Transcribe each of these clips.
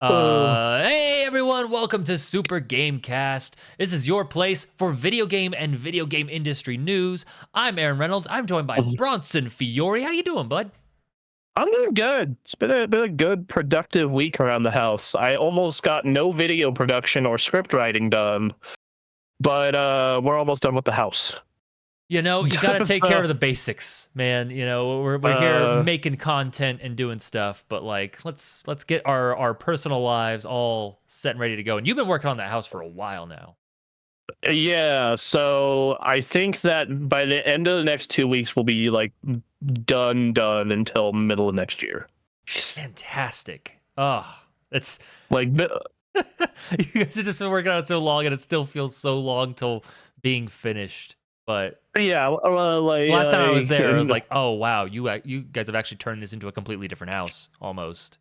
man. Hey everyone, welcome to Super Gamecast. This is your place for video game and video game industry news. I'm Aaron Reynolds. I'm joined by Bronson Fiore. How you doing, bud? I'm doing good. It's been a good, productive week around the house. I almost got no video production or script writing done, but we're almost done with the house. You know, you got to take care of the basics, man. You know, we're here making content and doing stuff, but like, let's get our personal lives all set and ready to go. And you've been working on that house for a while now. Yeah, so I think that by the end of the next 2 weeks, we'll be like done until middle of next year. Fantastic. Oh, it's like you guys have just been working on it so long, and it still feels so long till being finished. But yeah, last time I was there, I was like, oh wow, you guys have actually turned this into a completely different house almost.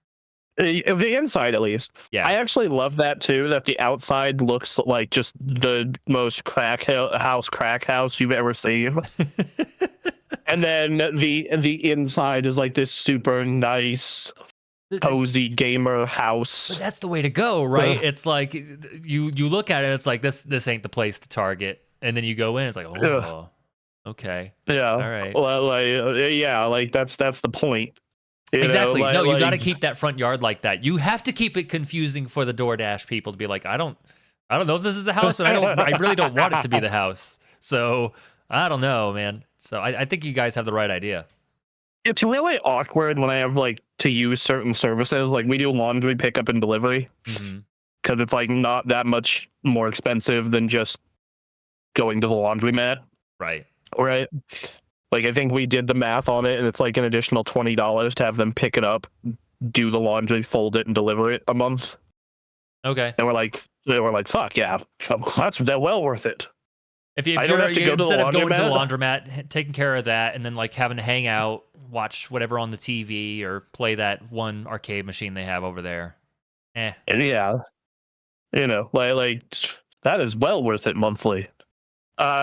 The inside, at least. Yeah, I actually love that too. That the outside looks like just the most crack house you've ever seen, and then the inside is like this super nice, cozy gamer house. But that's the way to go, right? It's like you look at it, it's like this ain't the place to target, and then you go in, it's like, oh, okay, yeah, all right, well, that's the point. Exactly. No, you got to keep that front yard like that. You have to keep it confusing for the DoorDash people to be like, I don't know if this is the house, and I really don't want it to be the house. So I don't know, man. So I think you guys have the right idea. It's really awkward when I have like to use certain services. Like we do laundry pickup and delivery because it's like not that much more expensive than just going to the laundromat. Right. Right. Like, I think we did the math on it, and it's like an additional $20 to have them pick it up, do the laundry, fold it, and deliver it a month. Okay. And we're like, fuck yeah, that's well worth it. If you don't have to go instead of going to the laundromat, taking care of that, and then like having to hang out, watch whatever on the TV, or play that one arcade machine they have over there. And yeah, like that is well worth it monthly.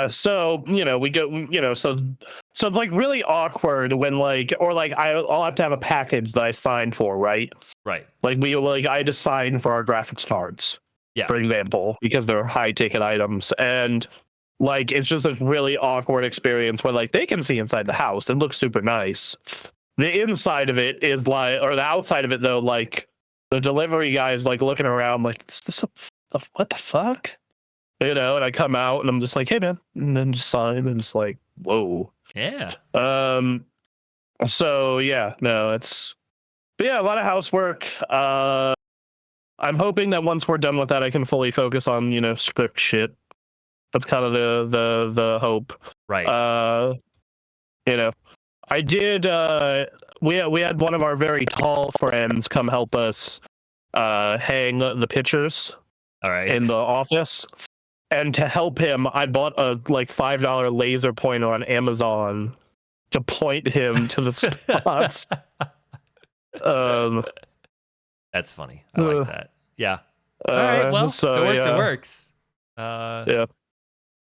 So we go, so it's like really awkward when like, or like I'll have to have a package that I signed for, right? Right. Like I had to sign for our graphics cards, for example, because they're high ticket items, and like it's just a really awkward experience where like they can see inside the house and looks super nice. The inside of it is like, or the outside of it though, like the delivery guy is like looking around like, is this what the fuck? And I come out and I'm just like, hey man, and then just sign, and it's like, whoa. Yeah. So yeah, no, but yeah, a lot of housework. I'm hoping that once we're done with that, I can fully focus on, script shit. That's kind of the hope. Right. I did, we had one of our very tall friends come help us, hang the pictures. All right. In the office. And to help him, I bought a like $5 laser pointer on Amazon to point him to the spots. That's funny. I like that. Yeah. All right. Well, so, if it works, it works. Yeah.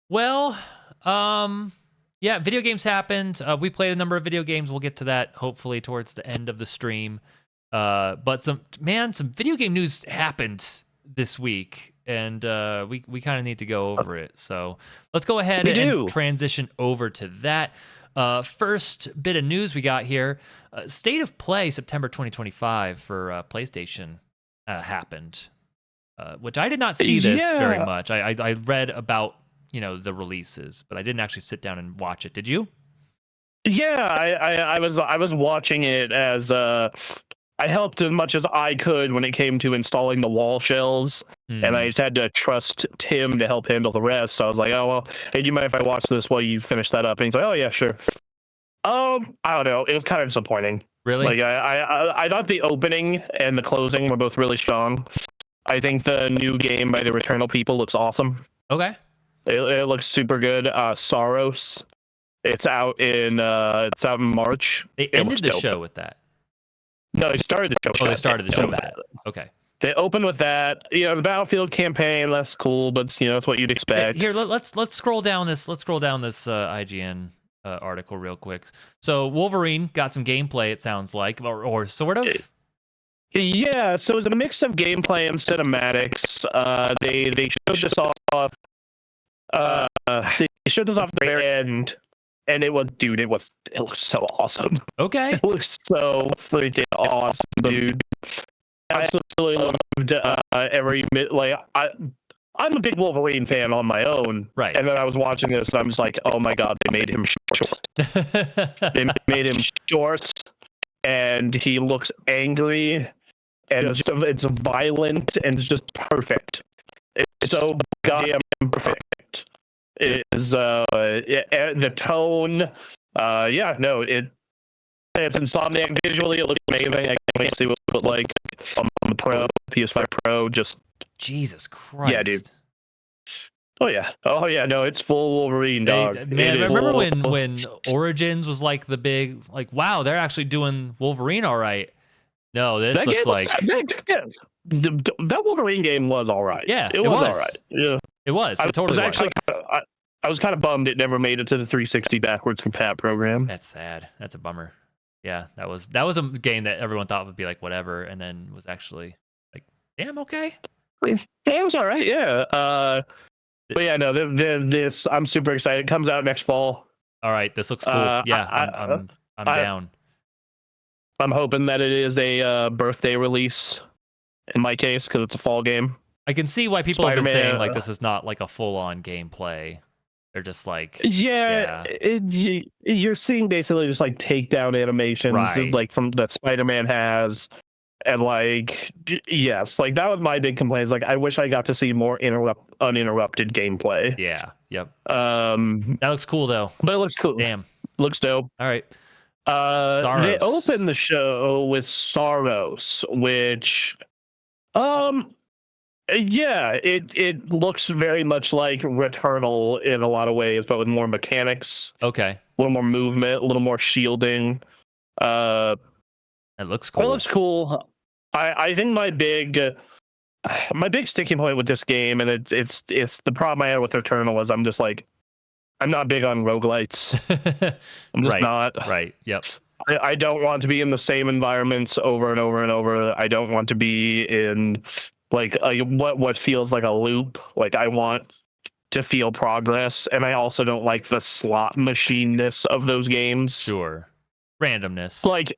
Well, yeah. Video games happened. We played a number of video games. We'll get to that hopefully towards the end of the stream. But some video game news happened this week. And we kind of need to go over it. So let's go ahead and transition over to that. First bit of news we got here. State of Play September 2025 for PlayStation happened, which I did not see this very much. I read about the releases, but I didn't actually sit down and watch it. Did you? Yeah, I was watching it as I helped as much as I could when it came to installing the wall shelves, and I just had to trust Tim to help handle the rest. So I was like, oh, well, hey, do you mind if I watch this while you finish that up? And he's like, oh, yeah, sure. I don't know. It was kind of disappointing. Really? Like, I thought the opening and the closing were both really strong. I think the new game by the Returnal people looks awesome. Okay. It looks super good. Soros. It's out in March. They ended the show with that. No, they started the show. Oh, they started the show with that. Okay. They opened with that. The Battlefield campaign, that's cool, but it's what you'd expect. Here, let's scroll down this. Let's scroll down this IGN article real quick. So Wolverine got some gameplay. It sounds like, or sort of. Yeah, so it's a mix of gameplay and cinematics. They showed this off. They showed this off at the very end, and it looks so awesome. Okay. It looks so freaking awesome, dude. I absolutely loved every like I'm a big Wolverine fan on my own, right? And then I was watching this, and I'm just like, oh my god, they made him short. They made him short, and he looks angry, and it's violent, and it's just perfect. It's so goddamn perfect. It is the tone. It's Insomniac visually. It looks amazing. I can't wait to see what it looks like on the PS5 Pro. Just Jesus Christ. Yeah, dude. Oh yeah. No, it's full Wolverine, dog. Man, I remember when Origins was like the big, like, wow, they're actually doing Wolverine all right. No, this looks like that Wolverine game was all right. Yeah, it was all right. Yeah, it was. It totally was. I was kind of bummed it never made it to the 360 backwards compat program. That's sad. That's a bummer. Yeah, that was a game that everyone thought would be like whatever, and then was actually like, damn, okay. Yeah, it was all right. Yeah. But yeah, no, this I'm super excited. It comes out next fall. All right, this looks cool. Yeah, I'm down. I'm hoping that it is a birthday release in my case because it's a fall game. I can see why people have been saying like this is not like a full-on gameplay. They're just like you're seeing basically just like takedown animations like from that Spider-Man has, and like yes, like that was my big complaint. Is like I wish I got to see more uninterrupted gameplay. Yeah. Yep. That looks cool though. But it looks cool. Damn. Looks dope. All right. They opened the show with Saros, which it looks very much like Returnal in a lot of ways, but with more mechanics. Okay. A little more movement, a little more shielding. It looks cool. It looks cool. I think my big sticking point with this game, and it's the problem I had with Returnal, is I'm just like, I'm not big on roguelites. I'm just not. Right. Yep. I don't want to be in the same environments over and over and over. I don't want to be in like what feels like a loop. Like I want to feel progress, and I also don't like the slot machineness of those games. Sure. Randomness. Like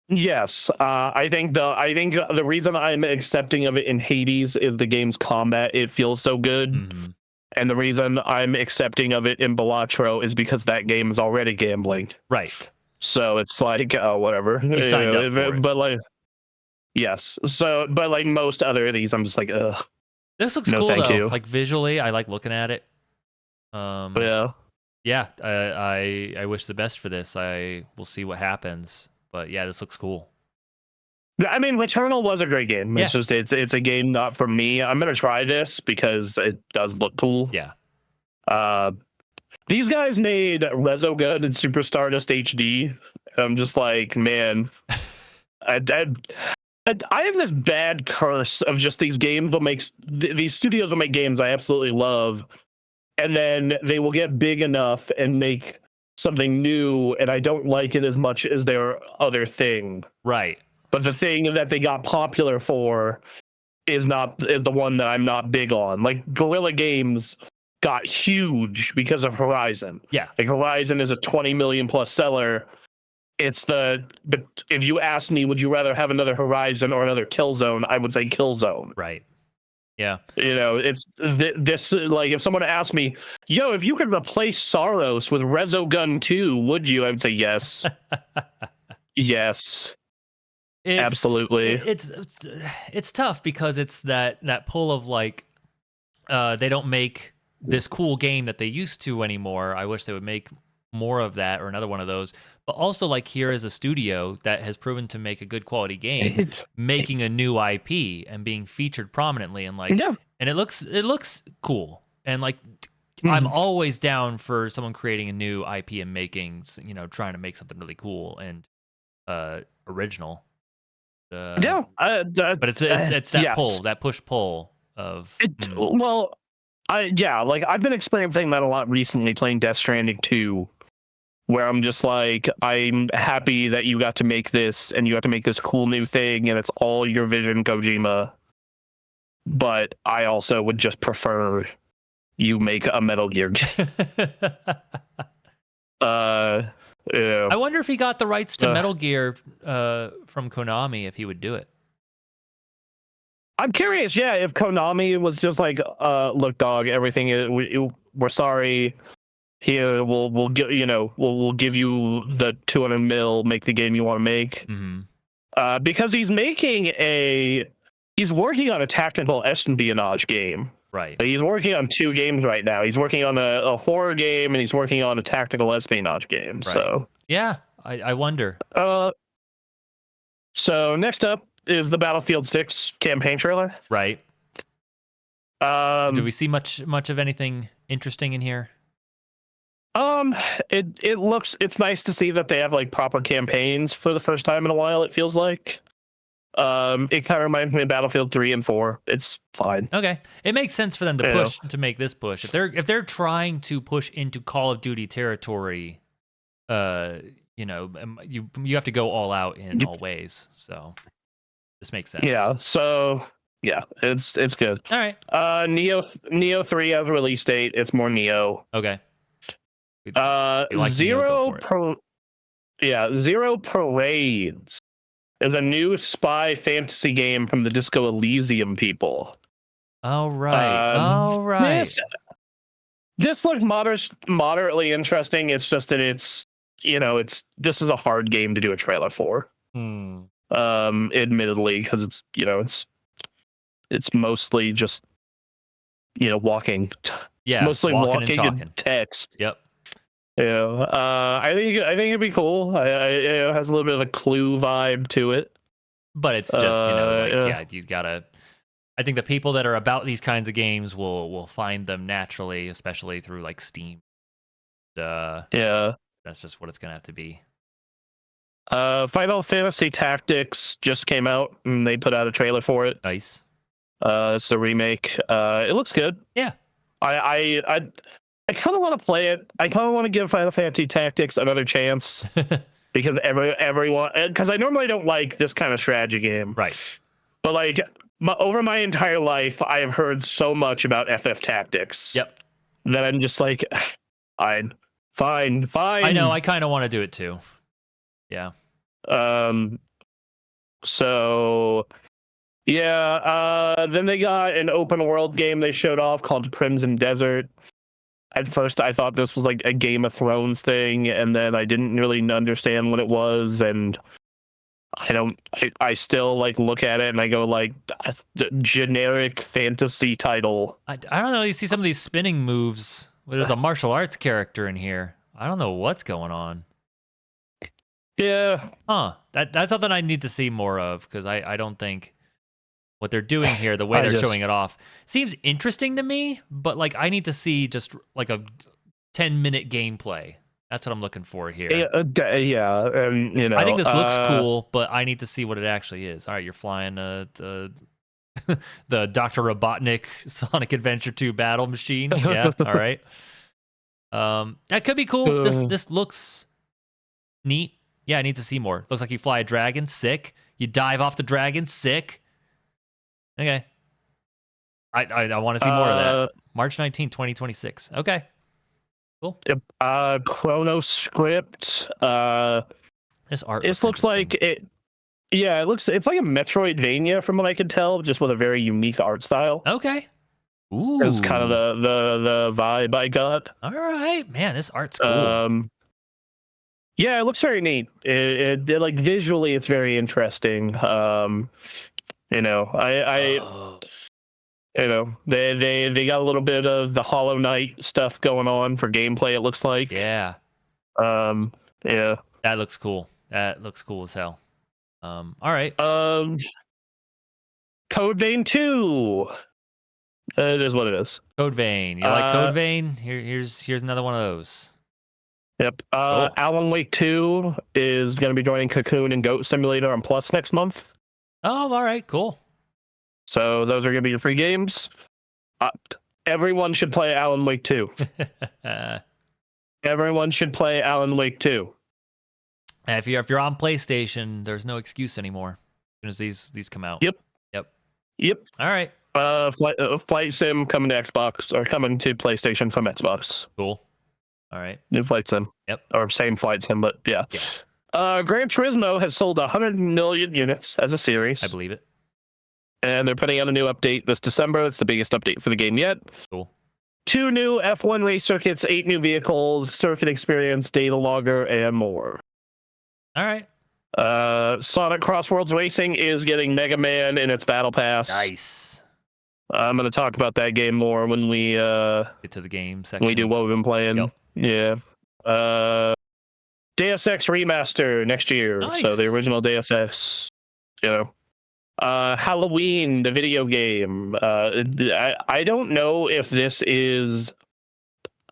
yes, I think the reason I'm accepting of it in Hades is the game's combat. It feels so good. Mm-hmm. And the reason I'm accepting of it in Balatro is because that game is already gambling. Right. So it's like, whatever. You signed up for it. But like, yes. So, but like most other of these, I'm just like, ugh. This looks cool though. Like visually, I like looking at it. Yeah. Yeah. I wish the best for this. I will see what happens. But yeah, this looks cool. I mean, Returnal was a great game. It's just it's a game not for me. I'm gonna try this because it does look cool. Yeah. These guys made Resogun and Super Stardust HD. I'm just like, man, I have this bad curse of just these games these studios will make games I absolutely love, and then they will get big enough and make something new, and I don't like it as much as their other thing. Right. But the thing that they got popular for is the one that I'm not big on. Like Guerrilla Games got huge because of Horizon. Yeah. Like Horizon is a 20 million plus seller. But if you ask me, would you rather have another Horizon or another Killzone? I would say Killzone. Right. Yeah. You know, it's this like if someone asked me, yo, if you could replace Saros with Resogun 2, would you? I would say yes. Yes. Absolutely. It's tough because it's that pull of like they don't make this cool game that they used to anymore. I wish they would make more of that or another one of those. But also like here is a studio that has proven to make a good quality game, making a new IP and being featured prominently and like and it looks cool. And like I'm always down for someone creating a new IP and making, trying to make something really cool and original. But it's that pull, that push-pull of Well, I've been experiencing that a lot recently playing Death Stranding 2, where I'm just like, I'm happy that you got to make this and you got to make this cool new thing and it's all your vision, Kojima. But I also would just prefer you make a Metal Gear game. Yeah. I wonder if he got the rights to Metal Gear from Konami, if he would do it. I'm curious, yeah, if Konami was just like, look, dog, everything is, we're sorry. Here, we'll give we'll give you the 200 mil, make the game you want to make. Mm-hmm. Because he's working on a tactical espionage game. Right. He's working on 2 games right now. He's working on a horror game and he's working on a tactical espionage game. Right. So yeah, I wonder. So next up is the Battlefield 6 campaign trailer. Right. Do we see much of anything interesting in here? It's nice to see that they have like proper campaigns for the first time in a while, it feels like. It kind of reminds me of Battlefield 3 and 4. It's fine. Okay. It makes sense for them to make this push. If they're trying to push into Call of Duty territory, you have to go all out in all ways. So this makes sense. Yeah. So yeah, it's good. All right. Neo 3 has a release date. It's more Neo. Okay. Zero Parades is a new spy fantasy game from the Disco Elysium people. All right. This looked moderately interesting. It's just that this is a hard game to do a trailer for. Admittedly, because it's motely just walking. Yeah, it's mostly walking and and text. Yep. I think it'd be cool. It has a little bit of a Clue vibe to it, but it's just you gotta. I think the people that are about these kinds of games will find them naturally, especially through like Steam. That's just what it's gonna have to be. Final Fantasy Tactics just came out, and they put out a trailer for it. Nice. It's a remake. It looks good. Yeah. I kind of want to play it. I kind of want to give Final Fantasy Tactics another chance because everyone. Because I normally don't like this kind of strategy game, right? But like over my entire life, I have heard so much about FF Tactics. Yep. That I'm just like, fine. I know. I kind of want to do it too. Yeah. So. Yeah. Then they got an open world game they showed off called Crimson Desert. At first, I thought this was like a Game of Thrones thing, and then I didn't really understand what it was, and I still like look at it and I go like, generic fantasy title. I don't know. You see some of these spinning moves. There's a martial arts character in here. I don't know what's going on. Yeah. That's something I need to see more of, because I don't think what they're doing here, the way they're showing it off, seems interesting to me, but like I need to see just like a 10-minute gameplay. That's what I'm looking for here. Yeah, and I think this looks cool, but I need to see what it actually is. All right, you're flying the Dr. Robotnik Sonic Adventure 2 battle machine. Yeah, all right. That could be cool. This looks neat. Yeah, I need to see more. Looks like you fly a dragon. Sick. You dive off the dragon. Sick. Okay. I want to see more of that. March 19, 2026. Okay. Cool. Yep. Chrono Script. This art. This looks like it. Yeah, it's like a Metroidvania from what I can tell, just with a very unique art style. Okay. Ooh. It's kind of the vibe I got. All right, man. This art's cool. Yeah, it looks very neat. It like visually, it's very interesting. They got a little bit of the Hollow Knight stuff going on for gameplay. It looks like. Yeah. Yeah. That looks cool. That looks cool as hell. All right. Code Vein 2. It is what it is. Code Vein. You like Code Vein? Here's another one of those. Yep. Cool. Alan Wake 2 is going to be joining Cocoon and Goat Simulator on Plus next month. Oh, all right. Cool. So those are going to be the free games. Everyone should play Alan Wake 2. Everyone should play Alan Wake 2. And if you're on PlayStation, there's no excuse anymore. As soon as these come out. Yep. All right. Flight Sim coming to Xbox or coming to PlayStation from Xbox. Cool. All right. New Flight Sim. Yep. Or same Flight Sim, but yeah. Gran Turismo has sold 100 million units as a series. I believe it. And they're putting out a new update this December. It's the biggest update for the game yet. Cool. 2 new F1 race circuits, 8 new vehicles, circuit experience, data logger, and more. All right. Sonic Cross Worlds Racing is getting Mega Man in its Battle Pass. Nice. I'm going to talk about that game more when we get to the game section. When we do what we've been playing. Yep. Yeah. Deus Ex Remaster next year. Nice. So the original Deus Ex, you know. Halloween, the video game. I don't know if this is...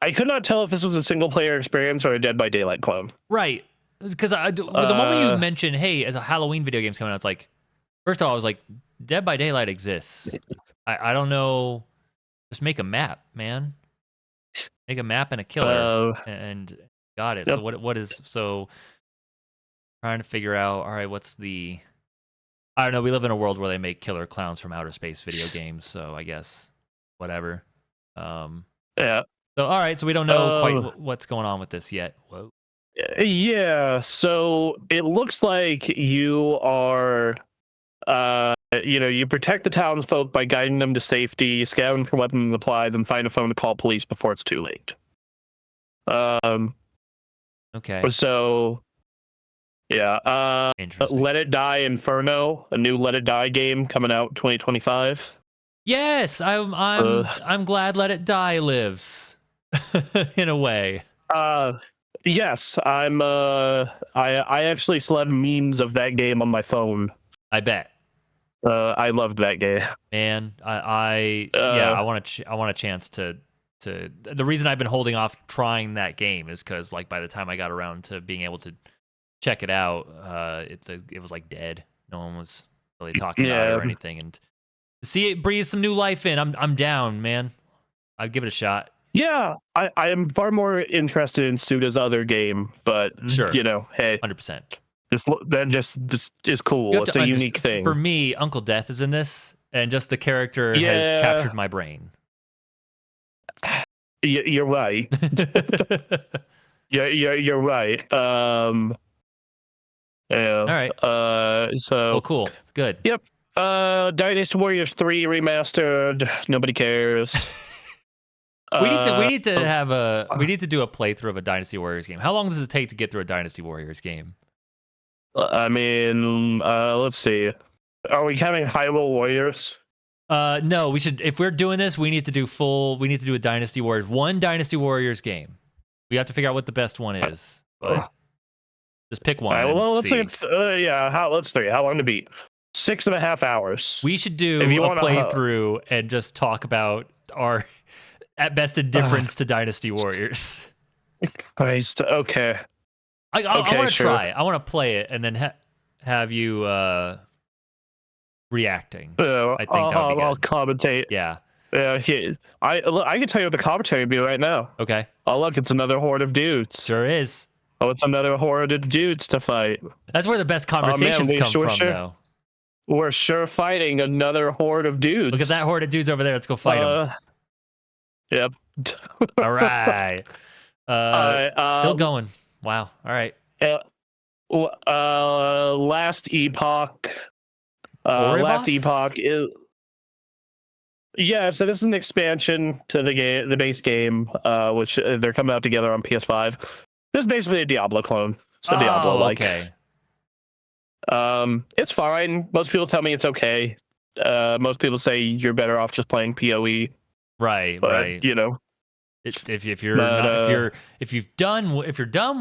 I could not tell if this was a single-player experience or a Dead by Daylight clone. Right. Because the moment you mentioned, hey, as a Halloween video game's coming out, it's like, first of all, I was like, Dead by Daylight exists. I don't know. Just make a map, man. Make a map and a killer, and got it. Yep. So what is so? Trying to figure out. All right, what's the? I don't know. We live in a world where they make killer clowns from outer space video games, so I guess whatever. Yeah. So all right, so we don't know quite what's going on with this yet. Whoa. Yeah, so it looks like you are, you protect the townsfolk by guiding them to safety, scouting for weapons and supplies, and find a phone to call police before it's too late. Okay. So, yeah. Let It Die Inferno, a new Let It Die game coming out 2025. Yes, I'm glad Let It Die lives, in a way. Yes, I actually still have memes of that game on my phone. I bet. I loved that game. Man, I want a chance to. The reason I've been holding off trying that game is because like by the time I got around to being able to check it out, it was like dead. No one was really talking about it or anything, and to see it breathe some new life in, I'm down, man. I'd give it a shot. Yeah, I am far more interested in Suda's other game, but sure, hey, 100%. This is cool. It's a unique thing. For me, Uncle Death is in this, and just the character has captured my brain. You're right. You're right. Yeah. All right. So. Well, cool. Good. Yep. Dynasty Warriors 3 remastered. Nobody cares. We need to do a playthrough of a Dynasty Warriors game. How long does it take to get through a Dynasty Warriors game? I mean, let's see. Are we counting Hyrule Warriors? No, we should. If we're doing this, we need to do a Dynasty Warriors. One Dynasty Warriors game. We have to figure out what the best one is. But just pick one. All right, well, let's see. Let's see. How long to beat? 6.5 hours. We should do a playthrough and just talk about our at best indifference to Dynasty Warriors. Christ. Okay. I want to try. I want to play it and then have you reacting. I think I'll commentate. Yeah. I can tell you what the commentary would be right now. Okay. Oh, look, it's another horde of dudes. Sure is. Oh, it's another horde of dudes to fight. That's where the best conversations come from, though. We're sure fighting another horde of dudes. Look at that horde of dudes over there. Let's go fight them. Yep. All right. Still going. Wow. All right. Last Epoch. Last Epoch is. Yeah, so this is an expansion to the base game, which they're coming out together on PS5. This is basically a Diablo clone. So Diablo-like. Okay. It's fine. Most people tell me it's okay. Most people say you're better off just playing PoE. Right, but, right. If you're done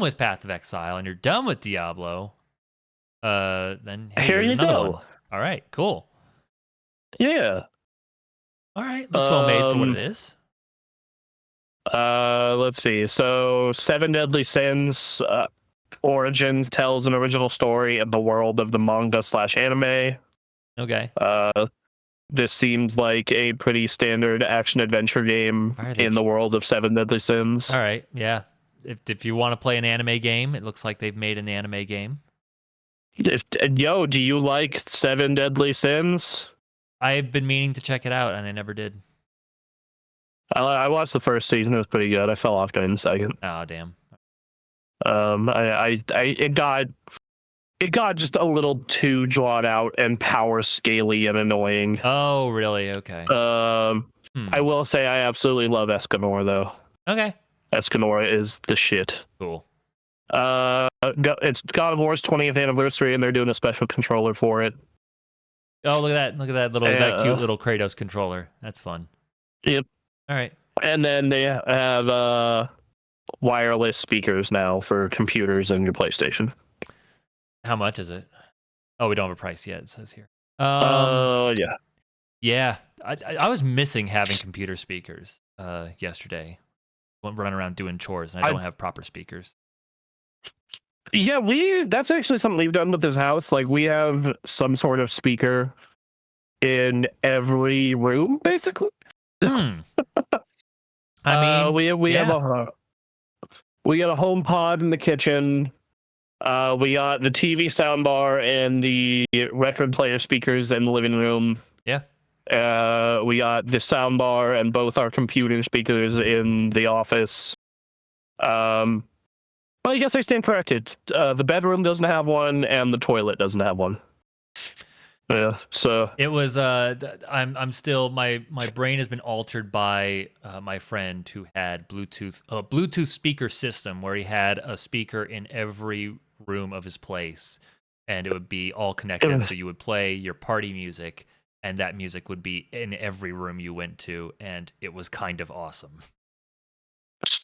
with Path of Exile and you're done with Diablo, then here you go. One. All right, cool. Yeah. All right, looks well made for what it is. Let's see. So, Seven Deadly Sins Origins tells an original story in the world of the manga/anime. Okay. This seems like a pretty standard action adventure game in the world of Seven Deadly Sins. All right, yeah. if you want to play an anime game, it looks like they've made an anime game. Yo, do you like 7 Deadly Sins? I've been meaning to check it out, and I never did. I watched the first season. It was pretty good. I fell off during the second. Oh, damn. It got just a little too drawn out and power scaly and annoying. Oh, really? Okay. I will say I absolutely love Escanor though. Okay. Escanor is the shit. Cool. It's God of War's 20th anniversary, and they're doing a special controller for it. Oh, look at that! Look at that little, that cute little Kratos controller. That's fun. Yep. All right. And then they have wireless speakers now for computers and your PlayStation. How much is it? Oh, we don't have a price yet. It says here. Yeah. Yeah. I was missing having computer speakers yesterday. Went running around doing chores, and I don't have proper speakers. Yeah, that's actually something we've done with this house. Like, we have some sort of speaker in every room, basically. I mean, we got a home pod in the kitchen. We got the TV soundbar and the record player speakers in the living room. Yeah. We got the soundbar and both our computer speakers in the office. Well, I guess I stand corrected. The bedroom doesn't have one, and the toilet doesn't have one. Yeah, so it was. I'm still my brain has been altered by my friend who had a Bluetooth speaker system where he had a speaker in every room of his place, and it would be all connected. So you would play your party music, and that music would be in every room you went to, and it was kind of awesome.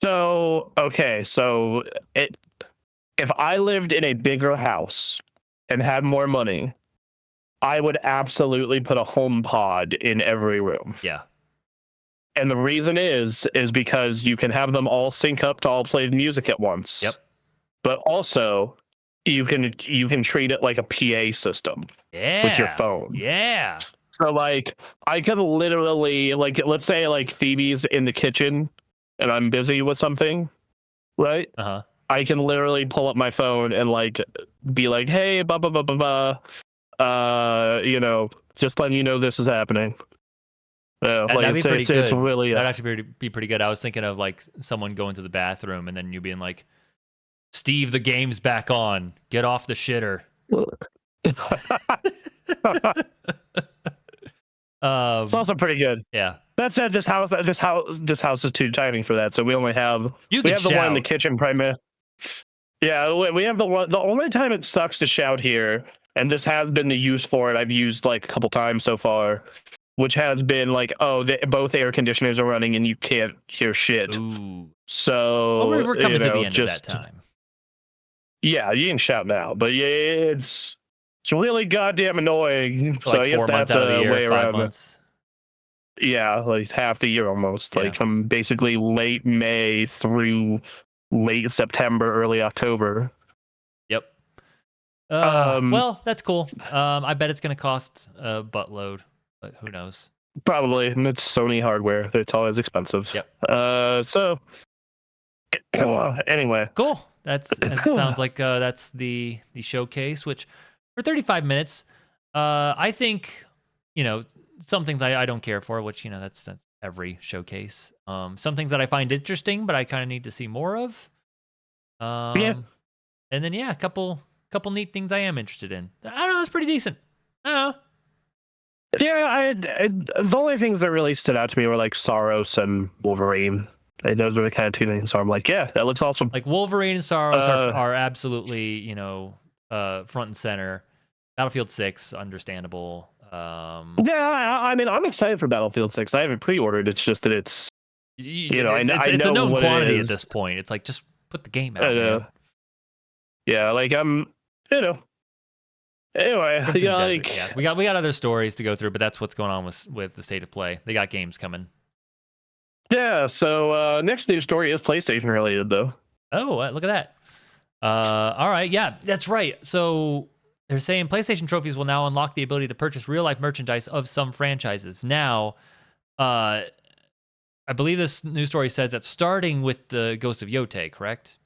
So if I lived in a bigger house and had more money, I would absolutely put a home pod in every room. Yeah. And the reason is because you can have them all sync up to all play the music at once. Yep. But also you can treat it like a PA system. Yeah. With your phone. Yeah. So like I could literally, like, let's say like Phoebe's in the kitchen and I'm busy with something, right? Uh-huh. I can literally pull up my phone and like be like, hey, blah blah blah blah blah. Just letting you know this is happening. That'd be pretty good. It's really that'd actually be pretty good. I was thinking of like someone going to the bathroom and then you being like, Steve, the game's back on. Get off the shitter. It's also pretty good. Yeah. That said, this house is too tiny for that. So we only have the one in the kitchen primarily. Yeah, we have the one. The only time it sucks to shout here, and this has been the use for it. I've used like a couple times so far, which has been like, both air conditioners are running and you can't hear shit. Ooh. So we're coming to the end of that time. Yeah, you can shout now, but yeah, it's really goddamn annoying. For so like I guess 4 months that's out of the a year, way 5 around months. Yeah, like half the year almost. Yeah. Like from basically late May through late September, early October. Yep. Well, that's cool. I bet it's going to cost a buttload, but who knows? Probably. And it's Sony hardware. It's always expensive. Yep. So anyway. Cool. That sounds like that's the showcase, which for 35 minutes, I think, some things I don't care for, which, that's every showcase. Some things that I find interesting, but I kind of need to see more of. Yeah. And then, a couple neat things I am interested in. I don't know. It's pretty decent. I don't know. Yeah, the only things that really stood out to me were like Saros and Wolverine. Those were the kind of two things. So I'm like, yeah, that looks awesome. Like Wolverine and Saros are absolutely, front and center. Battlefield 6, understandable. Yeah, I mean, I'm excited for Battlefield 6. I haven't pre-ordered. It's just that it's it's a known quantity at this point. It's like, just put the game out. Man. Yeah, like Anyway, we got other stories to go through, but that's what's going on with the state of play. They got games coming. Yeah. So next news story is PlayStation related, though. Oh, look at that. All right. Yeah, that's right. So they're saying PlayStation trophies will now unlock the ability to purchase real life merchandise of some franchises. Now, I I believe this news story says that starting with the Ghost of Yotei, correct?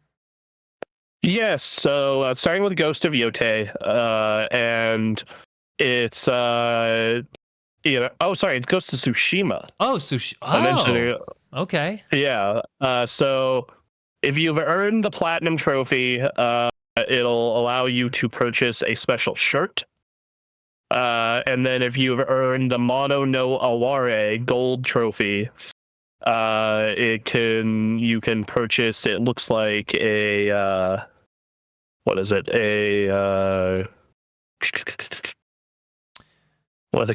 Yes. So starting with Ghost of Yotei, and it's it's Ghost of Tsushima. Oh, Eventually, okay. yeah. So if you've earned the platinum trophy, it'll allow you to purchase a special shirt. And then if you've earned the Mono no Aware gold trophy, you can purchase, it looks like a what is it? A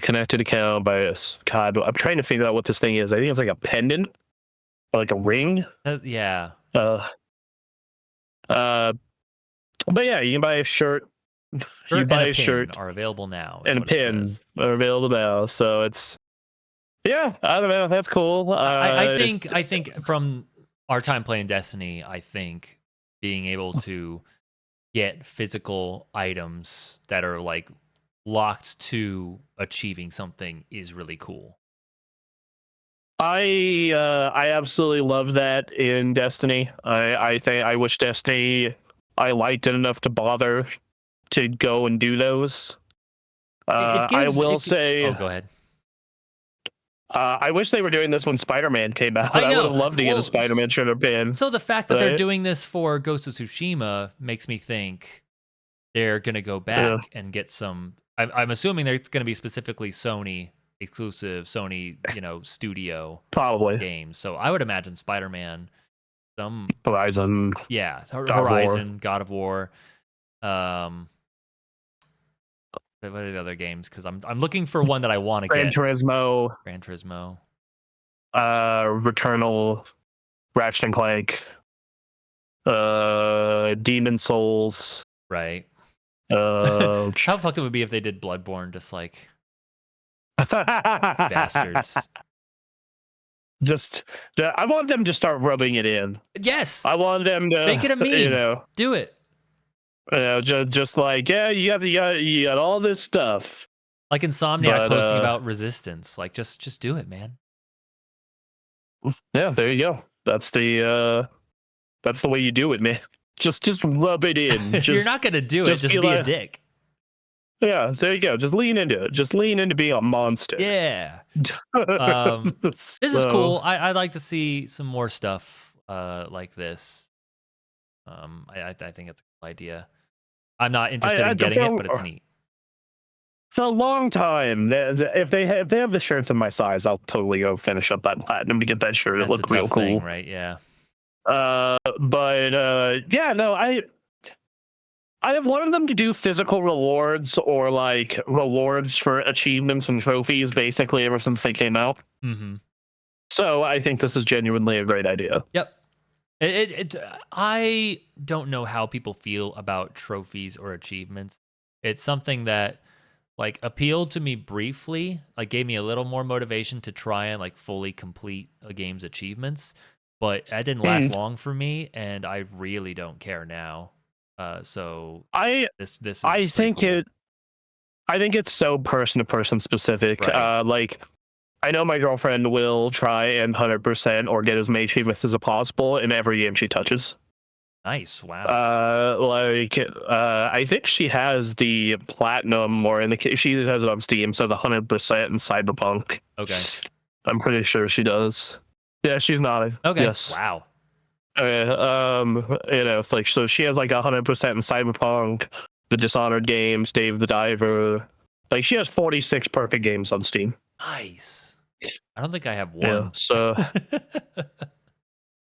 connected account by God, I'm trying to figure out what this thing is. I think it's like a pendant or like a ring. Yeah. But yeah, you can buy a shirt. You buy a shirt are available now. And a pin are available now. So it's, yeah, I don't know. That's cool. I think from our time playing Destiny, I think being able to get physical items that are like locked to achieving something is really cool. I absolutely love that in Destiny. I wish Destiny, I liked it enough to bother to go and do those. I will say. Oh, go ahead. I wish they were doing this when Spider-Man came out. I would have loved to get a Spider-Man shirt or pin. So the fact that they're doing this for Ghost of Tsushima makes me think they're gonna go back and get some. I'm assuming it's gonna be specifically Sony exclusive, Sony, studio probably games. So I would imagine Spider-Man, some Horizon, God of War. What are the other games? Because I'm looking for one that I want to get. Gran Turismo. Returnal, Ratchet and Clank, Demon Souls. Right. How fucked it would be if they did Bloodborne, just like bastards. I want them to start rubbing it in. Yes. I want them to make it a meme. Do it. Just like, yeah, you got all this stuff. Like Insomniac posting about Resistance. Like, just do it, man. Yeah, there you go. That's the way you do it, man. Just rub it in. You're not gonna do it. Just be a dick. Yeah, there you go. Just lean into it. Just lean into being a monster. Yeah. This is cool. I'd like to see some more stuff like this. I think it's a cool idea. I'm not interested in getting it, but it's neat. For a long time, if they have the shirts in my size, I'll totally go finish up that platinum to get that shirt. It looked real cool, right? Yeah. Yeah, no, I have wanted them to do physical rewards or like rewards for achievements and trophies, basically ever since they came out. Mm-hmm. So I think this is genuinely a great idea. Yep. I don't know how people feel about trophies or achievements. It's something that like appealed to me briefly, like gave me a little more motivation to try and like fully complete a game's achievements, but that didn't last long for me, and I really don't care now. So this is I think cool. I think it's so person to person specific. Right. Like I know my girlfriend will try and 100% or get as many achievements as possible in every game she touches. Nice. Wow. I think she has the platinum, or she has it on Steam, so the 100% in Cyberpunk. Okay. I'm pretty sure she does. Yeah, she's nodding. Okay. Yes. Wow. Okay. Like, so she has like 100% in Cyberpunk, the Dishonored games, Dave the Diver. Like, she has 46 perfect games on Steam. Nice. I don't think I have one. Yeah, so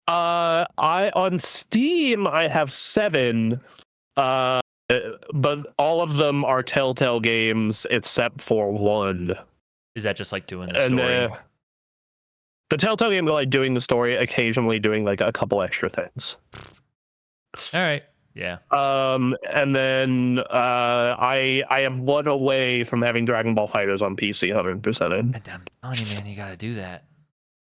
on Steam I have 7, but all of them are Telltale games except for 1. Is that just like doing the story? The Telltale game, like doing the story, occasionally doing like a couple extra things. All right. Yeah. And then I am 1 away from having Dragon Ball FighterZ on PC 100%. I'm telling you, man, you gotta do that.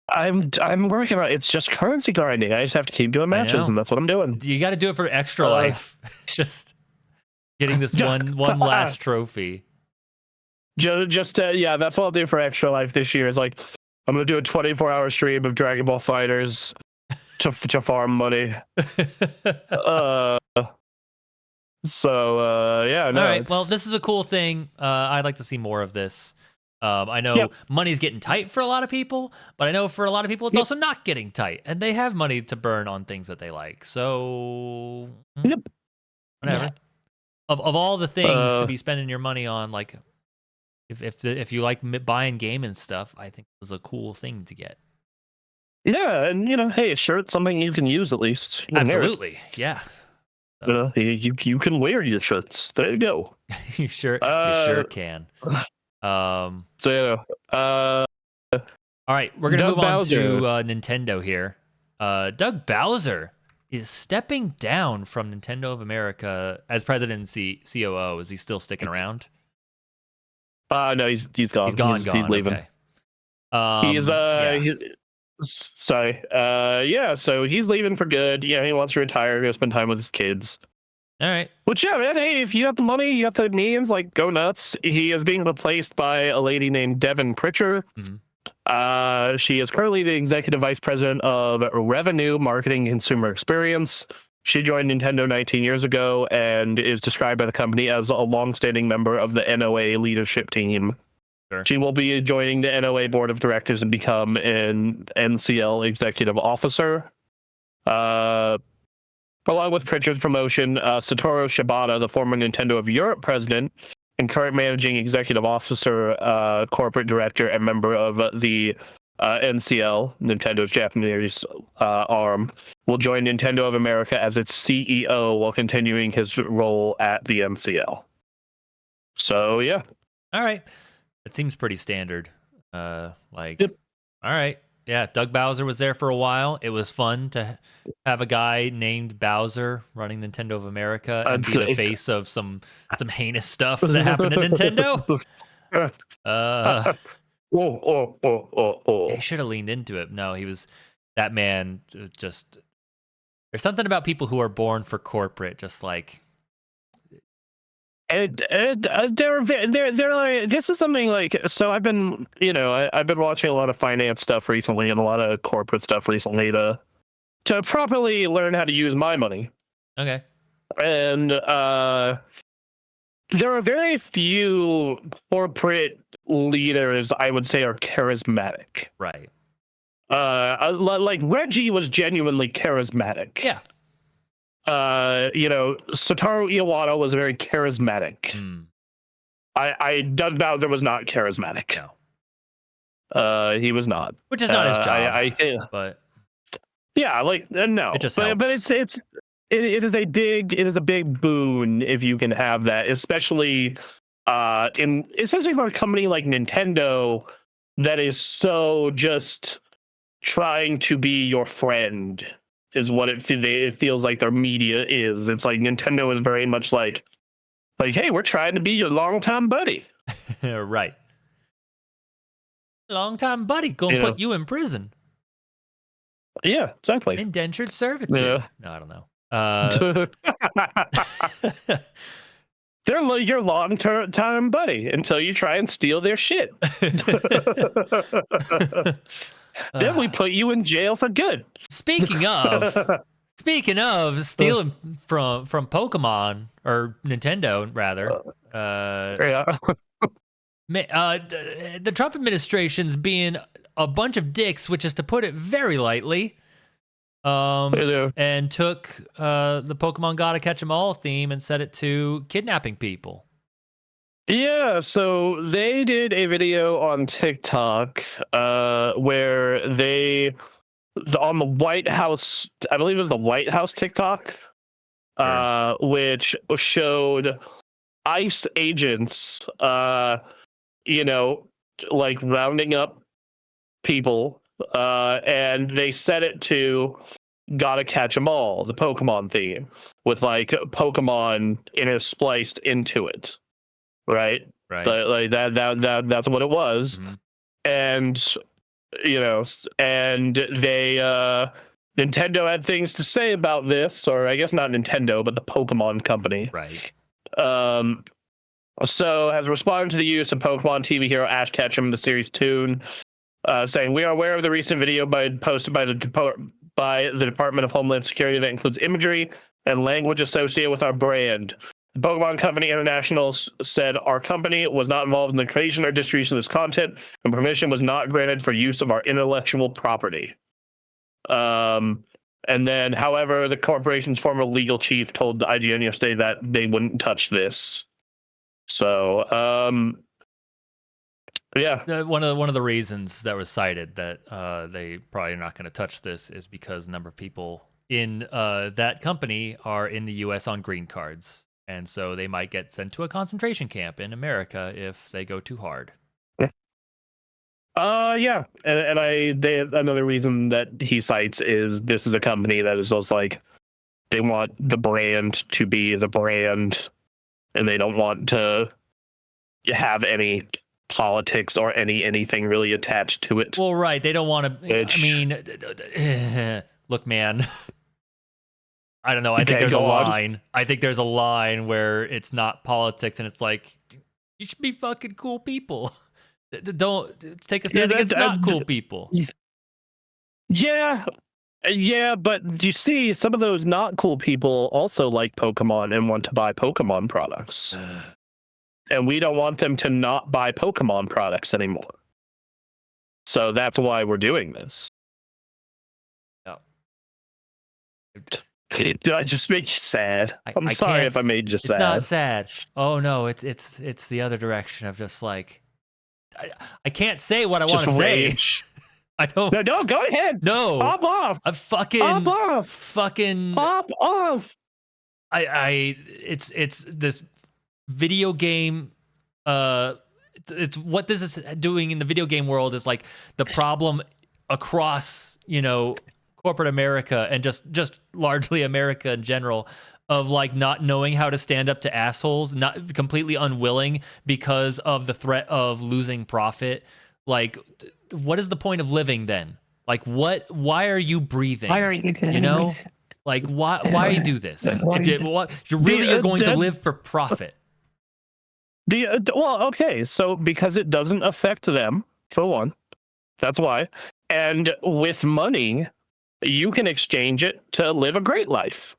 I'm working on it. It's just currency grinding. I just have to keep doing matches, and that's what I'm doing. You got to do it for Extra Life. Just getting this one last trophy. That's what I'll do for Extra Life this year. Is like I'm gonna do a 24-hour stream of Dragon Ball Fighters to farm money. Yeah, no. All right. Well, this is a cool thing. I'd like to see more of this. I know money's getting tight for a lot of people, but I know for a lot of people it's also not getting tight, and they have money to burn on things that they like. So, whatever. Of all the things to be spending your money on, like if you like buying game and stuff, I think this is a cool thing to get. Yeah, and hey, sure, it's something you can use at least. Absolutely, yeah. You can wear your shirts. There you go. you sure can. All right, we're gonna move on to Nintendo here. Doug Bowser is stepping down from Nintendo of America as president and COO. Is he still sticking around? No, he's gone. He's gone. He's leaving. Okay. So he's leaving for good. Yeah, he wants to retire, go spend time with his kids. All right. Which, yeah, man, hey, if you have the money, you have the means, like, go nuts. He is being replaced by a lady named Devin Pritchard. Mm-hmm. She is currently the executive vice president of revenue, marketing, consumer experience. She joined Nintendo 19 years ago and is described by the company as a longstanding member of the NOA leadership team. Sure. She will be joining the NOA board of directors and become an NCL executive officer. Along with Pritchard's promotion, Satoru Shibata, the former Nintendo of Europe president and current managing executive officer, corporate director, and member of the NCL, Nintendo's Japanese arm, will join Nintendo of America as its CEO while continuing his role at the NCL. So, yeah. All right. It seems pretty standard. All right. Yeah, Doug Bowser was there for a while. It was fun to have a guy named Bowser running Nintendo of America and be the face of some heinous stuff that happened at Nintendo. He should have leaned into it. No, that man just... There's something about people who are born for corporate, just like... They're like, this is something like, so I've been watching a lot of finance stuff recently and a lot of corporate stuff recently to properly learn how to use my money. Okay. And there are very few corporate leaders I would say are charismatic. Right. Like Reggie was genuinely charismatic. Yeah. Satoru Iwata was very charismatic. I don't doubt there was not charismatic. No. He was not. Which is not his job. I think, but yeah, like no. It just helps. But it is a big boon if you can have that, especially for a company like Nintendo that is so just trying to be your friend. Is what it feels like their media is. It's like Nintendo is very much like, hey, we're trying to be your longtime buddy. Right. Longtime buddy, gonna put you in prison. Yeah, exactly. Indentured servitude. Yeah. No, I don't know. They're your long-term buddy until you try and steal their shit. Then we put you in jail for good. Speaking of stealing from Pokemon or Nintendo rather, the Trump administration's being a bunch of dicks, which is to put it very lightly. And took the Pokemon Gotta Catch 'Em All theme and set it to kidnapping people. Yeah, so they did a video on TikTok where on the White House, I believe it was the White House TikTok, which showed ICE agents, like rounding up people, and they set it to Gotta Catch 'Em All, the Pokemon theme, with like Pokemon spliced into it. Right. Like that's what it was. Mm-hmm. And and they Nintendo had things to say about this, or I guess not Nintendo, but the Pokemon company. Right. So has responded to the use of Pokemon TV hero Ash Ketchum, the series tune, saying, "We are aware of the recent video posted by the Department of Homeland Security that includes imagery and language associated with our brand. The Pokemon Company International said our company was not involved in the creation or distribution of this content, and permission was not granted for use of our intellectual property." And then, however, the corporation's former legal chief told the IGN yesterday that they wouldn't touch this. So, yeah. One of the reasons that was cited that they probably are not going to touch this is because a number of people in that company are in the U.S. on green cards, and so they might get sent to a concentration camp in America if they go too hard. Yeah, and another reason that he cites is this is a company that is just like they want the brand to be the brand, and they don't want to have any politics or anything really attached to it. Well, right, they don't want to. I mean, look, man. I don't know. I think there's a line. I think there's a line where it's not politics, and it's like you should be fucking cool people. Don't take a stand against not cool people. Yeah, but you see, some of those not cool people also like Pokemon and want to buy Pokemon products. And we don't want them to not buy Pokemon products anymore. So that's why we're doing this. Yeah. Did I just make you sad? I'm sorry if I made you sad. It's not sad. Oh no, it's the other direction of just like I can't say what I want to say. I don't. No, go ahead. No. Pop off. I'm fucking. Pop off. Fucking. Pop off. It's this video game. It's what this is doing in the video game world is like the problem across, corporate America and just largely America in general, of like not knowing how to stand up to assholes, not completely unwilling because of the threat of losing profit. Like, what is the point of living then? Like, why are you breathing? Why are you doing this? Like, why do this? You're going to live for profit. Well, okay, so because it doesn't affect them, for one. That's why. And with money, you can exchange it to live a great life.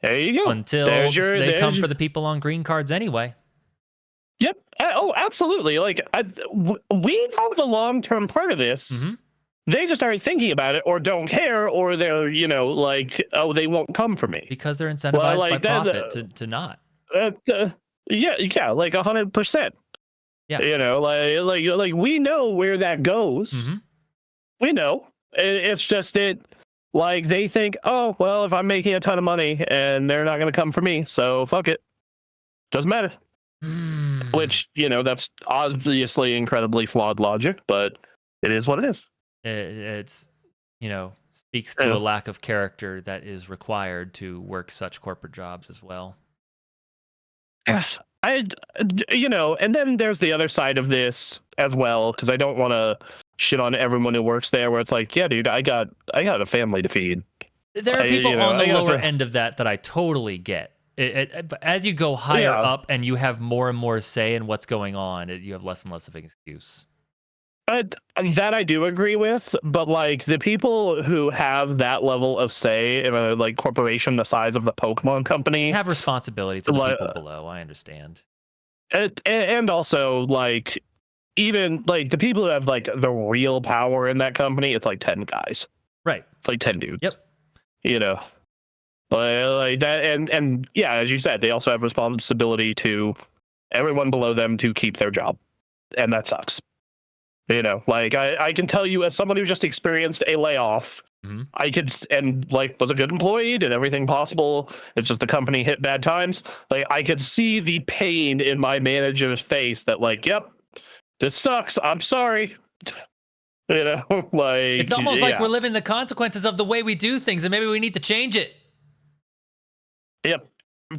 There you go. Until they come for the people on green cards anyway. Yep. Oh, absolutely. Like, we know the long-term part of this. Mm-hmm. They just aren't thinking about it or don't care, or they're, like, oh, they won't come for me. Because they're incentivized by profit to not. Yeah, like 100%. Yeah. Like we know where that goes. Mm-hmm. We know. It's just like they think, oh, well, if I'm making a ton of money and they're not going to come for me, so fuck it. Doesn't matter. Which, that's obviously incredibly flawed logic, but it is what it is. It's, speaks to a lack of character that is required to work such corporate jobs as well. Yes. And then there's the other side of this as well, because I don't want to shit on everyone who works there, where it's like, yeah, dude, I got a family to feed. There are people on the lower end of that I totally get. But as you go higher up and you have more and more say in what's going on, you have less and less of an excuse. That I do agree with, but like the people who have that level of say in a like corporation the size of the Pokemon Company have responsibility to the people below. I understand. And also like even like the people who have like the real power in that company, it's like 10 guys. Right. It's like 10 dudes. Yep. Like that, and yeah, as you said, they also have responsibility to everyone below them to keep their job, and that sucks. Like I can tell you as someone who just experienced a layoff, mm-hmm. I could, and like was a good employee, did everything possible. It's just the company hit bad times. Like I could see the pain in my manager's face that like, yep, this sucks. I'm sorry. Like it's almost like we're living the consequences of the way we do things, and maybe we need to change it. Yep.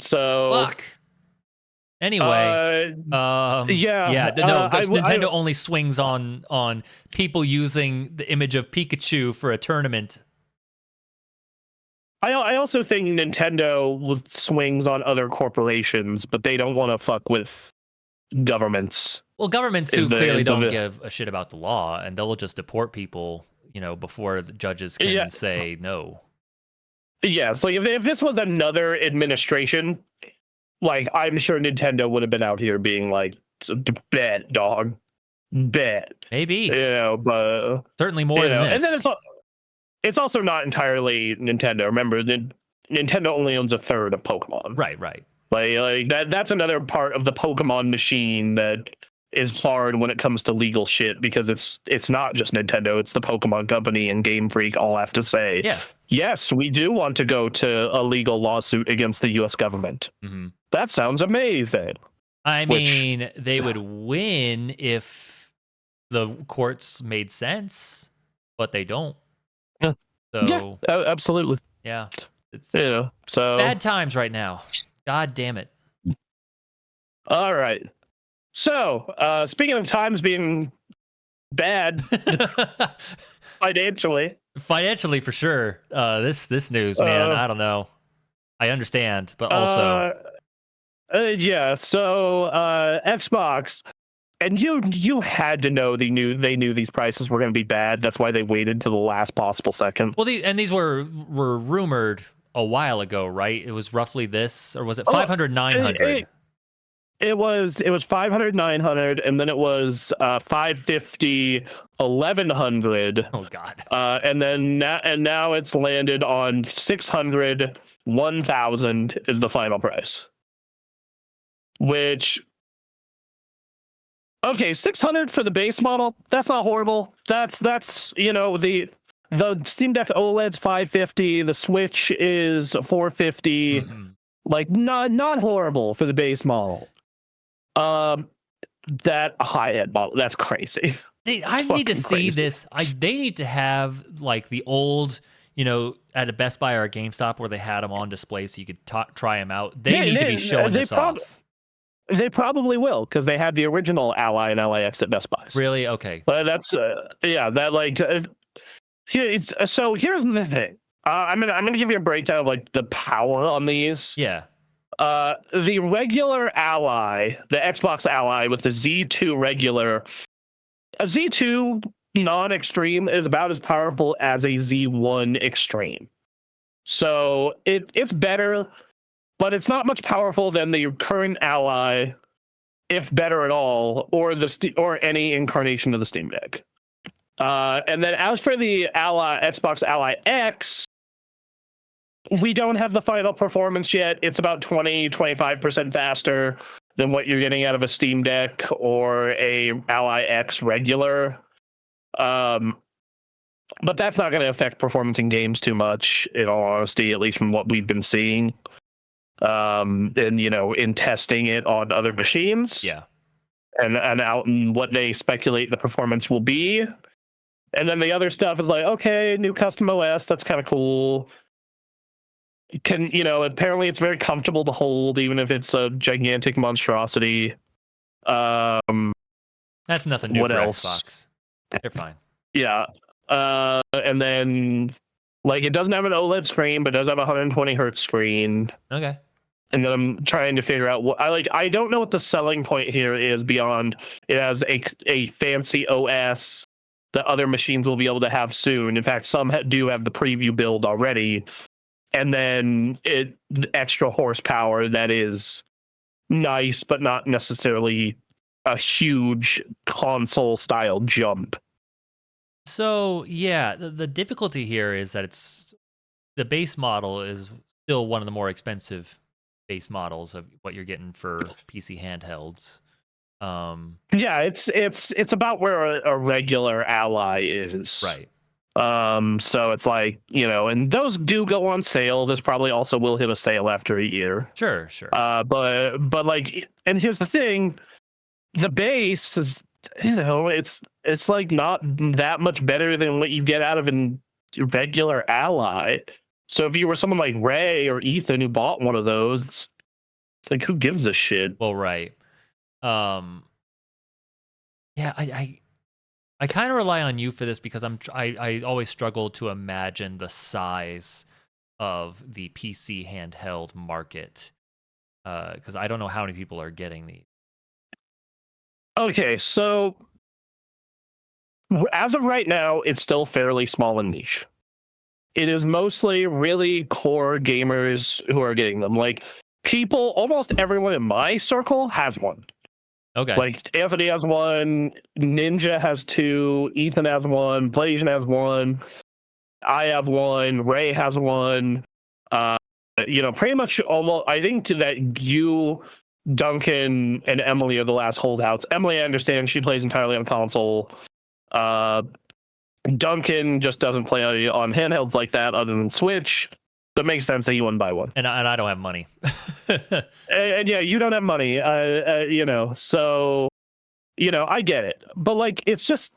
So. Fuck. Anyway, Nintendo only swings on people using the image of Pikachu for a tournament. I also think Nintendo swings on other corporations, but they don't want to fuck with governments. Well, governments Is too the clearly is the don't vi- give a shit about the law, and they'll just deport people, before the judges yeah can say no. yes. Like if this was another administration, like I'm sure Nintendo would have been out here being like, bet dog, bet, Maybe. but Certainly more than and then this. it's also not entirely Nintendo. Remember, Nintendo only owns a third of Pokemon. Right, right. Like that's another part of the Pokemon machine that is hard when it comes to legal shit because it's not just Nintendo, it's the Pokemon Company and Game Freak all have to say, Yeah. yes, we do want to go to a legal lawsuit against the US government. Mm-hmm. That sounds amazing. I mean, they would win if the courts made sense, but they don't. Yeah. So, Absolutely. yeah. It's so bad times right now. God damn it. all right. So, speaking of times being bad financially. Financially, for sure. This news, man, I don't know. I understand, but also, yeah. So, Xbox, and you had to know they knew these prices were going to be bad. That's why they waited to the last possible second. well, these were rumored a while ago, right? It was roughly this, or was it 500, 900? It was 500, 900, and then it was 550, 1100. Oh God. And now it's landed on 600, 1000 is the final price. Which, okay, 600 for the base model, that's not horrible. That's the Steam Deck OLED's 550, the Switch is 450. Mm-hmm. Like not horrible for the base model. That high-end model, that's crazy. I need to see this. They need to have like the old, at a Best Buy or a GameStop where they had them on display so you could try them out. They need to be showing this off. They probably will because they had the original Ally and LAX at Best Buy. Really? Okay. But that's that like it's so here's the thing. I'm gonna give you a breakdown of like the power on these. Yeah. The regular Ally, the Xbox Ally with the Z2 regular, a Z2 non-extreme is about as powerful as a Z1 extreme. So it's better, but it's not much powerful than the current Ally, if better at all, or or any incarnation of the Steam Deck. And then as for the Xbox Ally X, we don't have the final performance yet. It's about 20-25% faster than what you're getting out of a Steam Deck or a Ally X regular. But that's not going to affect performance in games too much, in all honesty, at least from what we've been seeing. And in testing it on other machines. Yeah. And out in what they speculate the performance will be. And then the other stuff is like, okay, new custom OS, that's kind of cool. Apparently it's very comfortable to hold, even if it's a gigantic monstrosity. That's nothing new what for else? Xbox. They're fine. Yeah. And then like it doesn't have an OLED screen, but does have a 120 hertz screen. Okay. And then I'm trying to figure out what I don't know what the selling point here is beyond it has a fancy OS that other machines will be able to have soon. In fact, some do have the preview build already. And then extra horsepower that is nice, but not necessarily a huge console style jump. So yeah, the difficulty here is that the base model is still one of the more expensive base models of what you're getting for PC handhelds. Yeah, it's about where a regular Ally is. Right. So it's like, and those do go on sale. This probably also will hit a sale after a year. Sure. But like, and here's the thing, the base is, it's like not that much better than what you get out of a regular Ally. So if you were someone like Ray or Ethan who bought one of those, it's like, who gives a shit? Well, right. Yeah, I kind of rely on you for this because I always struggle to imagine the size of the PC handheld market because I don't know how many people are getting these. Okay, so as of right now, it's still fairly small and niche. It is mostly really core gamers who are getting them. Like people, almost everyone in my circle has one. Okay. Like Anthony has one, Ninja has two, Ethan has one, Blasian has one, I have one, Ray has one. Pretty much almost. I think that you, Duncan, and Emily are the last holdouts. Emily, I understand she plays entirely on console. Duncan just doesn't play on handhelds like that, other than Switch. That makes sense that you wouldn't buy one. And I don't have money. and yeah, you don't have money. So I get it, but like it's just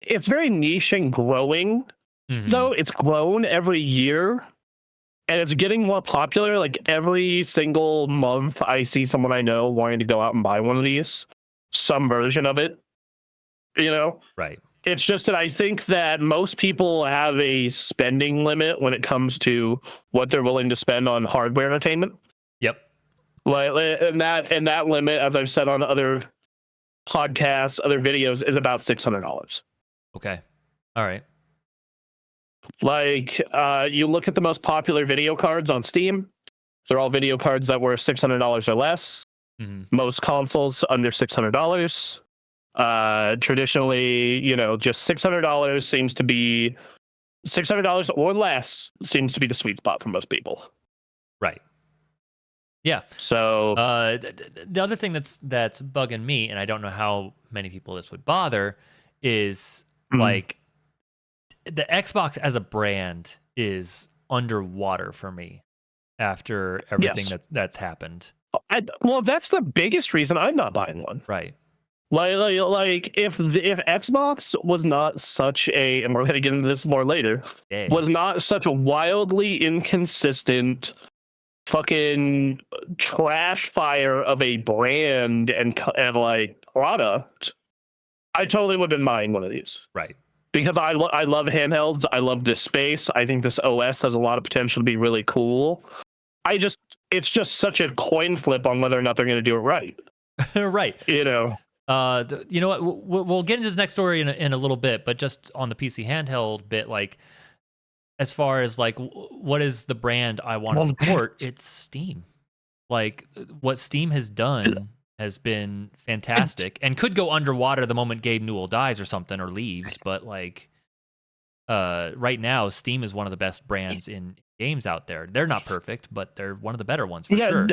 it's very niche and growing. Mm-hmm. Though it's grown every year, and it's getting more popular. Like every single month, I see someone I know wanting to go out and buy one of these, some version of it. Right. It's just that I think that most people have a spending limit when it comes to what they're willing to spend on hardware entertainment. Yep. Like, and that limit, as I've said on other podcasts, other videos, is about $600. Okay. All right. Like, you look at the most popular video cards on Steam. They're all video cards that were $600 or less. Mm-hmm. Most consoles under $600. Traditionally, just $600 seems to be $600 or less seems to be the sweet spot for most people. Right. Yeah. So the other thing that's bugging me, and I don't know how many people this would bother, is like the Xbox as a brand is underwater for me after everything that's happened. Well, that's the biggest reason I'm not buying one. Right. Like if Xbox was not such a, and we're going to get into this more later, was not such a wildly inconsistent fucking trash fire of a brand and like product, I totally would have been buying one of these. Right. Because I love handhelds. I love this space. I think this OS has a lot of potential to be really cool. It's just such a coin flip on whether or not they're going to do it right. Right. You know what? We'll get into this next story in a little bit, but just on the PC handheld bit, like as far as like what is the brand I want to support, it's Steam. Like what Steam has done has been fantastic and could go underwater the moment Gabe Newell dies or something or leaves, but like right now Steam is one of the best brands in games out there. They're not perfect, but they're one of the better ones for sure.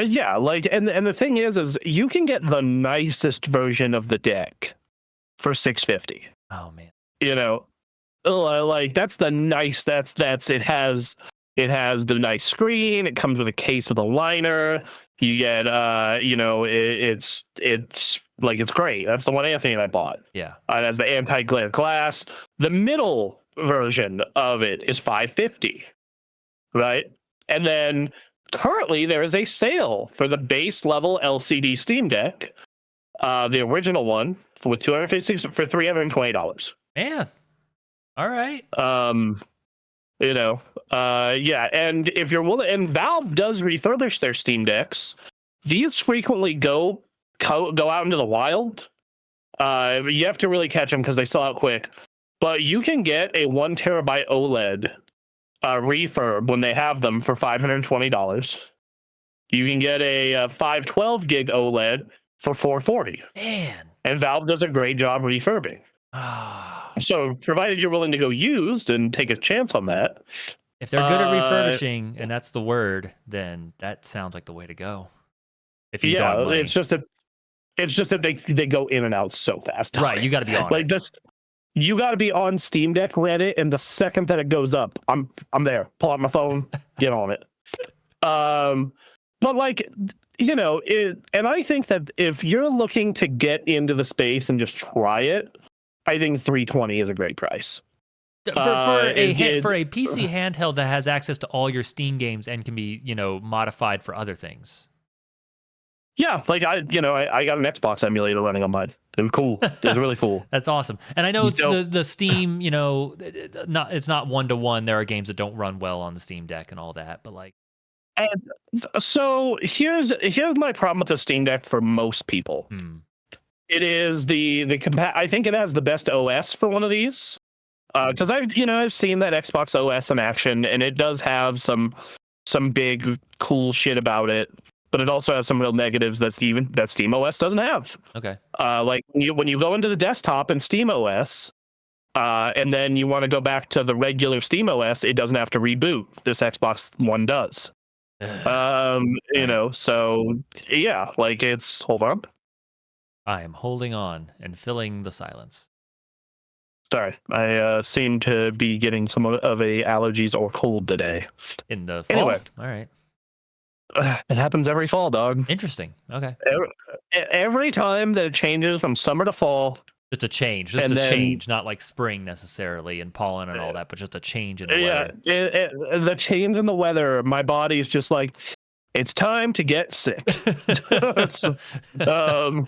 Yeah, like and the thing is you can get the nicest version of the deck for $650. Oh man. Like that's the nice that's it has the nice screen, it comes with a case with a liner, you get it's like it's great. That's the one Anthony and I bought. Yeah. It has the anti-glare glass. The middle version of it is $550. Right? And then currently there is a sale for the base level LCD Steam Deck, the original one with $256 for $320. Man. All right. Yeah, and if you're willing, and Valve does refurbish their Steam Decks. These frequently go out into the wild. You have to really catch them because they sell out quick. But you can get a 1 terabyte OLED refurb when they have them for $520. You can get a 512 gig OLED for $440. Man, and Valve does a great job refurbing. So, provided you're willing to go used and take a chance on that. If they're good at refurbishing, and that's the word, then that sounds like the way to go. If you don't have money. It's just that they go in and out so fast. Right, you got to be on. Like this, you got to be on Steam Deck Reddit, and the second that it goes up, I'm there. Pull out my phone, get on it. But like and I think that if you're looking to get into the space and just try it, I think $320 is a great price. For a PC handheld that has access to all your Steam games and can be, modified for other things. Yeah, like I got an Xbox emulator running on mine. It was cool. It was really cool. That's awesome. And I know it's the Steam, it's not 1-to-1. There are games that don't run well on the Steam Deck and all that, but like And so here's my problem with the Steam Deck for most people. It is I think it has the best OS for one of these. Because I've seen that Xbox OS in action, and it does have some big cool shit about it, but it also has some real negatives that Steam OS doesn't have. Okay. Like when you go into the desktop in Steam OS, and then you want to go back to the regular Steam OS, it doesn't have to reboot. This Xbox One does. So yeah, like it's hold on. I am holding on and filling the silence. Sorry, I seem to be getting some of a allergies or cold today. In the fall? Anyway. All right. It happens every fall, dog. Interesting. Okay. Every time that it changes from summer to fall. Just a change. Just a change, not like spring necessarily and pollen and all that, but just a change in the weather. The change in the weather, my body's just like, it's time to get sick. All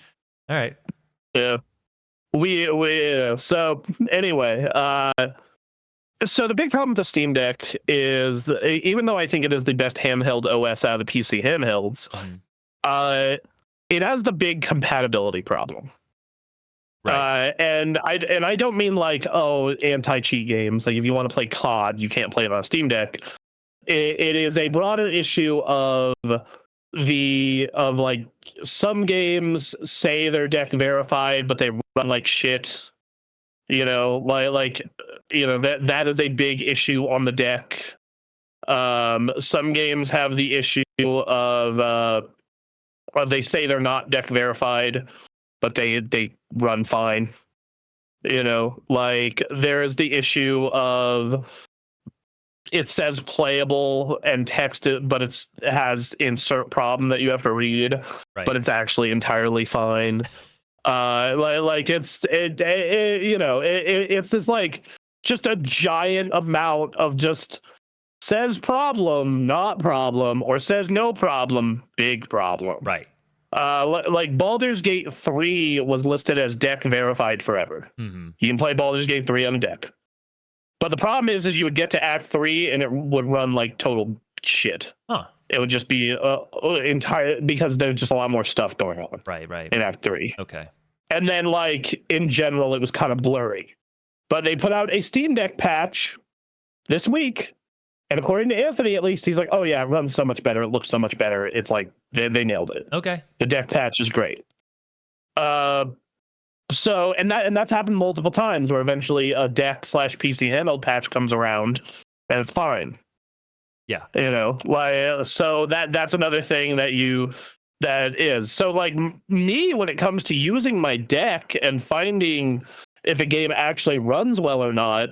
right. Yeah. So anyway, so the big problem with the Steam Deck is even though I think it is the best handheld OS out of the PC handhelds, it has the big compatibility problem. Right. And I don't mean like, anti-cheat games. Like if you want to play COD, you can't play it on a Steam Deck. It is a broader issue of like some games say they're deck verified, but they run like shit. That is a big issue on the deck. Some games have the issue of they say they're not deck verified, but they run fine. Like there's the issue of it says playable and text it, but it has insert problem that you have to read, right. But it's actually entirely fine. It's this like just a giant amount of just says problem, not problem, or says no problem, big problem. Right. Like Baldur's Gate 3 was listed as deck verified forever. Mm-hmm. You can play Baldur's Gate 3 on a deck. But the problem is you would get to Act 3 and it would run like total shit. Huh. It would just be entire because there's just a lot more stuff going on. Right. In Act 3. Okay. And then like in general, it was kind of blurry. But they put out a Steam Deck patch this week. And according to Anthony, at least, he's like, oh yeah, it runs so much better. It looks so much better. It's like they nailed it. Okay. The deck patch is great. So that's happened multiple times where eventually a deck/PC handheld patch comes around and it's fine. Yeah. So that's another thing that is. So like me, when it comes to using my deck and finding if a game actually runs well or not,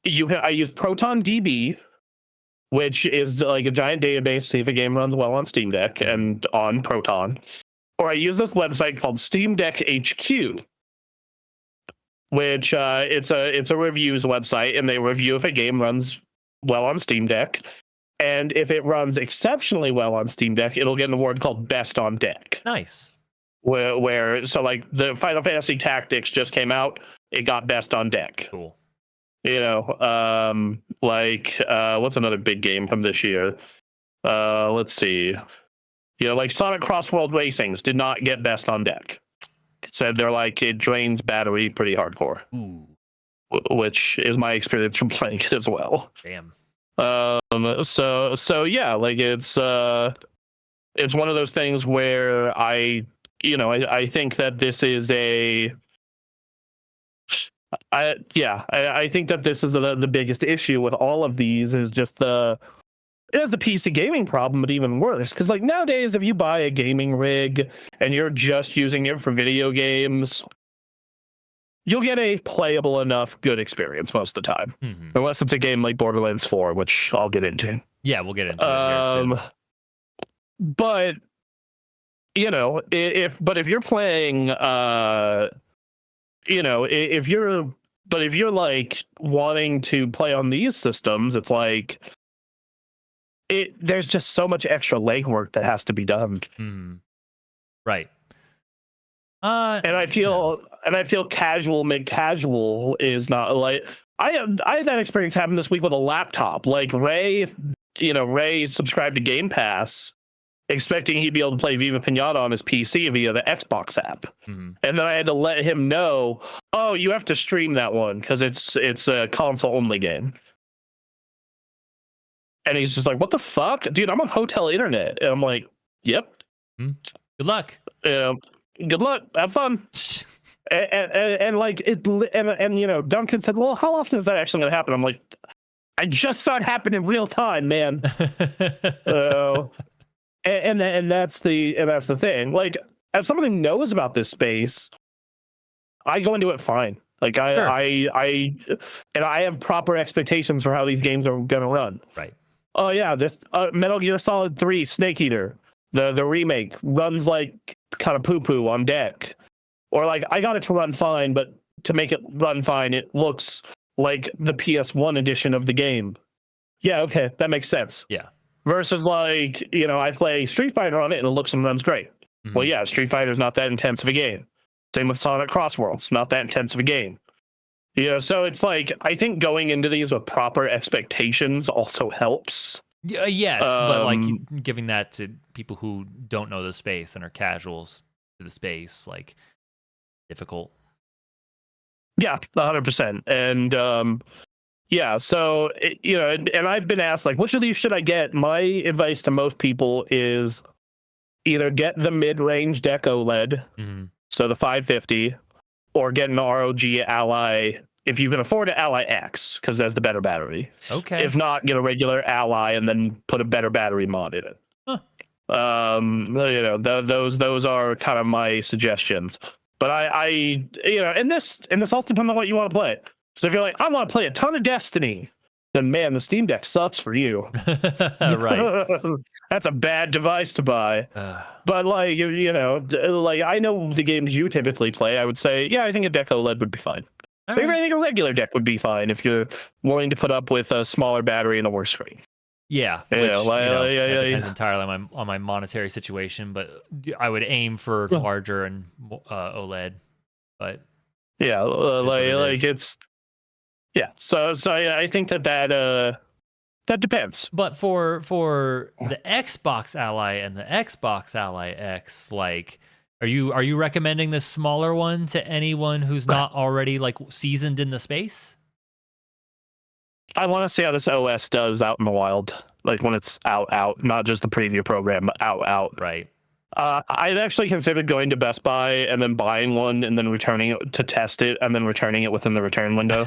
I use ProtonDB, which is like a giant database to see if a game runs well on Steam Deck and on Proton. Or I use this website called Steam Deck HQ, which it's a reviews website, and they review if a game runs well on Steam Deck. And if it runs exceptionally well on Steam Deck, it'll get an award called Best on Deck. Nice. So like the Final Fantasy Tactics just came out, it got Best on Deck. Cool. What's another big game from this year? Let's see. Like Sonic Cross World Racings did not get Best on Deck. It said they're like, it drains battery pretty hardcore. Ooh. Which is my experience from playing it as well. Damn. So yeah, like it's one of those things where I think that this is I think that this is the biggest issue with all of these is just it has the PC gaming problem, but even worse. Because like nowadays, if you buy a gaming rig and you're just using it for video games, you'll get a playable enough good experience most of the time. Mm-hmm. Unless it's a game like Borderlands 4, which I'll get into. Yeah, we'll get into it here soon. But if you're playing if you're like wanting to play on these systems, it's like there's just so much extra legwork that has to be done. Right. And I feel casual mid-casual is not like I had that experience happen this week with a laptop. Like Ray Ray subscribed to Game Pass, expecting he'd be able to play Viva Pinata on his PC via the Xbox app. Mhm. And then I had to let him know, oh, you have to stream that one because it's a console only game. And he's just like, what the fuck? Dude, I'm on hotel internet. And I'm like, yep. Good luck. Good luck. Have fun. And like it, and Duncan said, well, how often is that actually going to happen? I'm like, I just saw it happen in real time, man. And that's the thing. Like, as someone who knows about this space, I go into it fine. Like I have proper expectations for how these games are gonna run. Right. Oh yeah, this Metal Gear Solid 3 Snake Eater, the remake runs like kind of poo poo on deck, or like I got it to run fine, but to make it run fine, it looks like the PS1 edition of the game. Yeah, okay, that makes sense. Yeah. Versus like I play Street Fighter on it and it looks and runs great. Mm-hmm. Well, yeah, Street Fighter's not that intense of a game. Same with Sonic Crossworlds, not that intense of a game. So it's like, I think going into these with proper expectations also helps. Yes, but like giving that to people who don't know the space and are casuals to the space, like, difficult. Yeah, 100%. And yeah, so and I've been asked like, which of these should I get? My advice to most people is either get the mid-range deck OLED, so the 550, or get an ROG Ally if you can afford an Ally X, because that's the better battery. Okay. If not, get a regular Ally and then put a better battery mod in it. Huh. Those are kind of my suggestions. But I and this all depends on what you want to play. So if you're like, I want to play a ton of Destiny, then man, the Steam Deck sucks for you. Right. That's a bad device to buy. But like like I know the games you typically play. I would say, yeah, I think a deck OLED would be fine. I think a regular deck would be fine if you're willing to put up with a smaller battery and a worse screen. Yeah, which that depends entirely on my monetary situation, but I would aim for larger and OLED. But yeah, like it's So I think that depends. But for the Xbox Ally and the Xbox Ally X, like, are you recommending this smaller one to anyone who's not already like seasoned in the space? I want to see how this OS does out in the wild, like when it's out, not just the preview program, but out. Right. I'd actually considered going to Best Buy and then buying one and then returning it to test it and then returning it within the return window.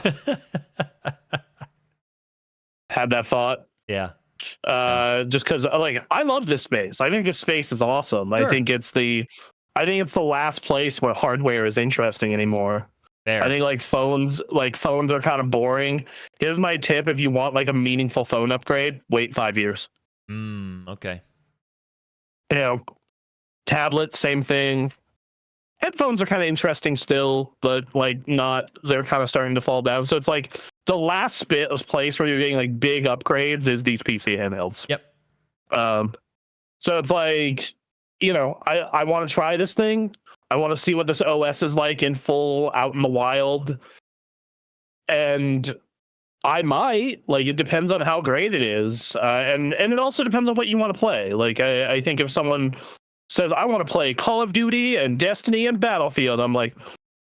Had that thought. Yeah. Just because like I love this space. I think this space is awesome. Sure. I think it's the last place where hardware is interesting anymore. Fair. I think phones are kind of boring. Here's my tip: if you want like a meaningful phone upgrade, wait 5 years. Okay. Tablets, same thing. Headphones are kind of interesting still, but like not. They're kind of starting to fall down. So it's like the last bit of place where you're getting like big upgrades is these PC handhelds. Yep. So it's like, I want to try this thing. I want to see what this OS is like in full, out in the wild. And I might, like, it depends on how great it is. And it also depends on what you want to play. Like, I think if someone says, I want to play Call of Duty and Destiny and Battlefield, I'm like,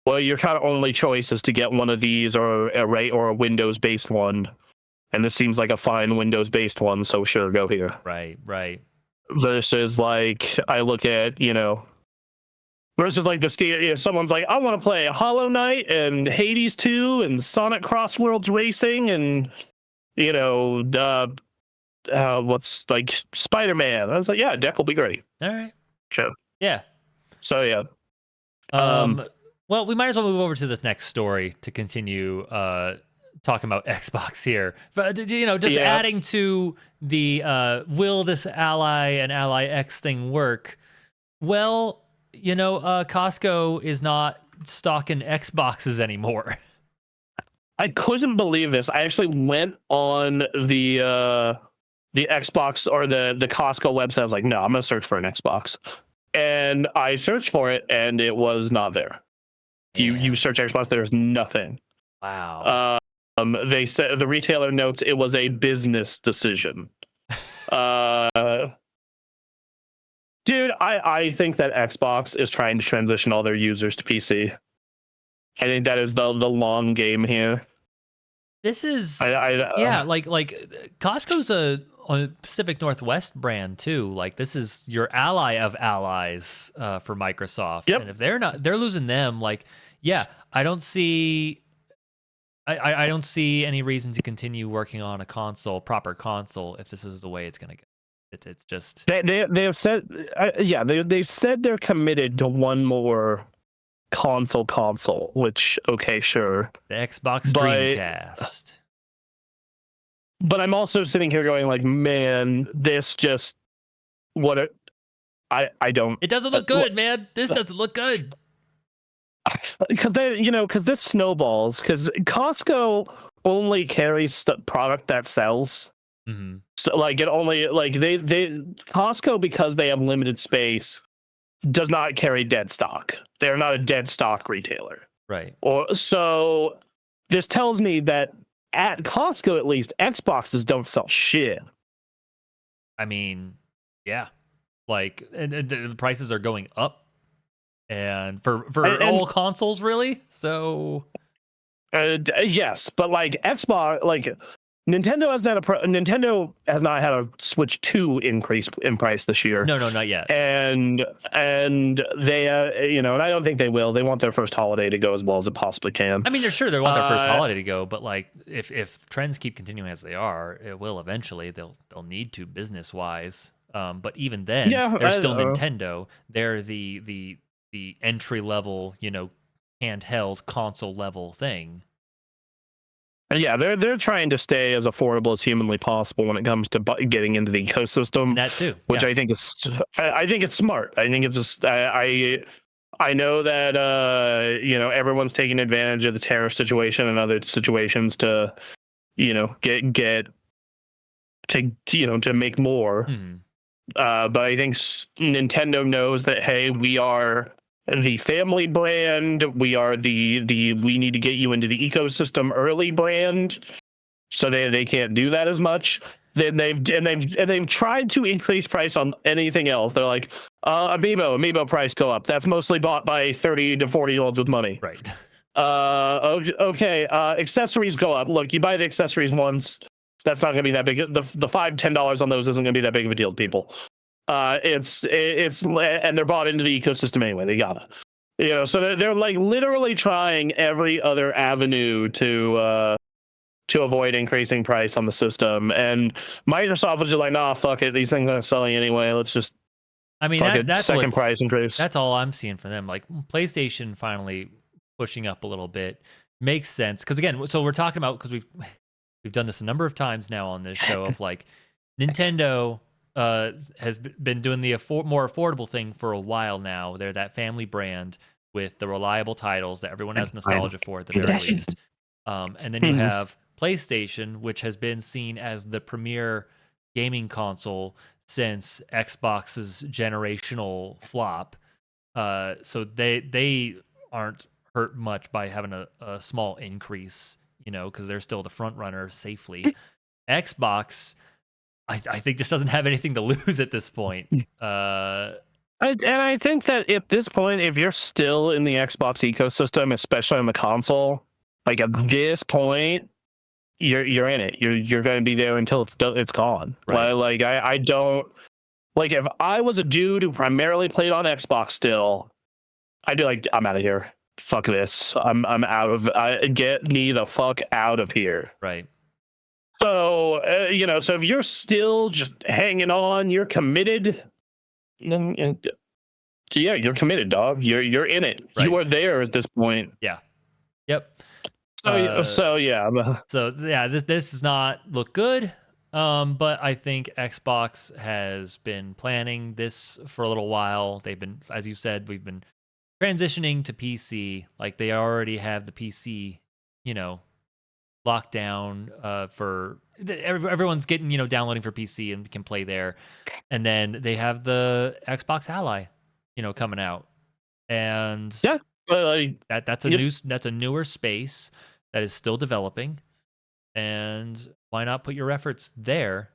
well, your kind of only choice is to get one of these or a Windows-based one. And this seems like a fine Windows-based one, so sure, go here. Right. Versus, like, I look at, versus like someone's like, I want to play Hollow Knight and Hades 2 and Sonic Crossworlds Racing and what's like Spider-Man. I was like, yeah, deck will be great. All right. Sure. Yeah. So yeah. Well, we might as well move over to this next story to continue talking about Xbox here. But adding to the will this Ally and Ally X thing work? Well, Costco is not stocking Xboxes anymore. I couldn't believe this. I actually went on the Xbox or the Costco website. I was like, no, I'm gonna search for an Xbox, and I searched for it, and it was not there. You search Xbox, there's nothing. Wow. They said the retailer notes it was a business decision. Uh, dude, I think that Xbox is trying to transition all their users to PC. I think that is the long game here. This is I like Costco's a Pacific Northwest brand too. Like this is your ally of allies for Microsoft. Yep. And if they're losing them. Like, yeah, I don't see any reason to continue working on a proper console, if this is the way it's gonna go. It's just they have said they've said they're committed to one more console, which okay, sure. the Xbox Dreamcast. But I'm also sitting here going like, man, this just I don't. It doesn't look good, man. This doesn't look good. Because this snowballs. Because Costco only carries the product that sells. Mm-hmm. So like it only like they Costco, because they have limited space, does not carry dead stock. They're not a dead stock retailer. Right. Or so this tells me that at Costco, at least, Xboxes don't sell shit. I mean, yeah, like and the prices are going up, and for all consoles, really. So, yes, but like Xbox, like Nintendo has not had a Switch 2 increase in price this year. No, not yet. And they, and I don't think they will. They want their first holiday to go as well as it possibly can. I mean, they're sure they want their first holiday to go, but like if trends keep continuing as they are, it will eventually. They'll need to business wise. But even then, they're still Nintendo. They're the entry level, handheld console level thing. Yeah, they're trying to stay as affordable as humanly possible when it comes to getting into the ecosystem. And that too, which I think is, I think it's smart. I think it's just, I know that everyone's taking advantage of the tariff situation and other situations to, get to make more. Mm-hmm. But I think Nintendo knows that, hey, we are the family brand, we are the we need to get you into the ecosystem early brand, so they can't do that as much. Then they've tried to increase price on anything else. They're like, amiibo price go up. That's mostly bought by 30 to 40-year-olds with money. Right. Okay. Accessories go up. Look, you buy the accessories once. That's not going to be that big. The $5-10 on those isn't going to be that big of a deal to people. It's and they're bought into the ecosystem anyway. They gotta, so they're like literally trying every other avenue to avoid increasing price on the system. And Microsoft was just like, nah, fuck it. These things aren't selling anyway. Let's just. I mean, that's second price increase. That's all I'm seeing from them. Like PlayStation finally pushing up a little bit makes sense because again, so we're talking about because we've done this a number of times now on this show of like Nintendo. Has been doing the more affordable thing for a while now. They're that family brand with the reliable titles that everyone has nostalgia for at the very least. And then you have PlayStation, which has been seen as the premier gaming console since Xbox's generational flop. So they aren't hurt much by having a small increase, because they're still the front runner safely. Xbox, I think just doesn't have anything to lose at this point. And I think that at this point, if you're still in the Xbox ecosystem, especially on the console, like at this point, you're in it. You're going to be there until it's gone. Right. Like I don't like if I was a dude who primarily played on Xbox still, I'd be like, I'm out of here. Fuck this. I'm out of. Get me the fuck out of here. Right. So, so if you're still just hanging on, you're committed. Yeah, you're committed, dog. You're in it. Right. You are there at this point. Yeah. Yep. So yeah. This does not look good. But I think Xbox has been planning this for a little while. They've been, as you said, we've been transitioning to PC. Like they already have the PC, lockdown for everyone's getting downloading for PC and can play there, and then they have the Xbox Ally coming out, and that's a newer space that is still developing, and why not put your efforts there?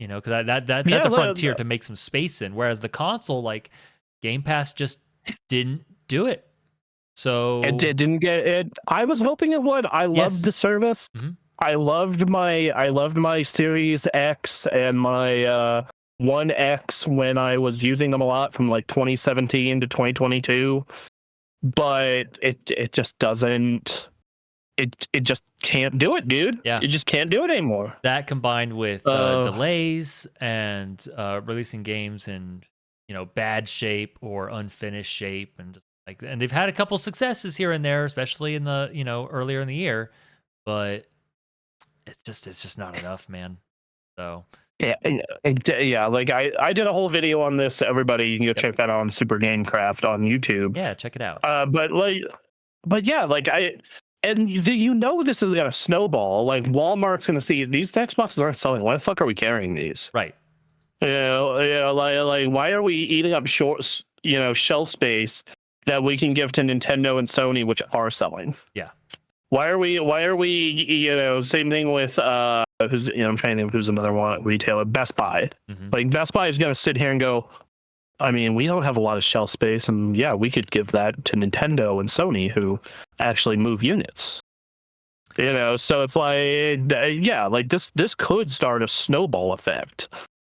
You know, because that's a frontier to make some space in. Whereas the console, like Game Pass, just didn't do it. So it didn't get it. I was hoping it would. I loved the service. Mm-hmm. I loved my Series X and my One X when I was using them a lot from like 2017 to 2022. But it just doesn't. It just can't do it, dude. Yeah, it just can't do it anymore. That combined with delays and releasing games in bad shape or unfinished shape, and and they've had a couple successes here and there, especially in the earlier in the year, but it's just not enough, man. So yeah, like I did a whole video on this. Everybody, you can go check that out on Super Gamecraft on YouTube. Yeah, check it out. But yeah, like this is gonna snowball. Like Walmart's gonna see these Xboxes aren't selling. Why the fuck are we carrying these? Right. Like why are we eating up shelf space that we can give to Nintendo and Sony, which are selling? Yeah. Why are we same thing with who's I'm trying to think of who's another one retailer, Best Buy. Mm-hmm. Like Best Buy is gonna sit here and go, I mean, we don't have a lot of shelf space, and yeah, we could give that to Nintendo and Sony, who actually move units. So it's like, yeah, like this could start a snowball effect.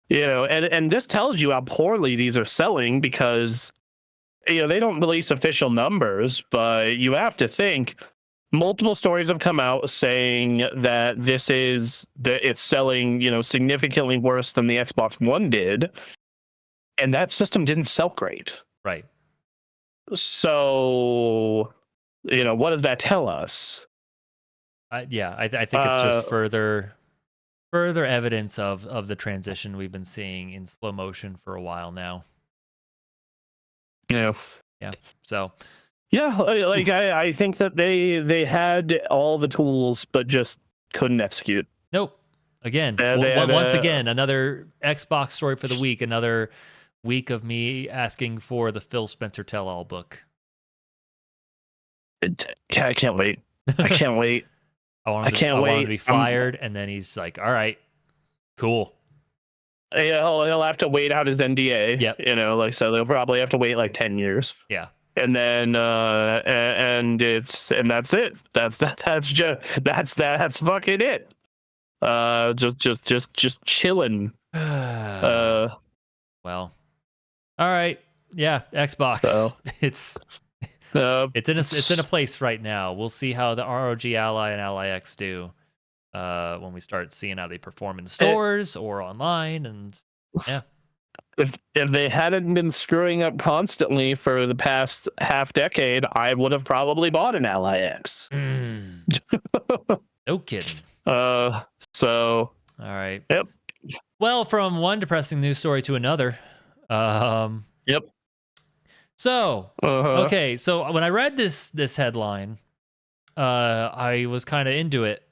And this tells you how poorly these are selling because they don't release official numbers, but you have to think multiple stories have come out saying that it's selling significantly worse than the Xbox One did, and that system didn't sell great. Right. So what does that tell us? I think it's just further evidence of the transition we've been seeing in slow motion for a while now. Yeah. So. Yeah, like I think that they had all the tools, but just couldn't execute. Nope. Again, once again, another Xbox story for the week. Another week of me asking for the Phil Spencer tell-all book. I can't wait. I can't wait. I want him to be fired, and then he's like, "All right, cool." He'll have to wait out his NDA. Yep. So they'll probably have to wait like 10 years. Yeah. And then that's it. That's fucking it. Just chilling. Well, all right. Yeah, Xbox. So, it's in a place right now. We'll see how the ROG Ally and Ally X do when we start seeing how they perform in stores or online, and yeah. If they hadn't been screwing up constantly for the past half decade, I would have probably bought an Ally X. No kidding. So. All right. Yep. Well, from one depressing news story to another. Yep. So, okay. So when I read this headline, I was kind of into it.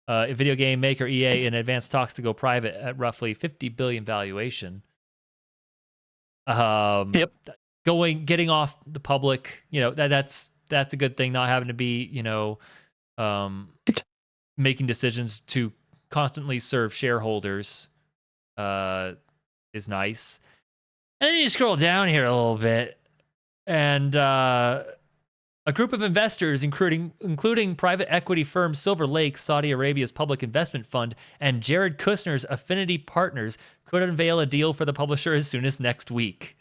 A video game maker EA in advanced talks to go private at roughly $50 billion valuation. Yep. Getting off the public, that's a good thing. Not having to be, making decisions to constantly serve shareholders, is nice. And then you scroll down here a little bit, and a group of investors, including private equity firm Silver Lake, Saudi Arabia's public investment fund, and Jared Kushner's Affinity Partners, could unveil a deal for the publisher as soon as next week.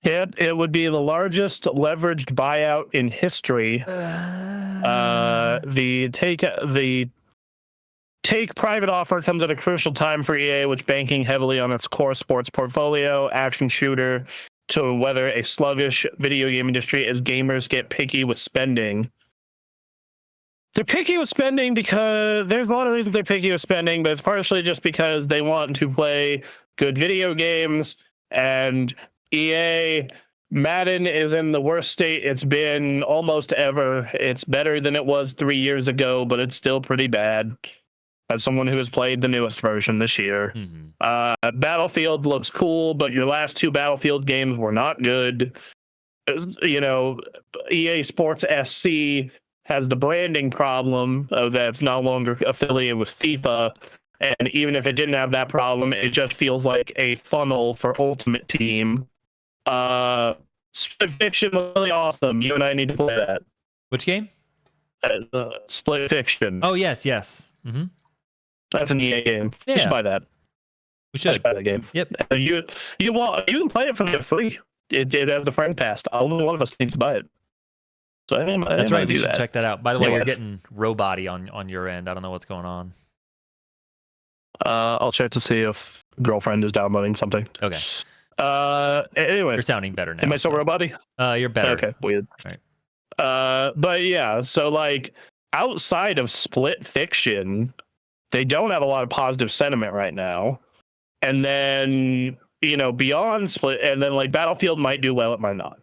It would be the largest leveraged buyout in history. The take private offer comes at a crucial time for EA, which banking heavily on its core sports portfolio, action shooter, to weather a sluggish video game industry as gamers get picky with spending. They're picky with spending because there's a lot of reasons they're picky with spending, but it's partially just because they want to play good video games, and EA Madden is in the worst state it's been almost ever. It's better than it was 3 years ago, but it's still pretty bad. As someone who has played the newest version this year. Mm-hmm. Battlefield looks cool, but your last two Battlefield games were not good. EA Sports SC has the branding problem that it's no longer affiliated with FIFA, And even if it didn't have that problem, it just feels like a funnel for Ultimate Team. Split Fiction was really awesome. You and I need to play that. Which game? Split Fiction. Oh, yes. Mm-hmm. That's an EA game. Yeah. You should buy that. We should buy that game. Yep. You can play it for free. It has the friend pass. Only one of us needs to buy it. So that's right. You should check that out. By the way, you're what? getting robot-y on your end. I don't know what's going on. I'll check to see if girlfriend is downloading something. Okay. Anyway, you're sounding better now. Am I still robot-y? You're better. Okay, weird. All right. But yeah, so like outside of Split Fiction, they don't have a lot of positive sentiment right now. And then, beyond Split, and then like Battlefield might do well, it might not.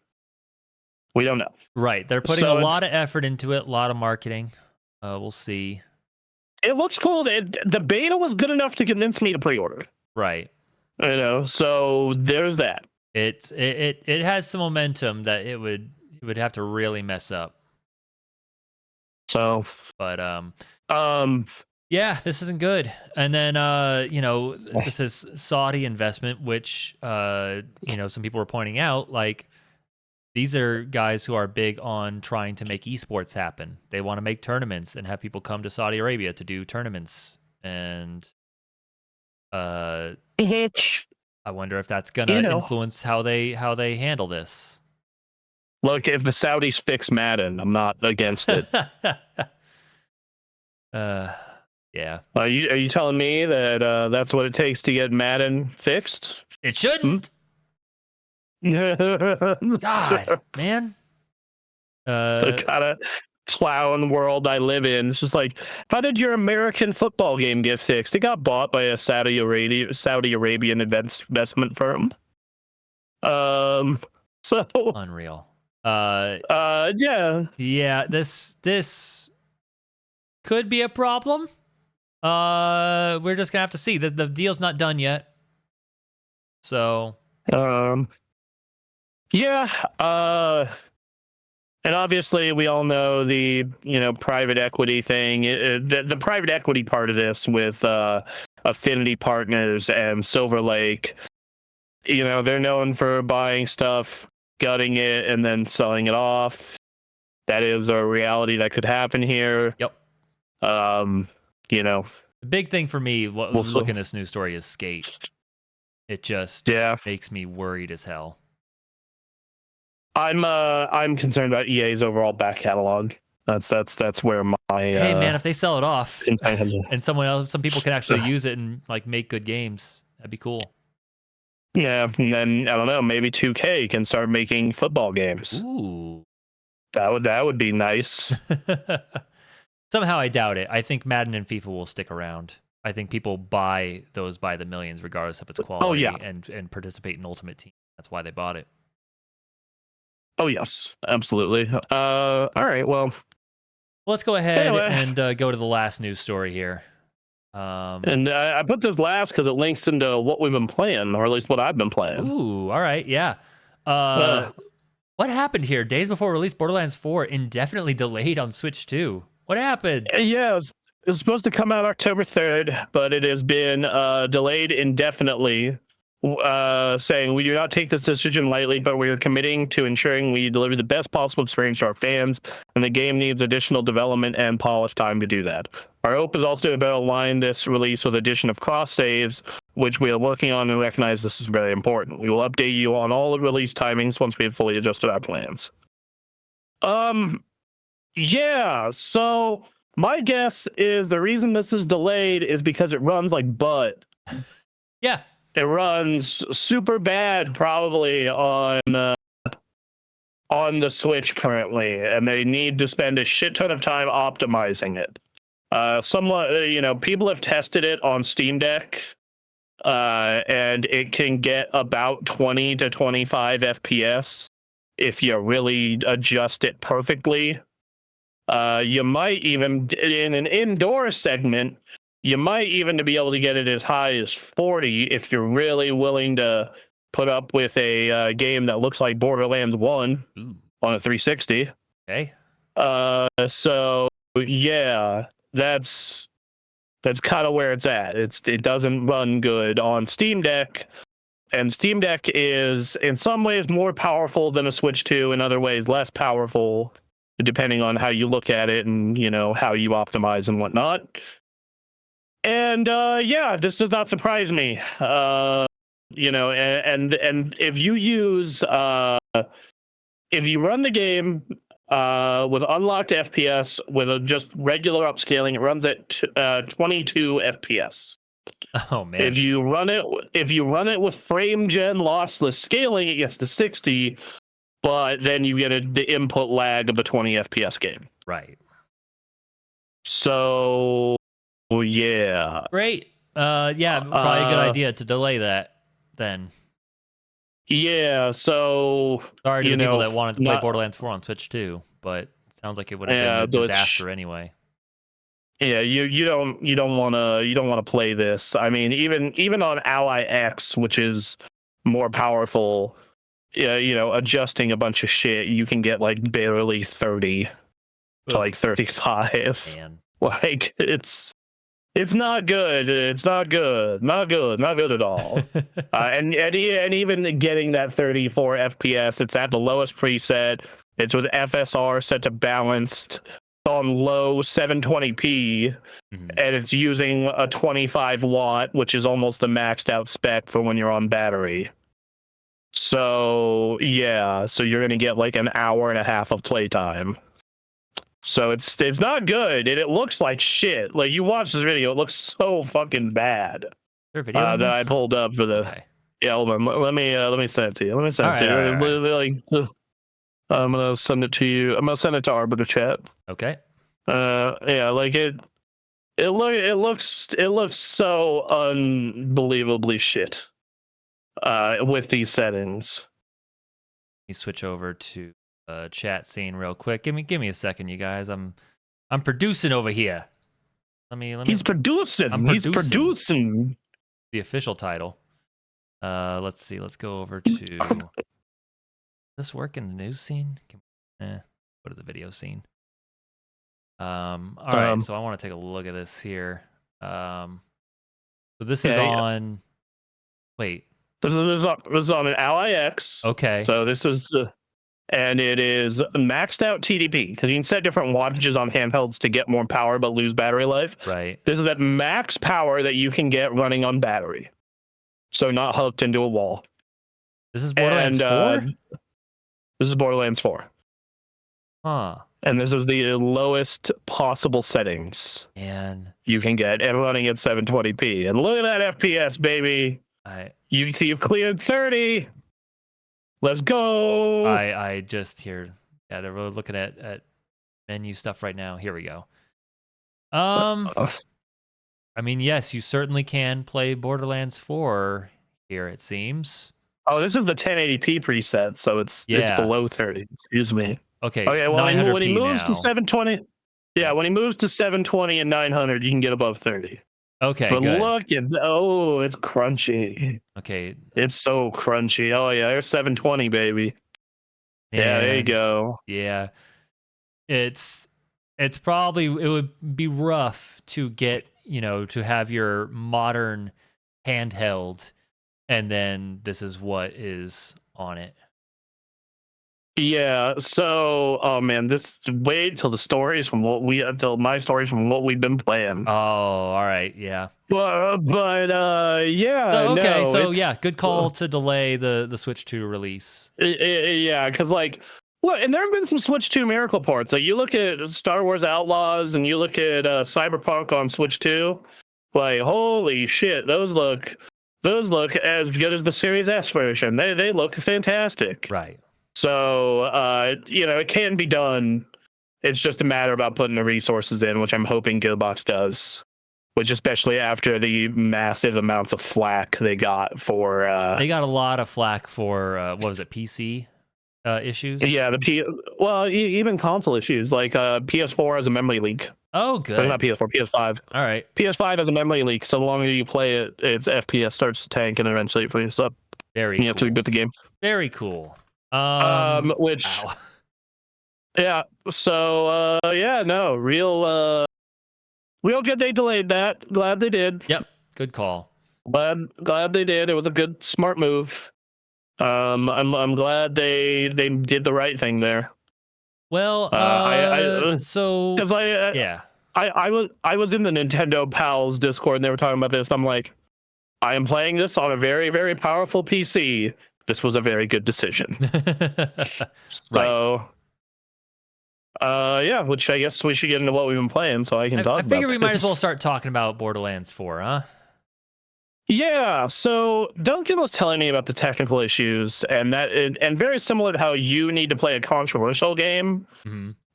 We don't know. Right. They're putting a lot of effort into it, a lot of marketing. We'll see. It looks cool. The beta was good enough to convince me to pre-order. Right. So there's that. It has some momentum that it would have to really mess up. So, but yeah, this isn't good. And then this is Saudi investment, which some people were pointing out, like these are guys who are big on trying to make esports happen. They want to make tournaments and have people come to Saudi Arabia to do tournaments. And I wonder if that's gonna influence how they handle this. Look, if the Saudis fix Madden, I'm not against it. Yeah. Are you telling me that that's what it takes to get Madden fixed? It shouldn't. God, man. The kind of clown world I live in. It's just like, how did your American football game get fixed? It got bought by a Saudi Arabian investment firm. So unreal. Yeah. Yeah, this could be a problem. We're just gonna have to see. The deal's not done yet. So yeah. And obviously we all know the private equity thing. The private equity part of this with Affinity Partners and Silver Lake, they're known for buying stuff, gutting it, and then selling it off. That is a reality that could happen here. Yep. The big thing for me looking at this news story is Skate. It just makes me worried as hell. I'm concerned about EA's overall back catalog. That's where my hey man, if they sell it off and some people can actually use it and like make good games, that'd be cool. Yeah, and then I don't know, maybe 2K can start making football games. Ooh, that would be nice. Somehow I doubt it. I think Madden and FIFA will stick around. I think people buy those by the millions, regardless of its quality, and participate in Ultimate Team. That's why they bought it. Oh yes, absolutely. All right, well, let's go ahead and go to the last news story here. And I put this last because it links into what we've been playing, or at least what I've been playing. Ooh, all right, yeah. What happened here? Days before release, Borderlands 4 indefinitely delayed on Switch 2. What happened? Yeah, it was supposed to come out October 3rd, but it has been delayed indefinitely, saying we do not take this decision lightly, but we are committing to ensuring we deliver the best possible experience to our fans, and the game needs additional development and polish time to do that. Our hope is also to better align this release with addition of cross saves, which we are working on and recognize this is very important. We will update you on all the release timings once we have fully adjusted our plans. Yeah, so my guess is the reason this is delayed is because it runs like butt. Yeah. It runs super bad probably on the Switch currently, and they need to spend a shit ton of time optimizing it. People have tested it on Steam Deck, and it can get about 20 to 25 FPS if you really adjust it perfectly. You might even, in an indoor segment, you might even be able to get it as high as 40 if you're really willing to put up with a game that looks like Borderlands 1 on a 360. Okay. So, yeah, that's That's kind of where it's at. It doesn't run good on Steam Deck, and Steam Deck is in some ways more powerful than a Switch 2, in other ways less powerful, depending on how you look at it and how you optimize and whatnot. And yeah, this does not surprise me. And if you use if you run the game with unlocked FPS with just regular upscaling, it runs at 22 FPS. Oh man! If you run it with frame gen lossless scaling, it gets to 60, but then you get the input lag of a 20 FPS game. Right. So yeah. Great. Yeah, probably a good idea to delay that then. Yeah, so sorry to the people that wanted to play Borderlands 4 on Switch 2, but it sounds like it would have been a disaster anyway. Yeah, you don't want to play this. I mean, even on Ally X, which is more powerful, adjusting a bunch of shit, you can get like barely 30 to like 35. Man. Like it's not good. It's not good. Not good at all. And even getting that 34 FPS, it's at the lowest preset. It's with FSR set to balanced on low 720p, and it's using a 25 watt, which is almost the maxed out spec for when you're on battery. So yeah, so you're gonna get like an hour and a half of playtime. So it's not good, and it looks like shit. Like, you watch this video, it looks so fucking bad. That I pulled up for the. Okay. Yeah, hold on. Let me send it to you. I'm gonna send it to you. I'm gonna send it to Arbiter chat. Okay. Yeah, like it looks so unbelievably shit. With these settings. Let me switch over to chat scene real quick. Give me a second, you guys. I'm producing over here. Let me. He's producing. He's producing. The official title. Let's see. Let's go over to. Does this work in the news scene? Go to the video scene. All right. So I want to take a look at this here. So this is on. Wait. This is on an Ally X. Okay. So this is and it is maxed out TDP, because you can set different wattages on handhelds to get more power but lose battery life. Right. This is at max power that you can get running on battery, so not hooked into a wall. This is Borderlands 4? This is Borderlands 4. Huh. And this is the lowest possible settings you can get, and running at 720p. And look at that FPS, baby. You've cleared 30. Let's go. I just here. Yeah, they're really looking at menu stuff right now. Here we go. I mean, yes, you certainly can play Borderlands 4 here, it seems. Oh, this is the 1080p preset, so it's below 30. Excuse me. Okay. Well, when he moves to 720, when he moves to 720 and 900, you can get above 30. Okay, but good. Look, it's crunchy. Okay. It's so crunchy. Oh yeah, there's 720, baby. Yeah, there you go. Yeah. It's probably, it would be rough to get, to have your modern handheld, and then this is what is on it. Yeah, so wait till my stories from what we've been playing. Oh, all right, yeah. Yeah. Good call to delay the Switch 2 release. Yeah, because and there have been some Switch 2 miracle ports. Like, you look at Star Wars Outlaws and you look at Cyberpunk on Switch 2. Like, holy shit, those look as good as the Series S version. They look fantastic. Right. So, it can be done. It's just a matter about putting the resources in, which I'm hoping Gearbox does. Which, especially after the massive amounts of flack they got for... they got a lot of flack for, what was it, PC issues? Yeah, even console issues, like PS4 has a memory leak. Oh, good. But not PS4, PS5. All right. PS5 has a memory leak, so the longer you play it, its FPS starts to tank, and eventually it freezes up. Very cool. You have to reboot the game. Very cool. Wow. Yeah, so real real good they delayed that. Glad they did. Yep, good call. Glad they did. It was a good, smart move. I'm glad they did the right thing there. Well, so because I was in the Nintendo Pals Discord and they were talking about this. I'm like, I am playing this on a very, very powerful PC. This was a very good decision. So, yeah, which I guess we should get into what we've been playing so I can talk about. I figure we might as well start talking about Borderlands 4, huh? Yeah, so Duncan was telling me about the technical issues, and very similar to how you need to play a controversial game,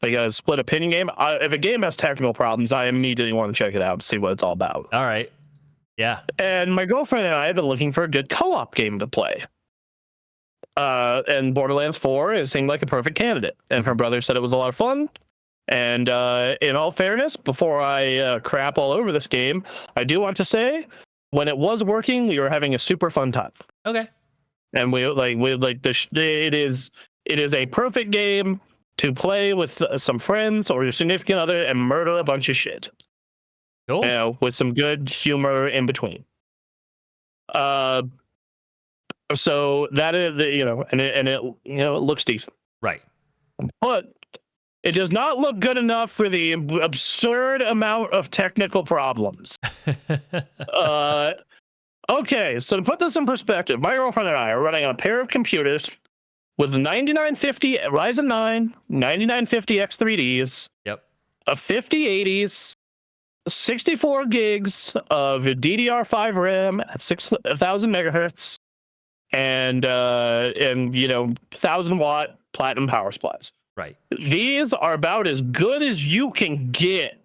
like a split opinion game. If a game has technical problems, I immediately want to check it out and see what it's all about. All right. Yeah. And my girlfriend and I have been looking for a good co-op game to play. And Borderlands 4 seemed like a perfect candidate. And her brother said it was a lot of fun. And in all fairness, before I crap all over this game, I do want to say, when it was working, we were having a super fun time. Okay. And it is a perfect game to play with some friends or your significant other and murder a bunch of shit. Cool. You know, with some good humor in between. So that is, and it looks decent. Right. But it does not look good enough for the absurd amount of technical problems. Okay, so to put this in perspective, my girlfriend and I are running on a pair of computers with 9950 Ryzen 9, 9950 X3Ds, yep, a 5080s, 64 gigs of DDR5 RAM at 6,000 megahertz, and 1,000-watt platinum power supplies. Right. These are about as good as you can get.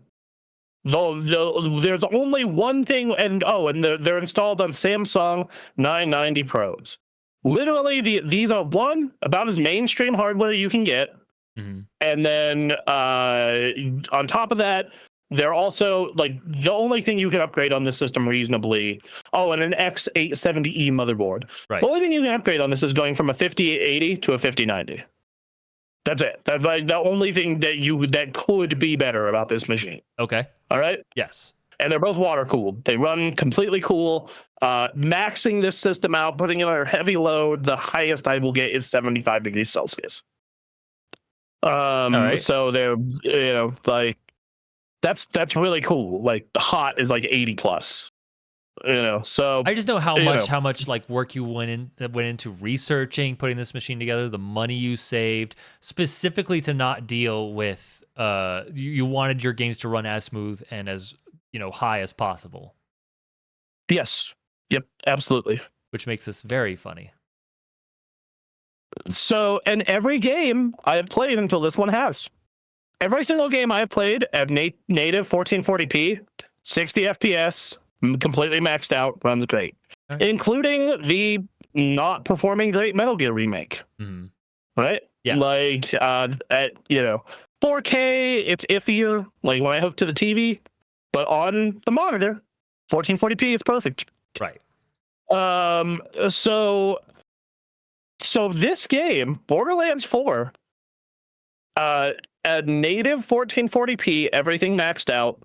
Though there's only one thing, and they're installed on Samsung 990 Pros. Literally, these are about as mainstream hardware you can get. And then on top of that, they're also like the only thing you can upgrade on this system reasonably. Oh, and an X870E motherboard. Right. The only thing you can upgrade on this is going from a 5080 to a 5090. That's it. That's like the only thing that could be better about this machine. Okay. All right. Yes. And they're both water cooled. They run completely cool. Maxing this system out, putting it on a heavy load, the highest I will get is 75 degrees Celsius. All right. So they're like that's really cool. Like the hot is like 80 plus. So I just know how much like work you went into researching, putting this machine together, the money you saved specifically to not deal with you wanted your games to run as smooth and as high as possible. Yes. Yep, absolutely. Which makes this very funny. So, and every game I have played until this one has. Every single game I have played at native 1440p, 60 FPS, completely maxed out, runs great. Right. Including the not performing great Metal Gear remake. Right? Yeah. Like, at 4K, it's iffier, like when I hook to the TV, but on the monitor, 1440p, it's perfect. Right. So this game, Borderlands 4, at native 1440p, everything maxed out,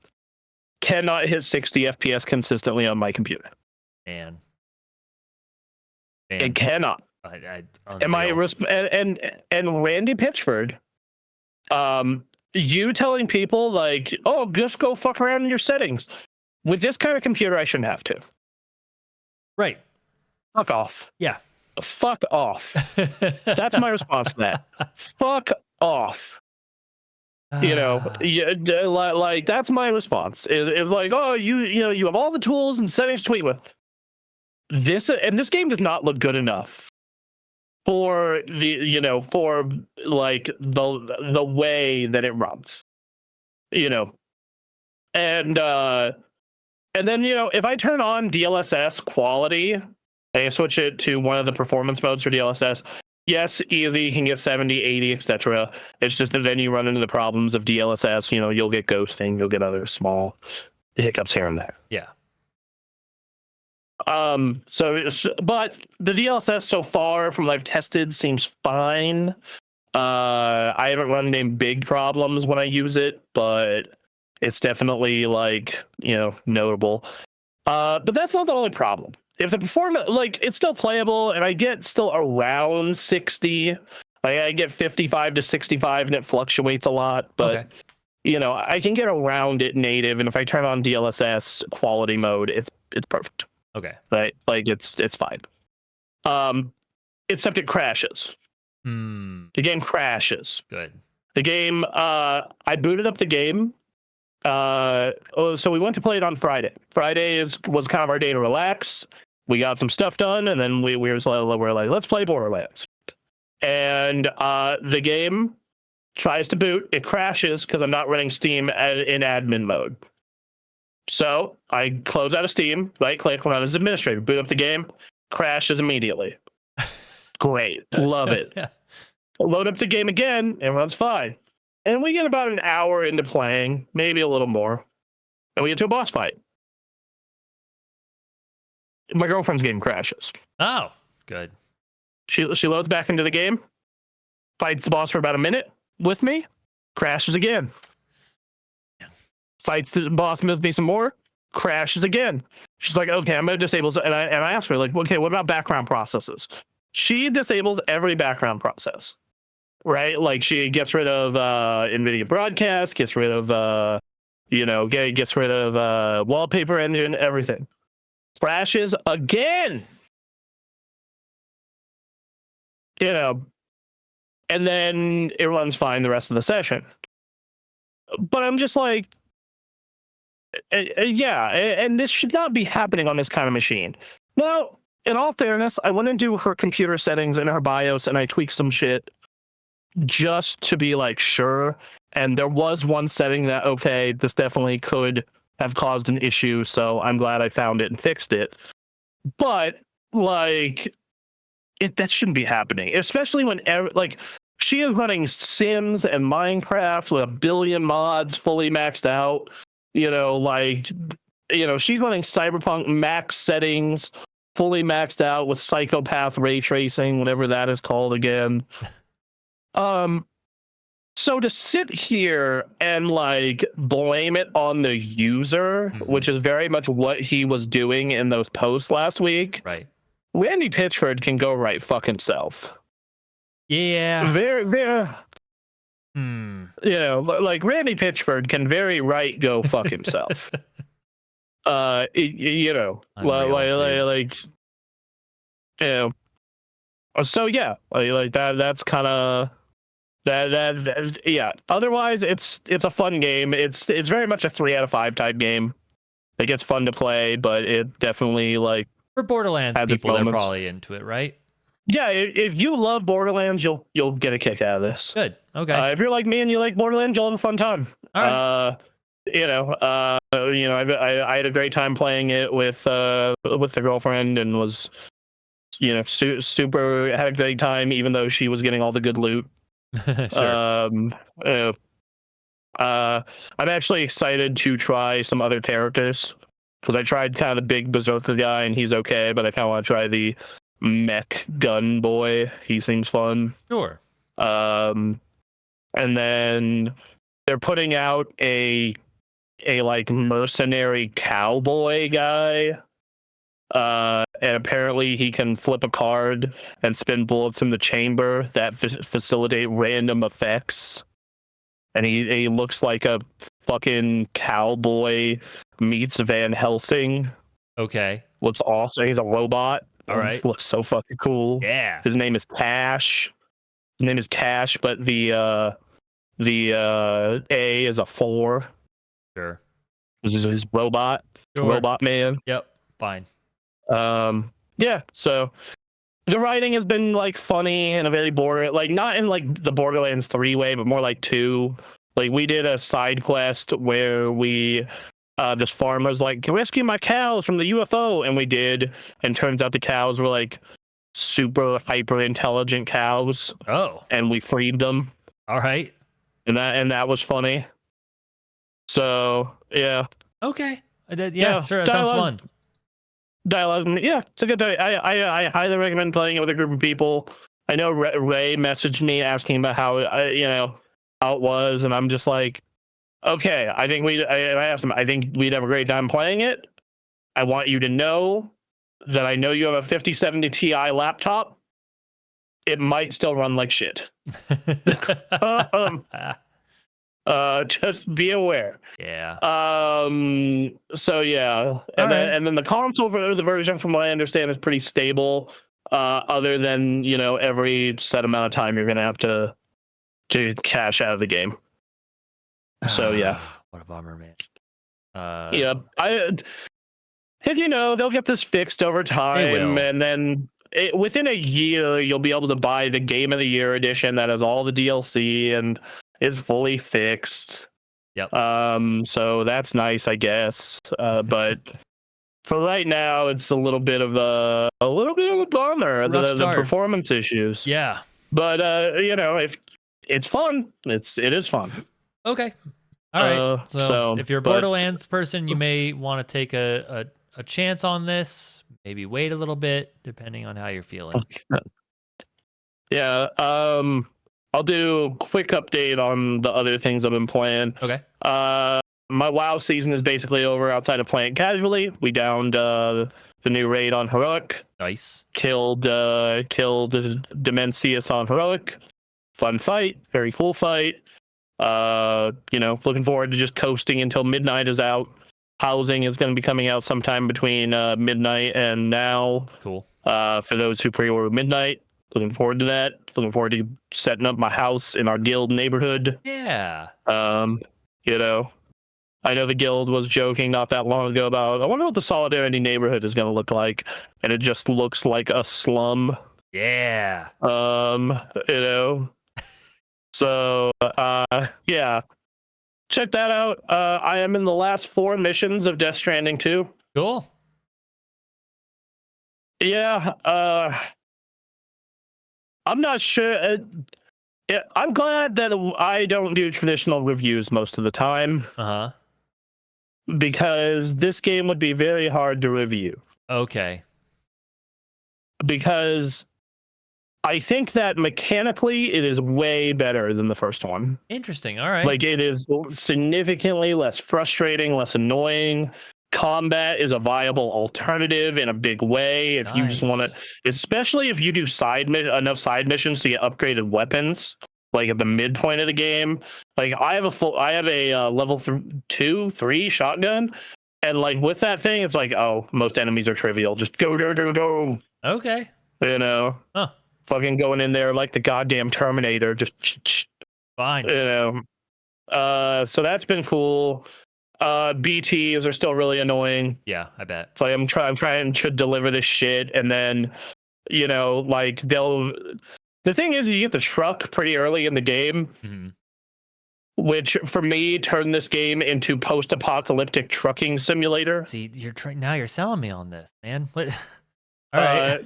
cannot hit 60 FPS consistently on my computer. Man. It cannot. And Randy Pitchford, you telling people like, oh, just go fuck around in your settings. With this kind of computer, I shouldn't have to. Right. Fuck off. Yeah. Fuck off. That's my response to that. Fuck off. Like that's my response. Is like, oh, you have all the tools and settings to tweet with. This game does not look good enough for for like the way that it runs. And then if I turn on DLSS quality and I switch it to one of the performance modes for DLSS, yes, easy, you can get 70, 80, etc. It's just that then you run into the problems of DLSS. You'll get ghosting, you'll get other small hiccups here and there. Yeah. But the DLSS so far from what I've tested seems fine. I haven't run into big problems when I use it, but It's definitely like, notable. But that's not the only problem. If the performance, like, it's still playable, and I get still around 60. Like, I get 55 to 65, and it fluctuates a lot. But I can get around it native, and if I turn on DLSS quality mode, it's perfect. Okay. Right? Like, it's fine. Except it crashes. The game crashes. Good. The game, I booted up the game. So we went to play it on Friday. Friday was kind of our day to relax. We got some stuff done, and then we're like, let's play Borderlands. And the game tries to boot. It crashes because I'm not running Steam in admin mode. So I close out of Steam, right click, run as administrator, boot up the game, crashes immediately. Great, love it. Load up the game again, and runs fine. And we get about an hour into playing, maybe a little more, and we get to a boss fight. My girlfriend's game crashes. Oh, good. She loads back into the game, fights the boss for about a minute with me, crashes again. Fights the boss with me some more, crashes again. She's like, okay, I'm gonna disable. And I ask her, like, okay, what about background processes? She disables every background process, right? Like, she gets rid of NVIDIA Broadcast, gets rid of gets rid of wallpaper engine, everything. Crashes again. And then it runs fine the rest of the session. But I'm just like, yeah, and this should not be happening on this kind of machine. Now, in all fairness, I went into her computer settings in her BIOS and I tweaked some shit just to be like sure. And there was one setting that, okay, this definitely could have caused an issue, so I'm glad I found it and fixed it. But like, that shouldn't be happening, especially when she is running Sims and Minecraft with 1 billion mods fully maxed out. She's running Cyberpunk max settings fully maxed out with psychopath ray tracing, whatever that is called again. So to sit here and like blame it on the user, which is very much what he was doing in those posts last week. Right. Randy Pitchford can go right fuck himself. Yeah. Very, very. Like Randy Pitchford can very right go fuck himself. So yeah, like that. That's kind of that. Yeah. Otherwise, it's a fun game. It's very much a 3 out of 5 type game. It gets fun to play, but it definitely like for Borderlands people, they're probably into it, right? Yeah, if you love Borderlands, you'll get a kick out of this. Good. Okay. If you're like me and you like Borderlands, you'll have a fun time. All right. I had a great time playing it with the girlfriend and was, super had a great time, even though she was getting all the good loot. Sure. I'm actually excited to try some other characters because I tried kind of the big berserker guy and he's okay, but I kind of want to try the mech gun boy. He seems fun. Sure. And then they're putting out a like mercenary cowboy guy. And apparently he can flip a card and spin bullets in the chamber that facilitate random effects. And he looks like a fucking cowboy meets Van Helsing. Okay. Looks awesome. He's a robot. All right. Looks so fucking cool. Yeah. His name is Cash. But the A is a 4. Sure. This is his robot. Sure. Robot man. Yep. Fine. Yeah. So the writing has been like funny and a very like not in like the Borderlands 3 way, but more like 2. Like we did a side quest where we this farmer's like, rescue my cows from the UFO, and we did, and turns out the cows were like super hyper intelligent cows. Oh. And we freed them. All right. And that was funny. So yeah. Okay. Yeah, sure. That sounds fun. Dialogue, yeah, it's a good day. I highly recommend playing it with a group of people. I know Ray messaged me asking about how how it was, and I'm just like, Okay, I asked him, I think we'd have a great time playing it. I want you to know that I know you have a 5070 Ti laptop. It might still run like shit. Just be aware. Yeah. So yeah, and then the console for the version, from what I understand, is pretty stable. Other than every set amount of time you're gonna have to cash out of the game. So yeah. What a bummer, man. Yeah, they'll get this fixed over time, and then within a year you'll be able to buy the Game of the Year edition that has all the DLC and is fully fixed. Yep. So that's nice, I guess. But for right now, it's a little bit of a bummer. The performance issues. Yeah. But if it's fun, it is fun. Okay. All right. So if you're a Borderlands person, you may want to take a chance on this. Maybe wait a little bit, depending on how you're feeling. Yeah. I'll do a quick update on the other things I've been playing. Okay. My WoW season is basically over outside of playing casually. We downed the new raid on Heroic. Nice. Killed Demencius on Heroic. Fun fight. Very cool fight. Looking forward to just coasting until Midnight is out. Housing is going to be coming out sometime between midnight and now. Cool. For those who pre-order Midnight. Looking forward to that. Looking forward to setting up my house in our guild neighborhood. Yeah. I know the guild was joking not that long ago about, I wonder what the Solidarity neighborhood is going to look like. And it just looks like a slum. Yeah. So, yeah. Check that out. I am in the last 4 missions of Death Stranding 2. Cool. Yeah. I'm not sure. I'm glad that I don't do traditional reviews most of the time. Uh-huh. Because this game would be very hard to review. Okay. Because I think that mechanically it is way better than the first one. Interesting. All right. Like, it is significantly less frustrating, less annoying. Combat is a viable alternative in a big way if you just want to, especially if you do enough side missions to get upgraded weapons, like at the midpoint of the game. Like, I have a level 2-3 shotgun, and like with that thing, it's like, oh, most enemies are trivial. Just go. Okay. Huh. Fucking going in there like the goddamn Terminator, just fine. So that's been cool. BTs are still really annoying. Yeah, I bet. It's like I'm trying to deliver this shit, and then like the thing is, you get the truck pretty early in the game, which for me turned this game into post-apocalyptic trucking simulator. See, now you're selling me on this, man. What? All right.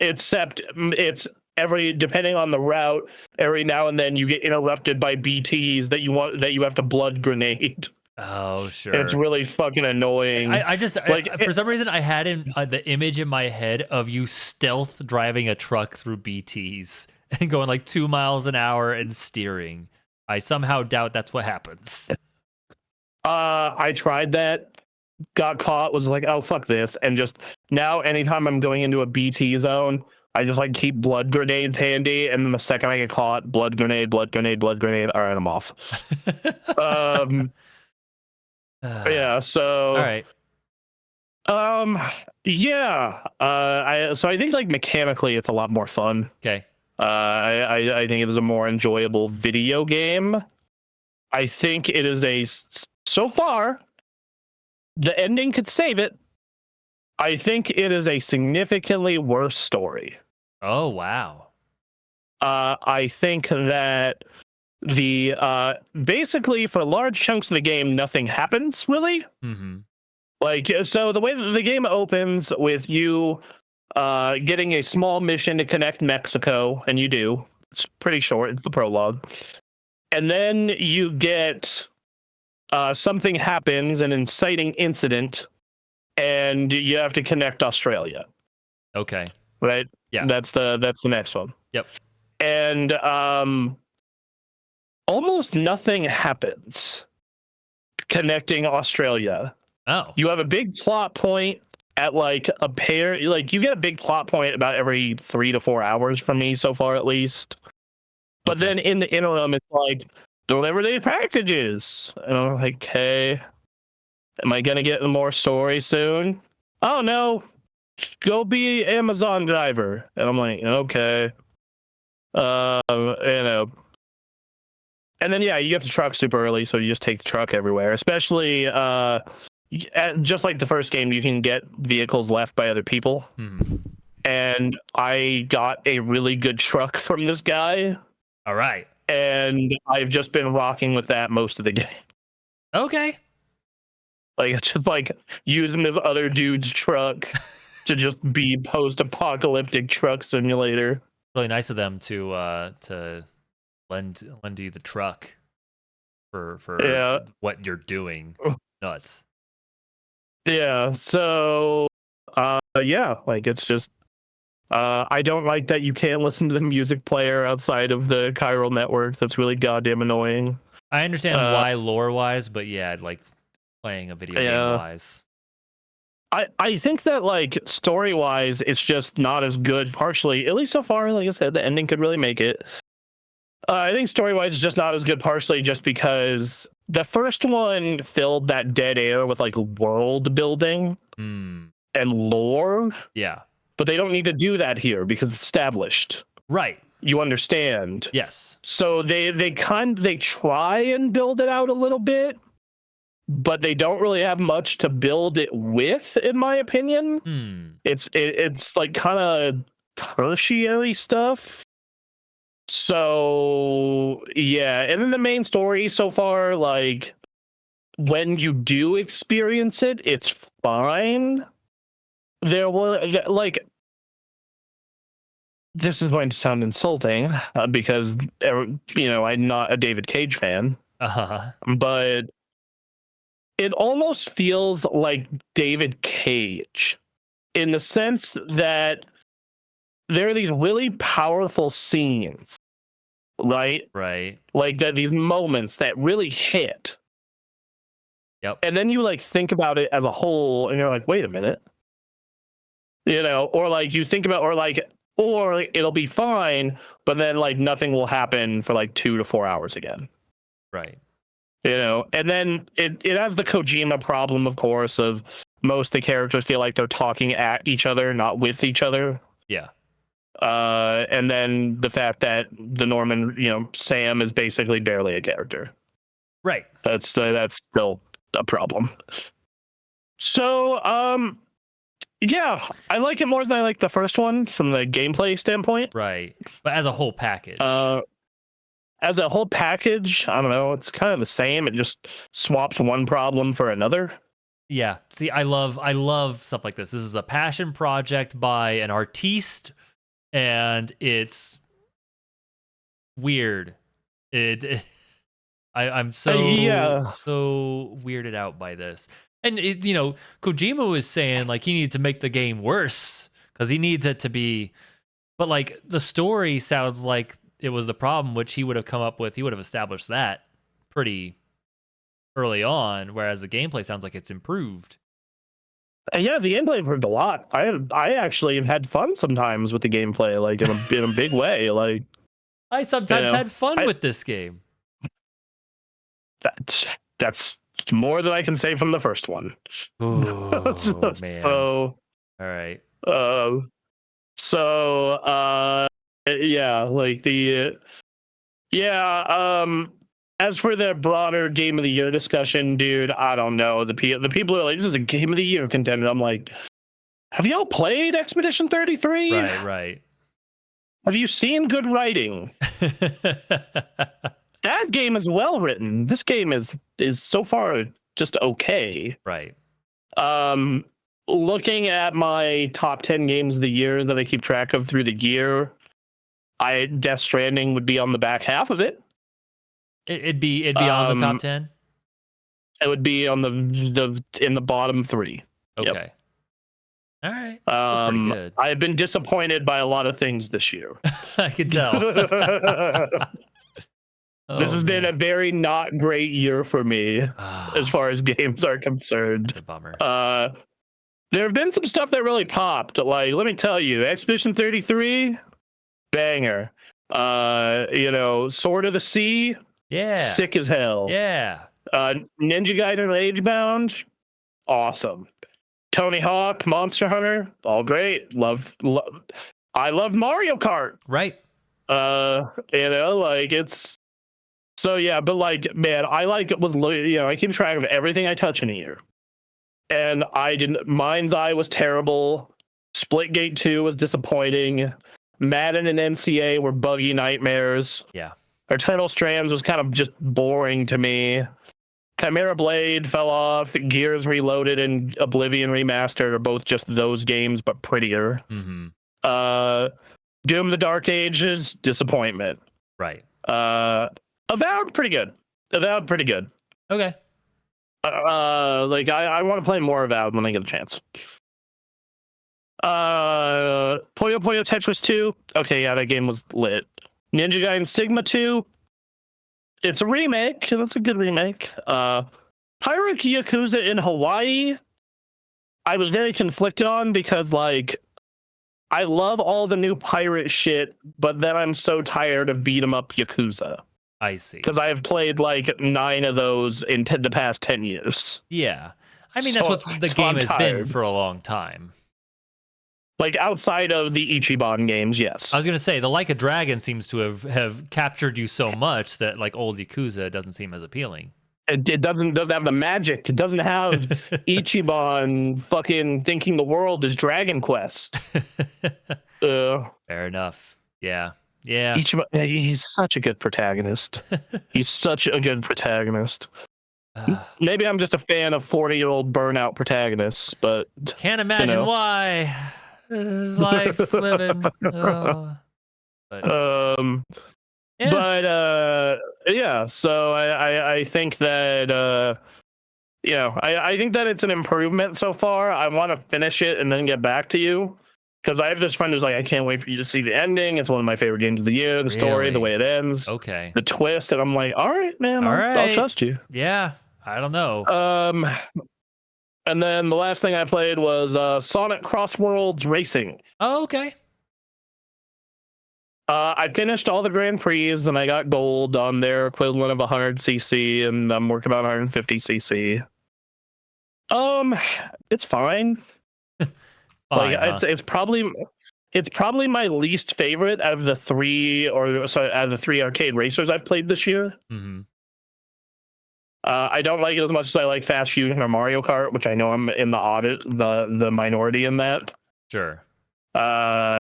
Except it's depending on the route, every now and then you get interrupted by BTs that you have to blood grenade. Oh, sure. It's really fucking annoying. I just for some reason I had the image in my head of you stealth driving a truck through BTs and going like 2 miles an hour and steering. I somehow doubt that's what happens. I tried that, got caught, was like, oh fuck this, and just now anytime I'm going into a BT zone, I just like keep blood grenades handy, and then the second I get caught, blood grenade. All right, I'm off. Yeah, so all right. Yeah. I think like mechanically it's a lot more fun. Okay. I think it is a more enjoyable video game. I think it is so far the ending could save it. I think it is a significantly worse story. Oh wow. I think that the basically for large chunks of the game nothing happens really. Like, so the way that the game opens with you getting a small mission to connect Mexico, and you do. It's pretty short. It's the prologue. And then you get something happens, an inciting incident, and you have to connect Australia. Okay. Right? Yeah. That's the next one. Yep. And almost nothing happens. connecting Australia. Oh. You have a big plot point at like a pair. Like you get a big plot point about every 3 to 4 hours from me so far, at least. But Okay. then in the interim, it's like deliver these packages, and I'm like, okay, am I gonna get more story soon? Oh no, go be Amazon driver, and I'm like, okay, you know. And then yeah, you get the truck super early, so you just take the truck everywhere. Especially just like the first game, you can get vehicles left by other people. Mm-hmm. And I got a really good truck from this guy. All right. And I've just been rocking with that most of the game. Okay. Like it's just like using this other dude's truck to just be post-apocalyptic truck simulator. Really nice of them to lend you the truck for what you're doing. Nuts. Yeah. So yeah, like it's just I don't like that you can't listen to the music player outside of the chiral network. That's really goddamn annoying. I understand why lore-wise, but yeah, like playing a video game-wise. I think that like story-wise, it's just not as good. Partially, at least so far. Like I said, the ending could really make it. I think story-wise, it's just not as good. Partially, just because the first one filled that dead air with like world building and lore. Yeah. But they don't need to do that here because it's established. Right. You understand. Yes. So they try and build it out a little bit, but they don't really have much to build it with, in my opinion. It's like kind of tertiary stuff. So yeah, and then the main story so far, like when you do experience it, it's fine. There was like, this is going to sound insulting because I'm not a David Cage fan, but it almost feels like David Cage in the sense that there are these really powerful scenes, right? Right. Like that, these moments that really hit. Yep. And then you like think about it as a whole, and you're like, wait a minute. Or like you think about, or it'll be fine, but then like nothing will happen for like 2 to 4 hours again. Right. And then it has the Kojima problem, of course, of most of the characters feel like they're talking at each other, not with each other. Yeah. And then the fact that the Norman, Sam is basically barely a character. Right. That's still a problem. So, yeah, I like it more than I like the first one from the gameplay standpoint. Right. But as a whole package. As a whole package, I don't know, it's kind of the same. It just swaps one problem for another. Yeah. See, I love stuff like this. This is a passion project by an artiste, and it's weird. I'm so weirded out by this. And Kojima was saying like he needs to make the game worse because he needs it to be, but like the story sounds like it was the problem, which he would have come up with. He would have established that pretty early on, whereas the gameplay sounds like it's improved. Yeah, the gameplay improved a lot. I actually have had fun sometimes with the gameplay, like in a big way. Like I sometimes had fun with this game. That's more than I can say from the first one. Oh, man. So, all right. Yeah, like as for the broader game of the year discussion, dude, I don't know. The people are like, this is a game of the year contender. I'm like, have y'all played Expedition 33? Right. Have you seen good writing? That game is well written. This game is so far just okay. Right. Looking at my top 10 games of the year that I keep track of through the year, Death Stranding would be on the back half of it. It'd be on the top 10. It would be on in the bottom 3. Okay. Yep. All right. Pretty good. I've been disappointed by a lot of things this year. I can tell. This has been a very not great year for me as far as games are concerned. That's a bummer. There have been some stuff that really popped. Like, let me tell you, Expedition 33, banger. Sword of the Sea, sick as hell. Yeah. Ninja Gaiden Agebound, awesome. Tony Hawk, Monster Hunter, all great. I love Mario Kart. Right. It's so yeah, but like, man, I keep track of everything I touch in a year. And I didn't. Mind's Eye was terrible. Splitgate 2 was disappointing. Madden and NCA were buggy nightmares. Yeah. Eternal Strands was kind of just boring to me. Chimera Blade fell off. Gears Reloaded and Oblivion Remastered are both just those games, but prettier. Mm-hmm. Doom the Dark Ages, disappointment. Right. Avowed, pretty good. Okay. I want to play more Avowed when I get a chance. Puyo Puyo Tetris 2. Okay, yeah, that game was lit. Ninja Gaiden Sigma 2. It's a remake. That's a good remake. Hyrule Yakuza in Hawaii. I was very conflicted on because, like, I love all the new pirate shit, but then I'm so tired of beat 'em up Yakuza. I see. Because I have played like 9 of those in the past 10 years. Yeah. I mean, that's what the game has been for a long time. Like, outside of the Ichiban games, yes. I was going to say, the Like a Dragon seems to have captured you so much that, like, old Yakuza doesn't seem as appealing. It doesn't have the magic. It doesn't have Ichiban fucking thinking the world is Dragon Quest. Fair enough. Yeah. Ichiban, he's such a good protagonist. Maybe I'm just a fan of 40-year-old burnout protagonists, but can't imagine why. This is life living. So I think that I think that it's an improvement so far. I want to finish it and then get back to you, because I have this friend who's like, I can't wait for you to see the ending. It's one of my favorite games of the year. The story, the way it ends, the twist, and I'm like, all right, man, I'll trust you. Yeah, I don't know. And then the last thing I played was Sonic Cross Worlds Racing. Oh, okay. I finished all the Grand Prix and I got gold on their equivalent of 100cc, and I'm working on 150cc. It's fine. It's probably my least favorite out of the three arcade racers I've played this year. Mm-hmm. I don't like it as much as I like Fast Fusion or Mario Kart, which I know I'm in the minority in that. Sure. I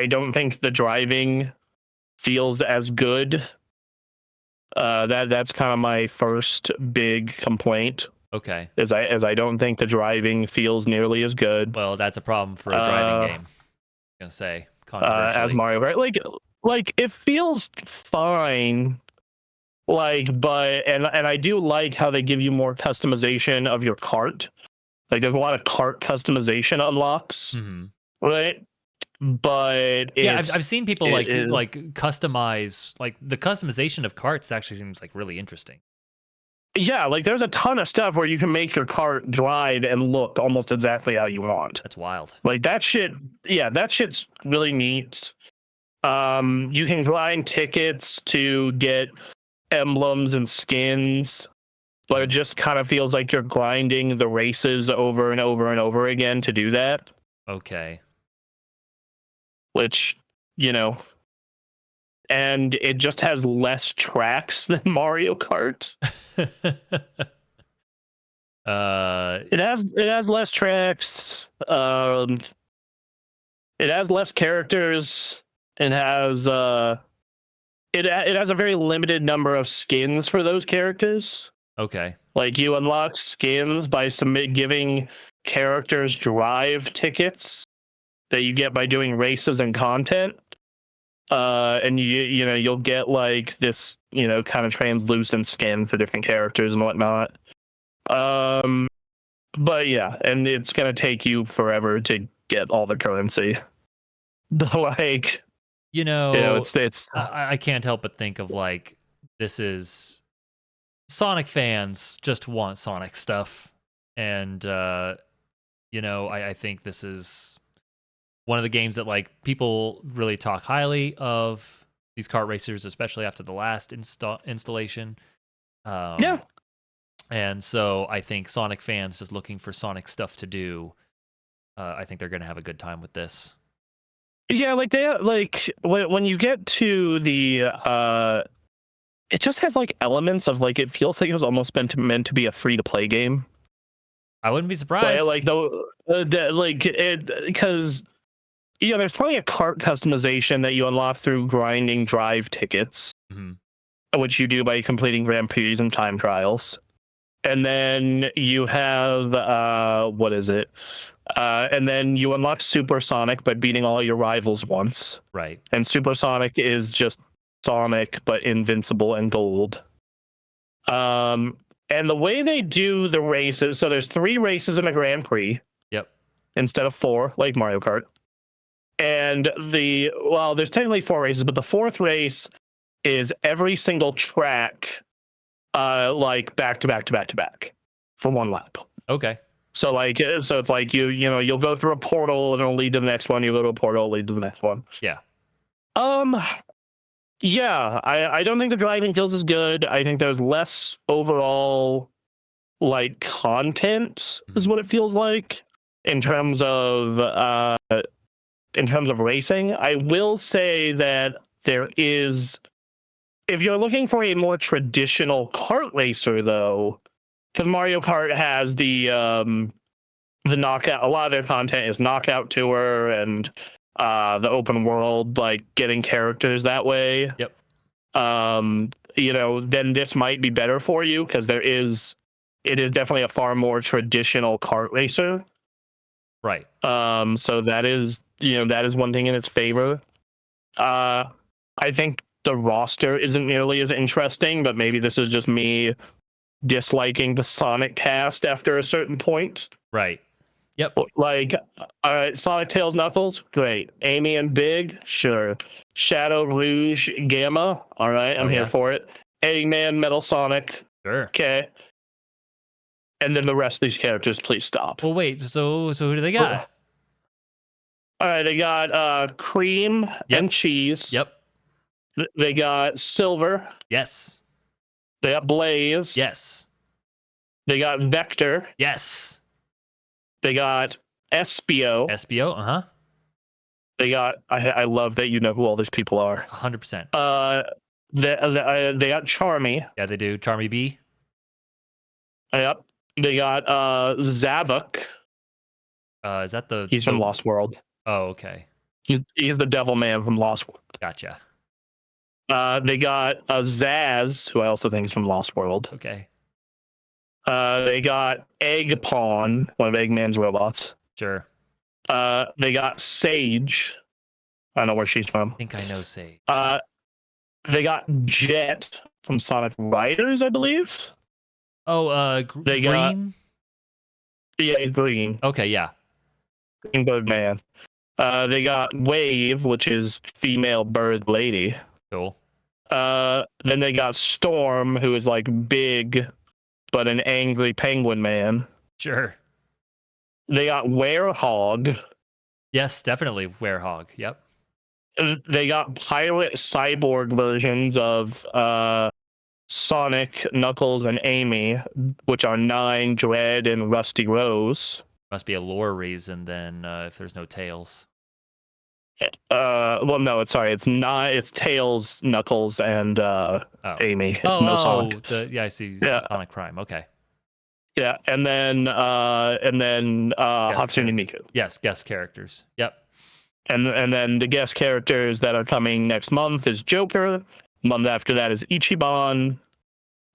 don't think the driving feels as good. That's kind of my first big complaint. Okay. As I don't think the driving feels nearly as good. Well, that's a problem for a driving game. I'm gonna say as Mario Kart. Like it feels fine. But I do like how they give you more customization of your cart. Like, there's a lot of cart customization unlocks, right? But I've seen people customize, like, the customization of carts actually seems like really interesting. Yeah, like there's a ton of stuff where you can make your cart glide and look almost exactly how you want. That's wild. Like that shit. Yeah, that shit's really neat. You can grind tickets to get emblems and skins, but it just kind of feels like you're grinding the races over and over and over again to do that. Okay. Which, and it just has less tracks than Mario Kart. It has less tracks. It has less characters. It has it has a very limited number of skins for those characters. Okay. Like, you unlock skins by giving characters drive tickets that you get by doing races and content. And you'll get like this, kind of translucent skin for different characters and whatnot. But yeah, and it's gonna take you forever to get all the currency. It's I can't help but think of, like, this is Sonic fans just want Sonic stuff, and I think this is one of the games that like people really talk highly of these kart racers, especially after the last installation. Yeah. And so I think Sonic fans just looking for Sonic stuff to do, I think they're going to have a good time with this. Yeah, like they like when you get to the it just has like elements of like it feels like it was almost meant to be a free to play game. I wouldn't be surprised. Like like it because there's plenty of kart customization that you unlock through grinding drive tickets, which you do by completing Grand Prix and time trials. And then you have what is it? And then you unlock Supersonic by beating all your rivals once. Right. And Supersonic is just Sonic but invincible and gold. And the way they do the races, so there's 3 races in a Grand Prix. Yep. Instead of 4, like Mario Kart. And there's technically 4 races, but the 4th race is every single track like back to back to back to back for 1 lap. Okay. So it's like you'll go through a portal and it'll lead to the next one. You go to a portal, it'll lead to the next one. Yeah. Yeah, I don't think the driving kills is good. I think there's less overall like content is what it feels like in terms of racing. I will say that there is, if you're looking for a more traditional kart racer though, because Mario Kart has the knockout, a lot of their content is knockout tour and the open world, like getting characters that way. Yep. Then this might be better for you because it is definitely a far more traditional kart racer. Right. So that is one thing in its favor. I think the roster isn't nearly as interesting, but maybe this is just me disliking the Sonic cast after a certain point. Right. Yep. Like, all right, Sonic, Tails, Knuckles, great. Amy and Big, sure. Shadow, Rouge, Gamma, all right, I'm here for it. Eggman, Metal Sonic, sure. Okay. And then the rest of these characters, please stop. Well, wait. So who do they got? All right, they got Cream and Cheese. Yep. They got Silver. Yes. They got Blaze. Yes. They got Vector. Yes. They got Espio. Espio, They got. I love that you know who all these people are. 100%. They got Charmy. Yeah, they do. Charmy B. Yep. They got Zavok. Is that the? He's from Lost World. Oh, okay. He's the Devil Man from Lost World. Gotcha. They got Zaz, who I also think is from Lost World. Okay. They got Egg Pawn, one of Eggman's robots. Sure. They got Sage. I don't know where she's from. I think I know Sage. They got Jet from Sonic Riders, I believe. Oh, they Green? Yeah, he's green. Okay, yeah. Green Bird Man. They got Wave, which is female bird lady. Cool. Then they got Storm, who is like big, but an angry penguin man. Sure. They got Werehog. Yes, definitely Werehog. Yep. They got pilot cyborg versions of Sonic, Knuckles, and Amy, which are Nine, Dread, and Rusty Rose. Must be a lore reason then if there's no Tails. Well, no, it's Tails, Knuckles, and Amy. No Sonic. I see. Yeah. Sonic Prime. Okay. Yeah, and then Hatsune Miku. Yes, guest characters. Yep. And then the guest characters that are coming next month is Joker. Month after that is Ichiban,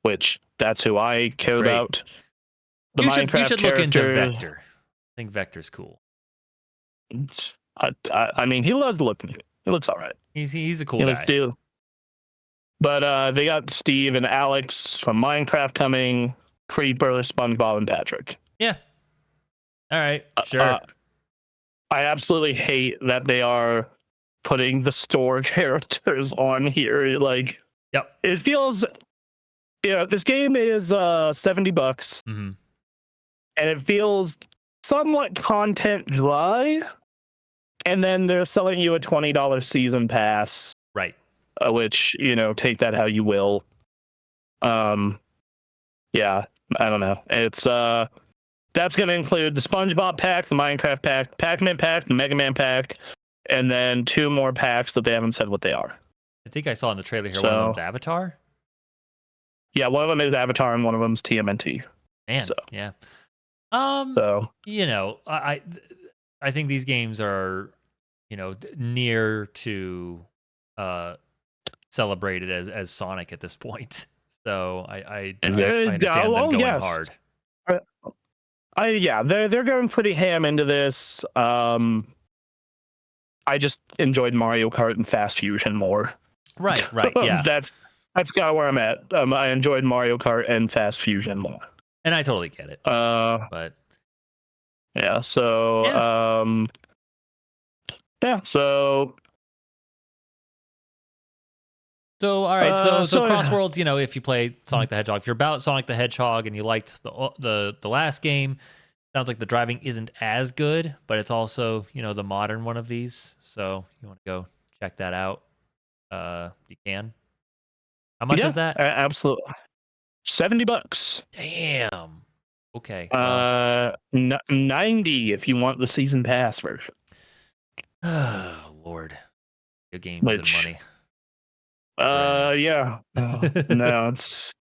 which that's who I care about. You should look into Vector. I think Vector's cool. I mean, he does look. He looks all right. He's a cool guy. But they got Steve and Alex from Minecraft coming. Creeper, SpongeBob, and Patrick. Yeah. All right. Sure. I absolutely hate that they are putting the store characters on here. Like, Yep. It feels, this game is $70, Mm-hmm. and it feels somewhat content dry. And then they're selling you a $20 season pass, Right. Which, take that how you will. Yeah, I don't know. It's that's going to include the SpongeBob pack, the Minecraft pack, Pac-Man pack, the Mega Man pack, and then 2 more packs that they haven't said what they are. I think I saw in the trailer here So, one of them's Avatar. Yeah, one of them is Avatar and one of them's TMNT. Man, so, yeah. So, I think these games are, near to celebrated as Sonic at this point. So I understand them going hard. They're going pretty ham into this. I just enjoyed Mario Kart and Fast Fusion more. Right, yeah. That's kind of where I'm at. I enjoyed Mario Kart and Fast Fusion more. And I totally get it. But yeah, so So all right, so Crossworlds, if you play Sonic the Hedgehog, if you're about Sonic the Hedgehog and you liked the last game, sounds like the driving isn't as good, but it's also, the modern one of these. So you want to go check that out. You can. How much is that? Absolutely. $70. Damn. Okay. 90 if you want the season pass version. Oh Lord. Your games and money. Yeah. No, it's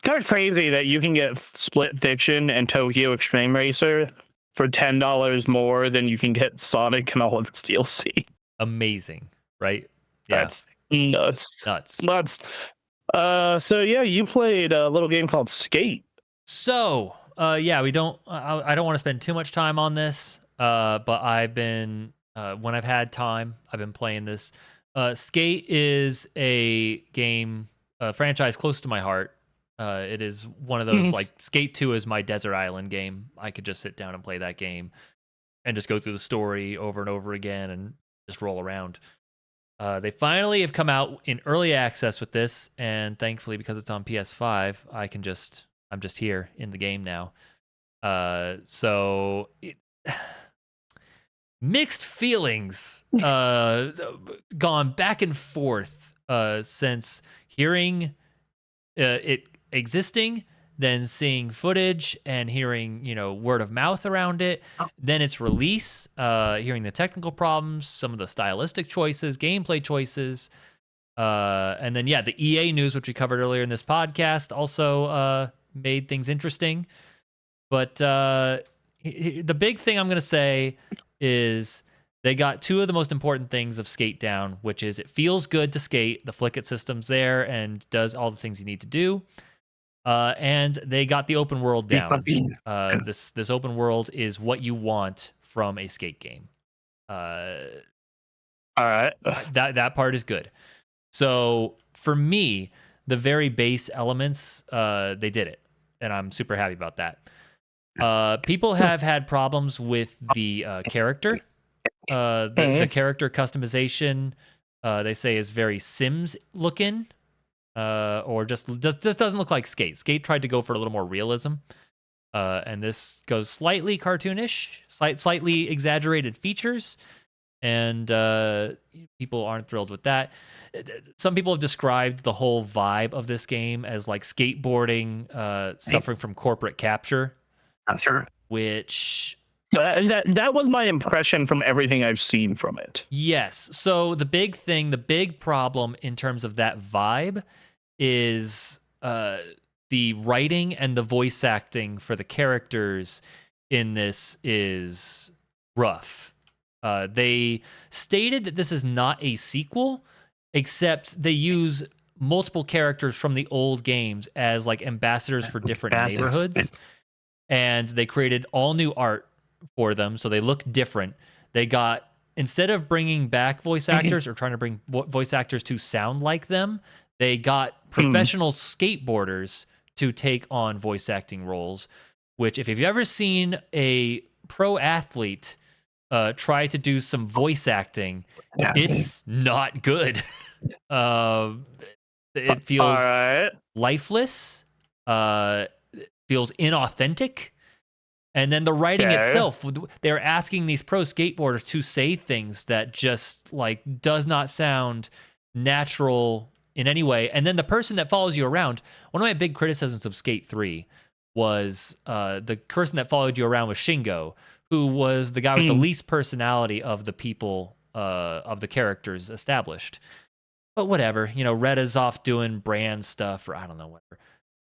kind of crazy that you can get Split Fiction and Tokyo Extreme Racer for $10 more than you can get Sonic and all of its DLC. Amazing, right? Yeah. That's nuts. So yeah, you played a little game called Skate. So, I don't want to spend too much time on this, but I've been, when I've had time, I've been playing this. Skate is a game, franchise close to my heart. It is one of those, like, Skate 2 is my desert island game. I could just sit down and play that game and just go through the story over and over again and just roll around. They finally have come out in early access with this, and thankfully, because it's on PS5, I'm just here in the game now. Mixed feelings, gone back and forth since hearing it existing, then seeing footage and hearing, word of mouth around it, then its release, hearing the technical problems, some of the stylistic choices, gameplay choices, and then the EA news, which we covered earlier in this podcast, also made things interesting. But the big thing I'm going to say is they got 2 of the most important things of Skate down, which is it feels good to skate. The flick it system's there and does all the things you need to do. And they got the open world down. This open world is what you want from a skate game. All right. That part is good. So for me, the very base elements, they did it, and I'm super happy about that. People have had problems with the character. The character customization, they say, is very Sims looking, or just doesn't look like Skate. Skate tried to go for a little more realism, and this goes slightly cartoonish, slightly exaggerated features, and people aren't thrilled with that. Some people have described the whole vibe of this game as like skateboarding suffering from corporate capture. Sure. Which that was my impression from everything I've seen from it. Yes. So the big problem in terms of that vibe is the writing and the voice acting for the characters in this is rough. They stated that this is not a sequel, except they use multiple characters from the old games as like ambassadors for different neighborhoods. And they created all new art for them, so they look different. They got, instead of bringing back voice actors or trying to bring voice actors to sound like them, they got professional skateboarders to take on voice acting roles, which if you've ever seen a pro athlete try to do some voice acting, it's not good. It All feels right. lifeless, feels inauthentic. And then the writing Okay. itself, they're asking these pro skateboarders to say things that just like does not sound natural in any way. And then the person that follows you around, one of my big criticisms of Skate 3 was the person that followed you around was Shingo, who was the guy with the least personality of the people, of the characters established. But whatever, Retta's off doing brand stuff, or I don't know, whatever.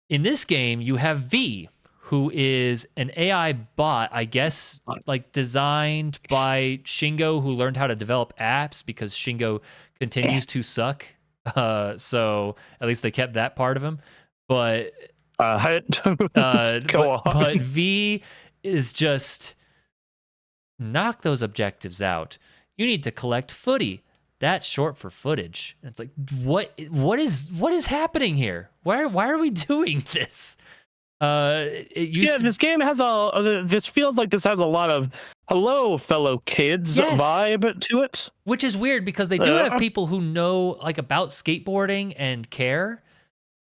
In this game, you have V, who is an AI bot, I guess, like designed by Shingo, who learned how to develop apps because Shingo continues to suck. So at least they kept that part of him. But go on. but V is just knock those objectives out. You need to collect footy. That's short for footage. And it's like, what is happening here? Why are we doing this? This game has this feels like this has a lot of hello fellow kids vibe to it, which is weird because they do have people who know like about skateboarding and care,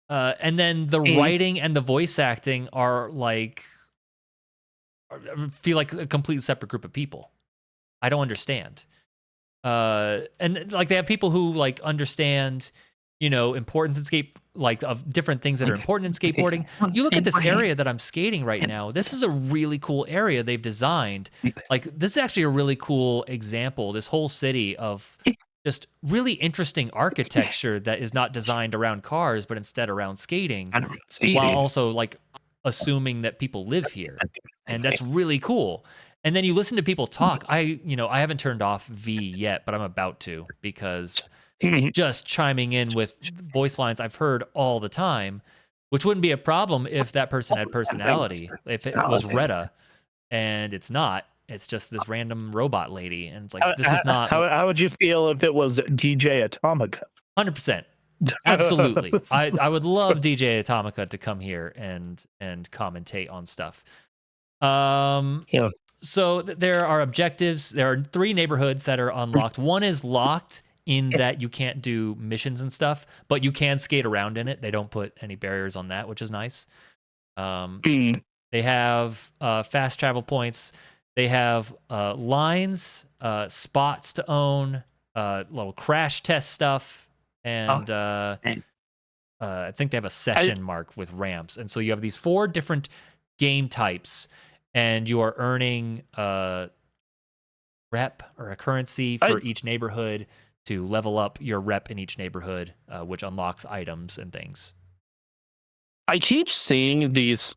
and then the writing and the voice acting are like feel like a completely separate group of people. I don't understand. And like they have people who like understand, importance in of different things that are important in skateboarding. You look at this area that I'm skating right now. This is a really cool area they've designed. Like this is actually a really cool example. This whole city of just really interesting architecture that is not designed around cars, but instead around skating, while also like assuming that people live here. And that's really cool. And then you listen to people talk. I haven't turned off V yet, but I'm about to, because just chiming in with voice lines I've heard all the time, which wouldn't be a problem if that person had personality. If it was Retta, and it's not. It's just this random robot lady, and it's like this is not. How would you feel if it was DJ Atomica? 100%. Absolutely. I would love DJ Atomica to come here and commentate on stuff. So there are objectives. There are 3 neighborhoods that are unlocked. One is locked in that you can't do missions and stuff, but you can skate around in it. They don't put any barriers on that, which is nice. They have fast travel points. They have lines, spots to own, little crash test stuff, and I think they have a session mark with ramps. And so you have these 4 different game types, and you are earning rep or a currency for each neighborhood to level up your rep in each neighborhood, which unlocks items and things. I keep seeing these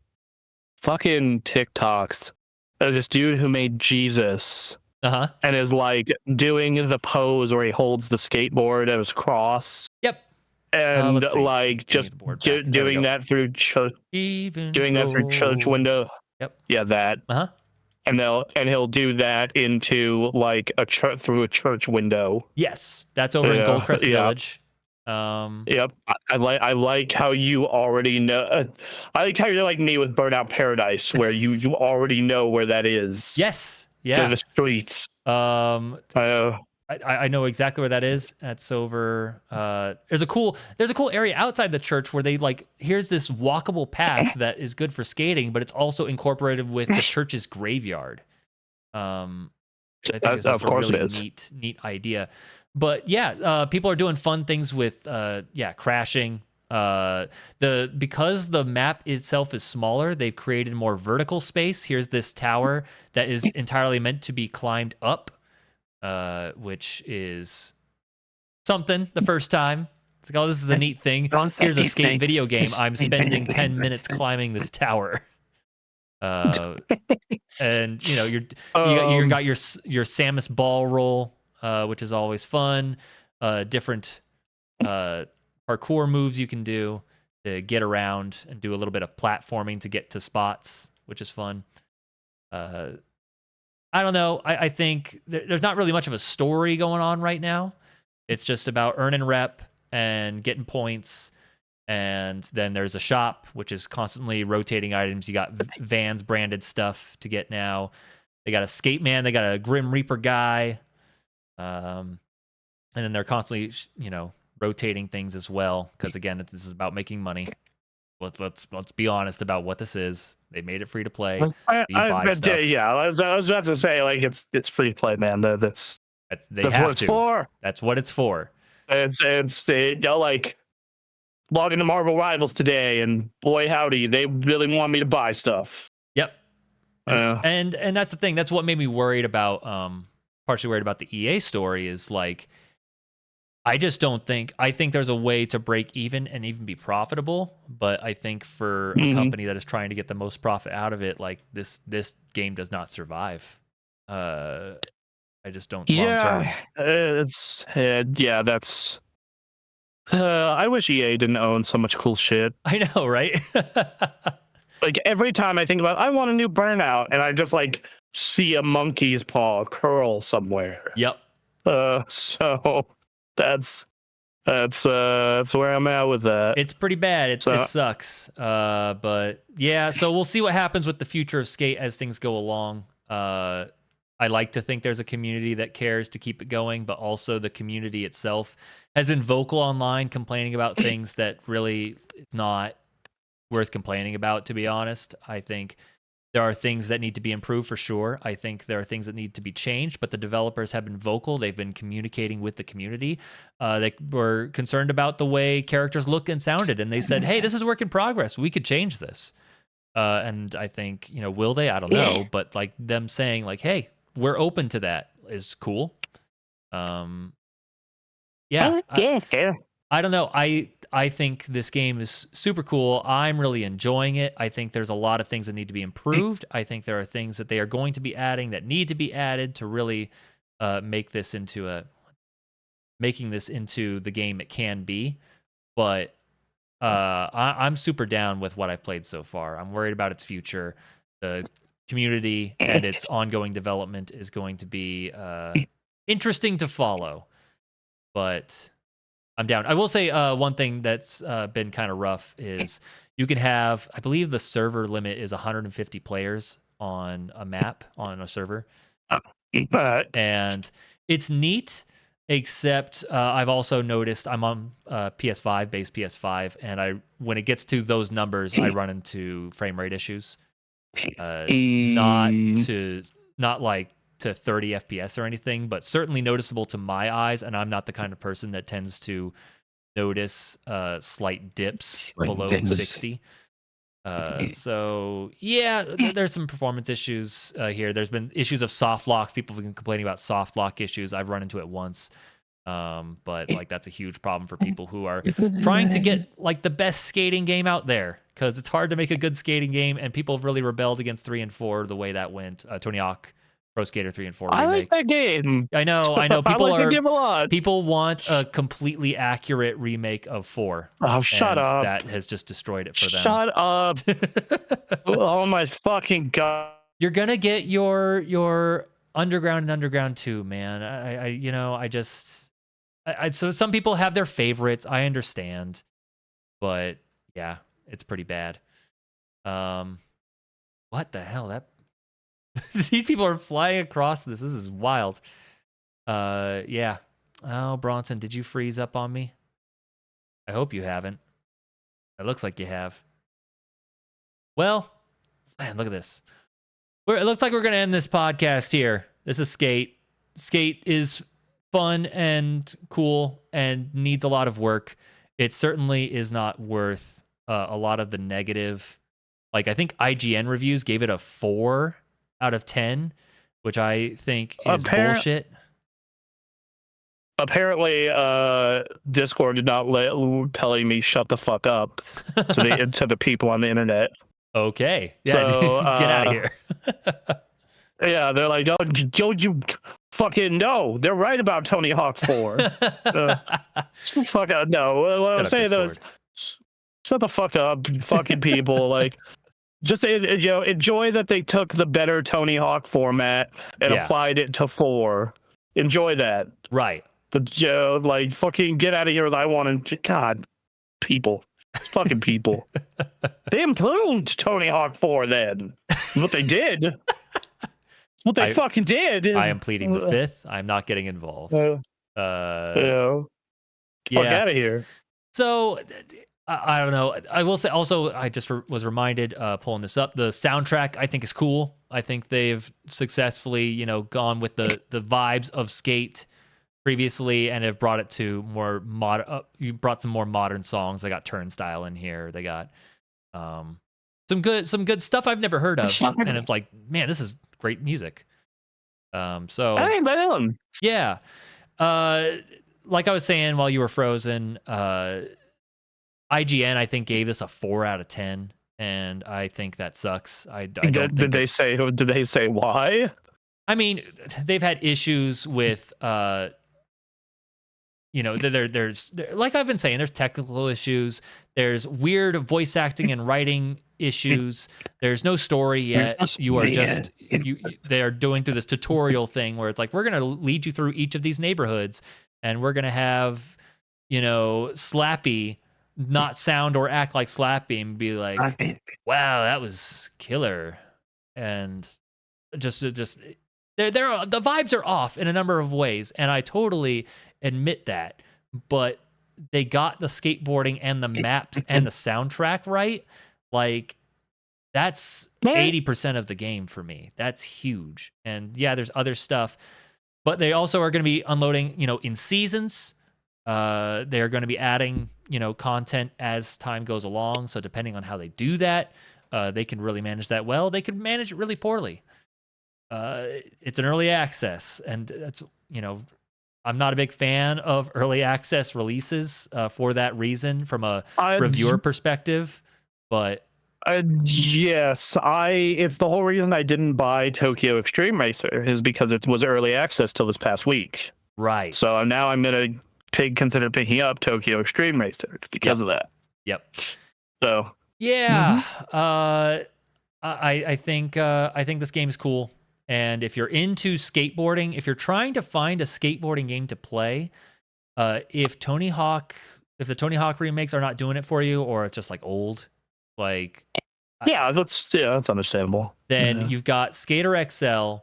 fucking TikToks of this dude who made Jesus and is like doing the pose where he holds the skateboard as cross. Yep. And like just doing that through church window. Yep. Yeah, that. And he'll do that into like through a church window. Yes, that's over in Goldcrest Village. Yep. I like how you already know. I like how you're like me with Burnout Paradise, where you already know where that is. Yes. Yeah. The streets. I know exactly where that is. That's over. There's a cool area outside the church where they like. Here's this walkable path that is good for skating, but it's also incorporated with the church's graveyard. I think this is a really neat idea. But yeah, people are doing fun things with crashing. Because the map itself is smaller, they've created more vertical space. Here's this tower that is entirely meant to be climbed up. Which is something the first time. It's like, oh, this is a neat thing. Here's a skate video game. I'm spending 10 minutes climbing this tower. And you got your Samus ball roll, which is always fun. Different parkour moves you can do to get around and do a little bit of platforming to get to spots, which is fun. I don't know. I think there's not really much of a story going on right now. It's just about earning rep and getting points. And then there's a shop, which is constantly rotating items. You got Vans branded stuff to get now. They got a skate man. They got a Grim Reaper guy. And then they're constantly, rotating things as well. Because again, this is about making money. Let's be honest about what this is. They made it free to play. You buy stuff. Yeah, I was about to say, like, it's free to play, man. That's what it's for. That's what it's for. They'll like log into Marvel Rivals today, and boy howdy, they really want me to buy stuff. Yep. And that's the thing. That's what made me worried about. Partially worried about the EA story is like, I just don't think. I think there's a way to break even and even be profitable, but I think for a company that is trying to get the most profit out of it, like this game does not survive. I just don't. Long term. That's. I wish EA didn't own so much cool shit. I know, right? Like every time I think about, I want a new Burnout, and I just like see a monkey's paw curl somewhere. Yep. So that's where I'm at with that. It's pretty bad. It sucks. But yeah, so we'll see what happens with the future of Skate as things go along. I like to think there's a community that cares to keep it going, but also the community itself has been vocal online complaining about things that really it's not worth complaining about, to be honest. I think there are things that need to be improved for sure. I think there are things that need to be changed, but the developers have been vocal. They've been communicating with the community. They were concerned about the way characters looked and sounded, and they said, hey, this is a work in progress. We could change this. And I think, will they? I don't know. But like them saying like, hey, we're open to that is cool. Yeah. Fair. I don't know. I think this game is super cool. I'm really enjoying it. I think there's a lot of things that need to be improved. I think there are things that they are going to be adding that need to be added to really making this into the game it can be. But I'm super down with what I've played so far. I'm worried about its future. The community and its ongoing development is going to be interesting to follow. But I'm down. I will say one thing that's been kind of rough is you can have, I believe the server limit is 150 players on a map, on a server. And it's neat, except I've also noticed I'm on PS5, base PS5, and when it gets to those numbers, I run into frame rate issues. Not like to 30 FPS or anything, but certainly noticeable to my eyes, and I'm not the kind of person that tends to notice slight dips below 60. So yeah, there's some performance issues here. There's been issues of soft locks. People have been complaining about soft lock issues. I've run into it once. But like that's a huge problem for people who are trying to get like the best skating game out there, because it's hard to make a good skating game, and people have really rebelled against 3 and 4 the way that went. Tony Hawk Pro Skater 3 and 4 remake. I like that game. I know. People like the game a lot. People want a completely accurate remake of 4. Oh, shut up! That has just destroyed it for them. Shut up! Oh my fucking god! You're gonna get your Underground and Underground 2, man. So some people have their favorites. I understand, but yeah, it's pretty bad. What the hell? These people are flying across this. This is wild. Yeah. Oh, Bronson, did you freeze up on me? I hope you haven't. It looks like you have. Well, man, look at this. It looks like we're going to end this podcast here. This is Skate. Skate is fun and cool and needs a lot of work. It certainly is not worth a lot of the negative. Like, I think IGN reviews gave it a 4 out of 10, which I think is bullshit. Apparently, Discord did not telling me shut the fuck up to the people on the internet. Okay. Yeah, so, get out of here. Yeah, they're like, oh, don't you fucking know? They're right about Tony Hawk 4. Fuck up. No, what I'm saying is, shut the fuck up, fucking people. Like, just enjoy that they took the better Tony Hawk format and applied it to 4. Enjoy that. Right. But like, fucking get out of here. I want to. God, people. Fucking people. They improved Tony Hawk 4 then. What they did. What they fucking did. I am pleading the 5th. I'm not getting involved. Yeah. Fuck out of here. So I don't know. I will say also, I just was reminded pulling this up. The soundtrack I think is cool. I think they've successfully, gone with the vibes of Skate previously and have brought it to more modern. You brought some more modern songs. They got Turnstile in here. They got some good stuff I've never heard of, and it's like, man, this is great music. So I ain't down. Yeah. Like I was saying while you were frozen, IGN I think gave this a 4 out of 10, and I think that sucks. I don't think Did they say why? I mean, they've had issues with there's like I've been saying, there's technical issues, there's weird voice acting and writing issues, there's no story yet. You are just they are doing through this tutorial thing where it's like, we're gonna lead you through each of these neighborhoods, and we're gonna have Slappy not sound or act like Slappy and be like, wow, that was killer, and just the vibes are off in a number of ways, and I totally admit that, but they got the skateboarding and the maps and the soundtrack right. Like, that's 80% of the game for me. That's huge. And yeah, there's other stuff, but they also are going to be unloading, in seasons. They're going to be adding, content as time goes along. So depending on how they do that, they can really manage that well. They could manage it really poorly. It's an early access, and that's, I'm not a big fan of early access releases for that reason from a reviewer perspective, but yes, it's the whole reason I didn't buy Tokyo Extreme Racer is because it was early access till this past week. Right. So now I'm going to consider picking up Tokyo Extreme Racer because of that. Yep. So yeah, I think this game is cool. And if you're into skateboarding, if you're trying to find a skateboarding game to play, if the Tony Hawk remakes are not doing it for you, or it's just like old, like that's understandable. Then you've got Skater XL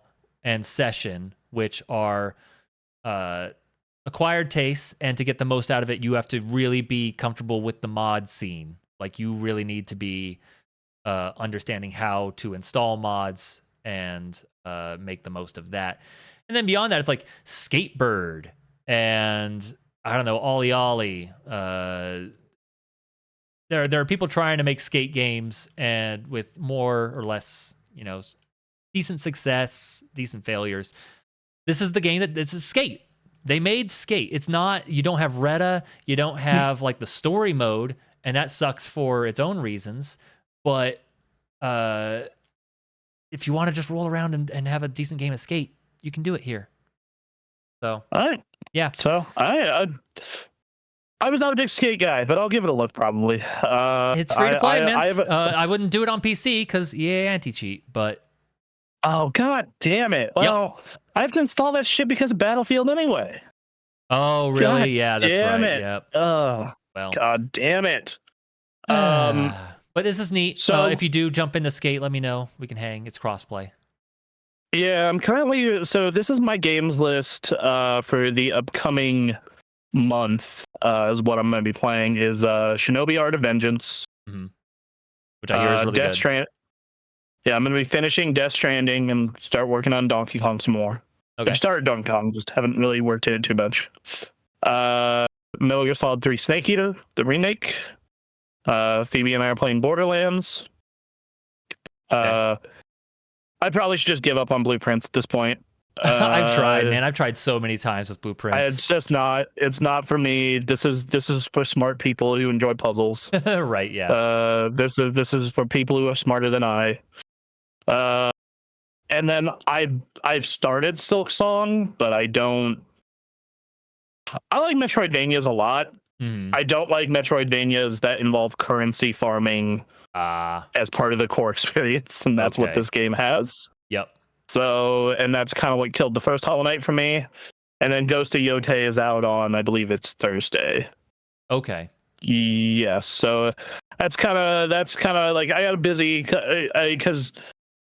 and Session, which are acquired tastes, and to get the most out of it, you have to really be comfortable with the mod scene. Like, you really need to be understanding how to install mods and make the most of that. And then beyond that, it's like Skatebird and I don't know, Ollie Ollie. There are people trying to make skate games, and with more or less, decent success, decent failures. This is the game this is Skate. They made Skate. It's not, you don't have Retta, you don't have like the story mode, and that sucks for its own reasons. But if you want to just roll around and have a decent game of Skate, you can do it here. So, yeah. So I was not a big Skate guy, but I'll give it a look probably. It's free to play, man. I wouldn't do it on PC because EA anti-cheat, but oh, god damn it. Well, I have to install that shit because of Battlefield anyway. Oh, really? God yeah, that's damn right. It. Yep. Oh, well. God damn it. But this is neat. So if you do jump into Skate, let me know. We can hang. It's crossplay. Yeah, I'm currently, so this is my games list for the upcoming month, is what I'm going to be playing is Shinobi Art of Vengeance. Mm-hmm. Which I hear is really good. Yeah, I'm going to be finishing Death Stranding and start working on Donkey Kong some more. Okay. I've started Donkey Kong, just haven't really worked in it too much. Metal Gear Solid 3 Snake Eater, the remake. Phoebe and I are playing Borderlands. I probably should just give up on Blueprints at this point. I've tried, man. I've tried so many times with Blueprints. It's just not. It's not for me. This is for smart people who enjoy puzzles. Right? Yeah. This is for people who are smarter than I. And then I've started Silk Song, but I don't. I like Metroidvanias a lot. Mm-hmm. I don't like Metroidvanias that involve currency farming as part of the core experience, and that's what this game has. Yep. So, and that's kind of what killed the first Hollow Knight for me. And then Ghost of Yotei is out on, I believe it's Thursday. Okay. Yes. So that's kind of like I got busy because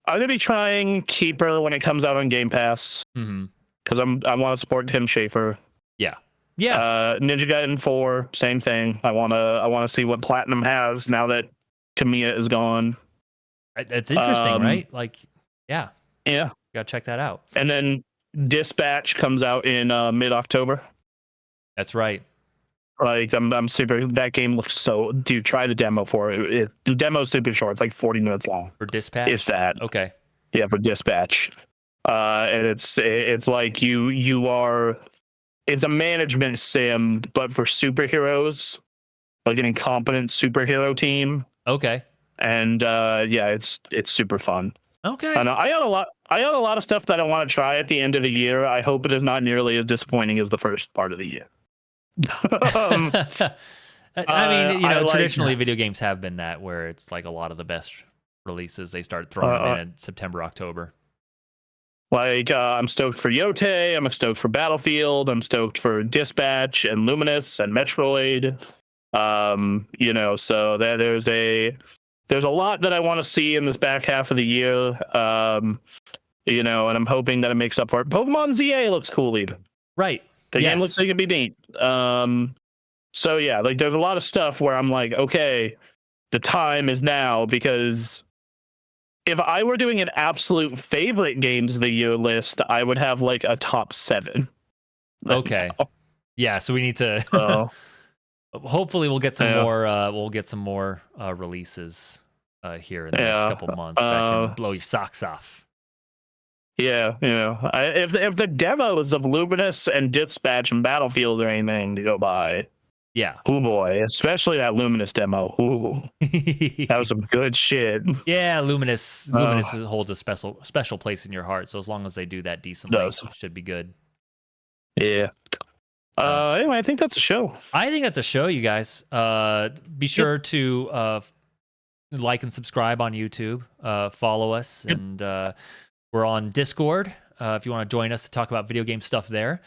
I'm gonna be trying Keeper when it comes out on Game Pass. Mm-hmm. Because I want to support Tim Schafer. Yeah. Yeah. Ninja Gaiden 4, same thing. I wanna see what Platinum has now that Kamiya is gone. It's interesting, right? Like, yeah. Yeah. Gotta check that out. And then Dispatch comes out in mid-October. That's right. Like I'm super. That game looks so. Dude, try the demo for it. The demo's super short. It's like 40 minutes long. For Dispatch. If that. Okay. Yeah, for Dispatch. And it's like you are. It's a management sim, but for superheroes, like an incompetent superhero team. Okay. And yeah, it's super fun. Okay. And I got a lot of stuff that I want to try at the end of the year. I hope it is not nearly as disappointing as the first part of the year. I mean, you know, traditionally video games have been that, where it's like a lot of the best releases they start throwing them in September, October. Like I'm stoked for Yote, I'm stoked for Battlefield, I'm stoked for Dispatch and Luminous and Metroid. You know, so there's a lot that I want to see in this back half of the year. You know, and I'm hoping that it makes up for it. Pokemon ZA looks cool even. Right. The game looks like it'd be neat. So yeah, like there's a lot of stuff where I'm like, okay, the time is now, because if I were doing an absolute favorite games of the year list, I would have like a top 7. Okay. Yeah, so we need to hopefully we'll get some more releases here in the next couple months that can blow your socks off. Yeah, you know, if the demos of Luminous and Dispatch and Battlefield are anything to go by, yeah, oh boy, especially that Luminous demo. Ooh, that was some good shit. Yeah, Luminous holds a special place in your heart. So as long as they do that decently, it should be good. Yeah. Anyway, I think that's a show. I think that's a show, you guys. Be sure to like and subscribe on YouTube. Follow us, and we're on Discord. If you want to join us to talk about video game stuff there.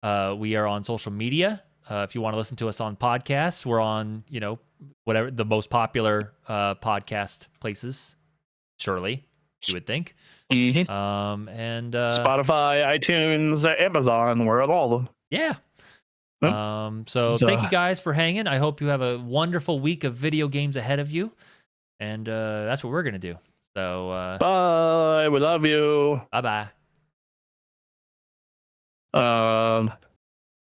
We are on social media. If you want to listen to us on podcasts, we're on, you know, whatever the most popular podcast places. Surely, you would think. Mm-hmm. And Spotify, iTunes, Amazon, we're at all of them. Yeah. So thank you guys for hanging. I hope you have a wonderful week of video games ahead of you. And that's what we're gonna do. So bye. We love you. Bye bye.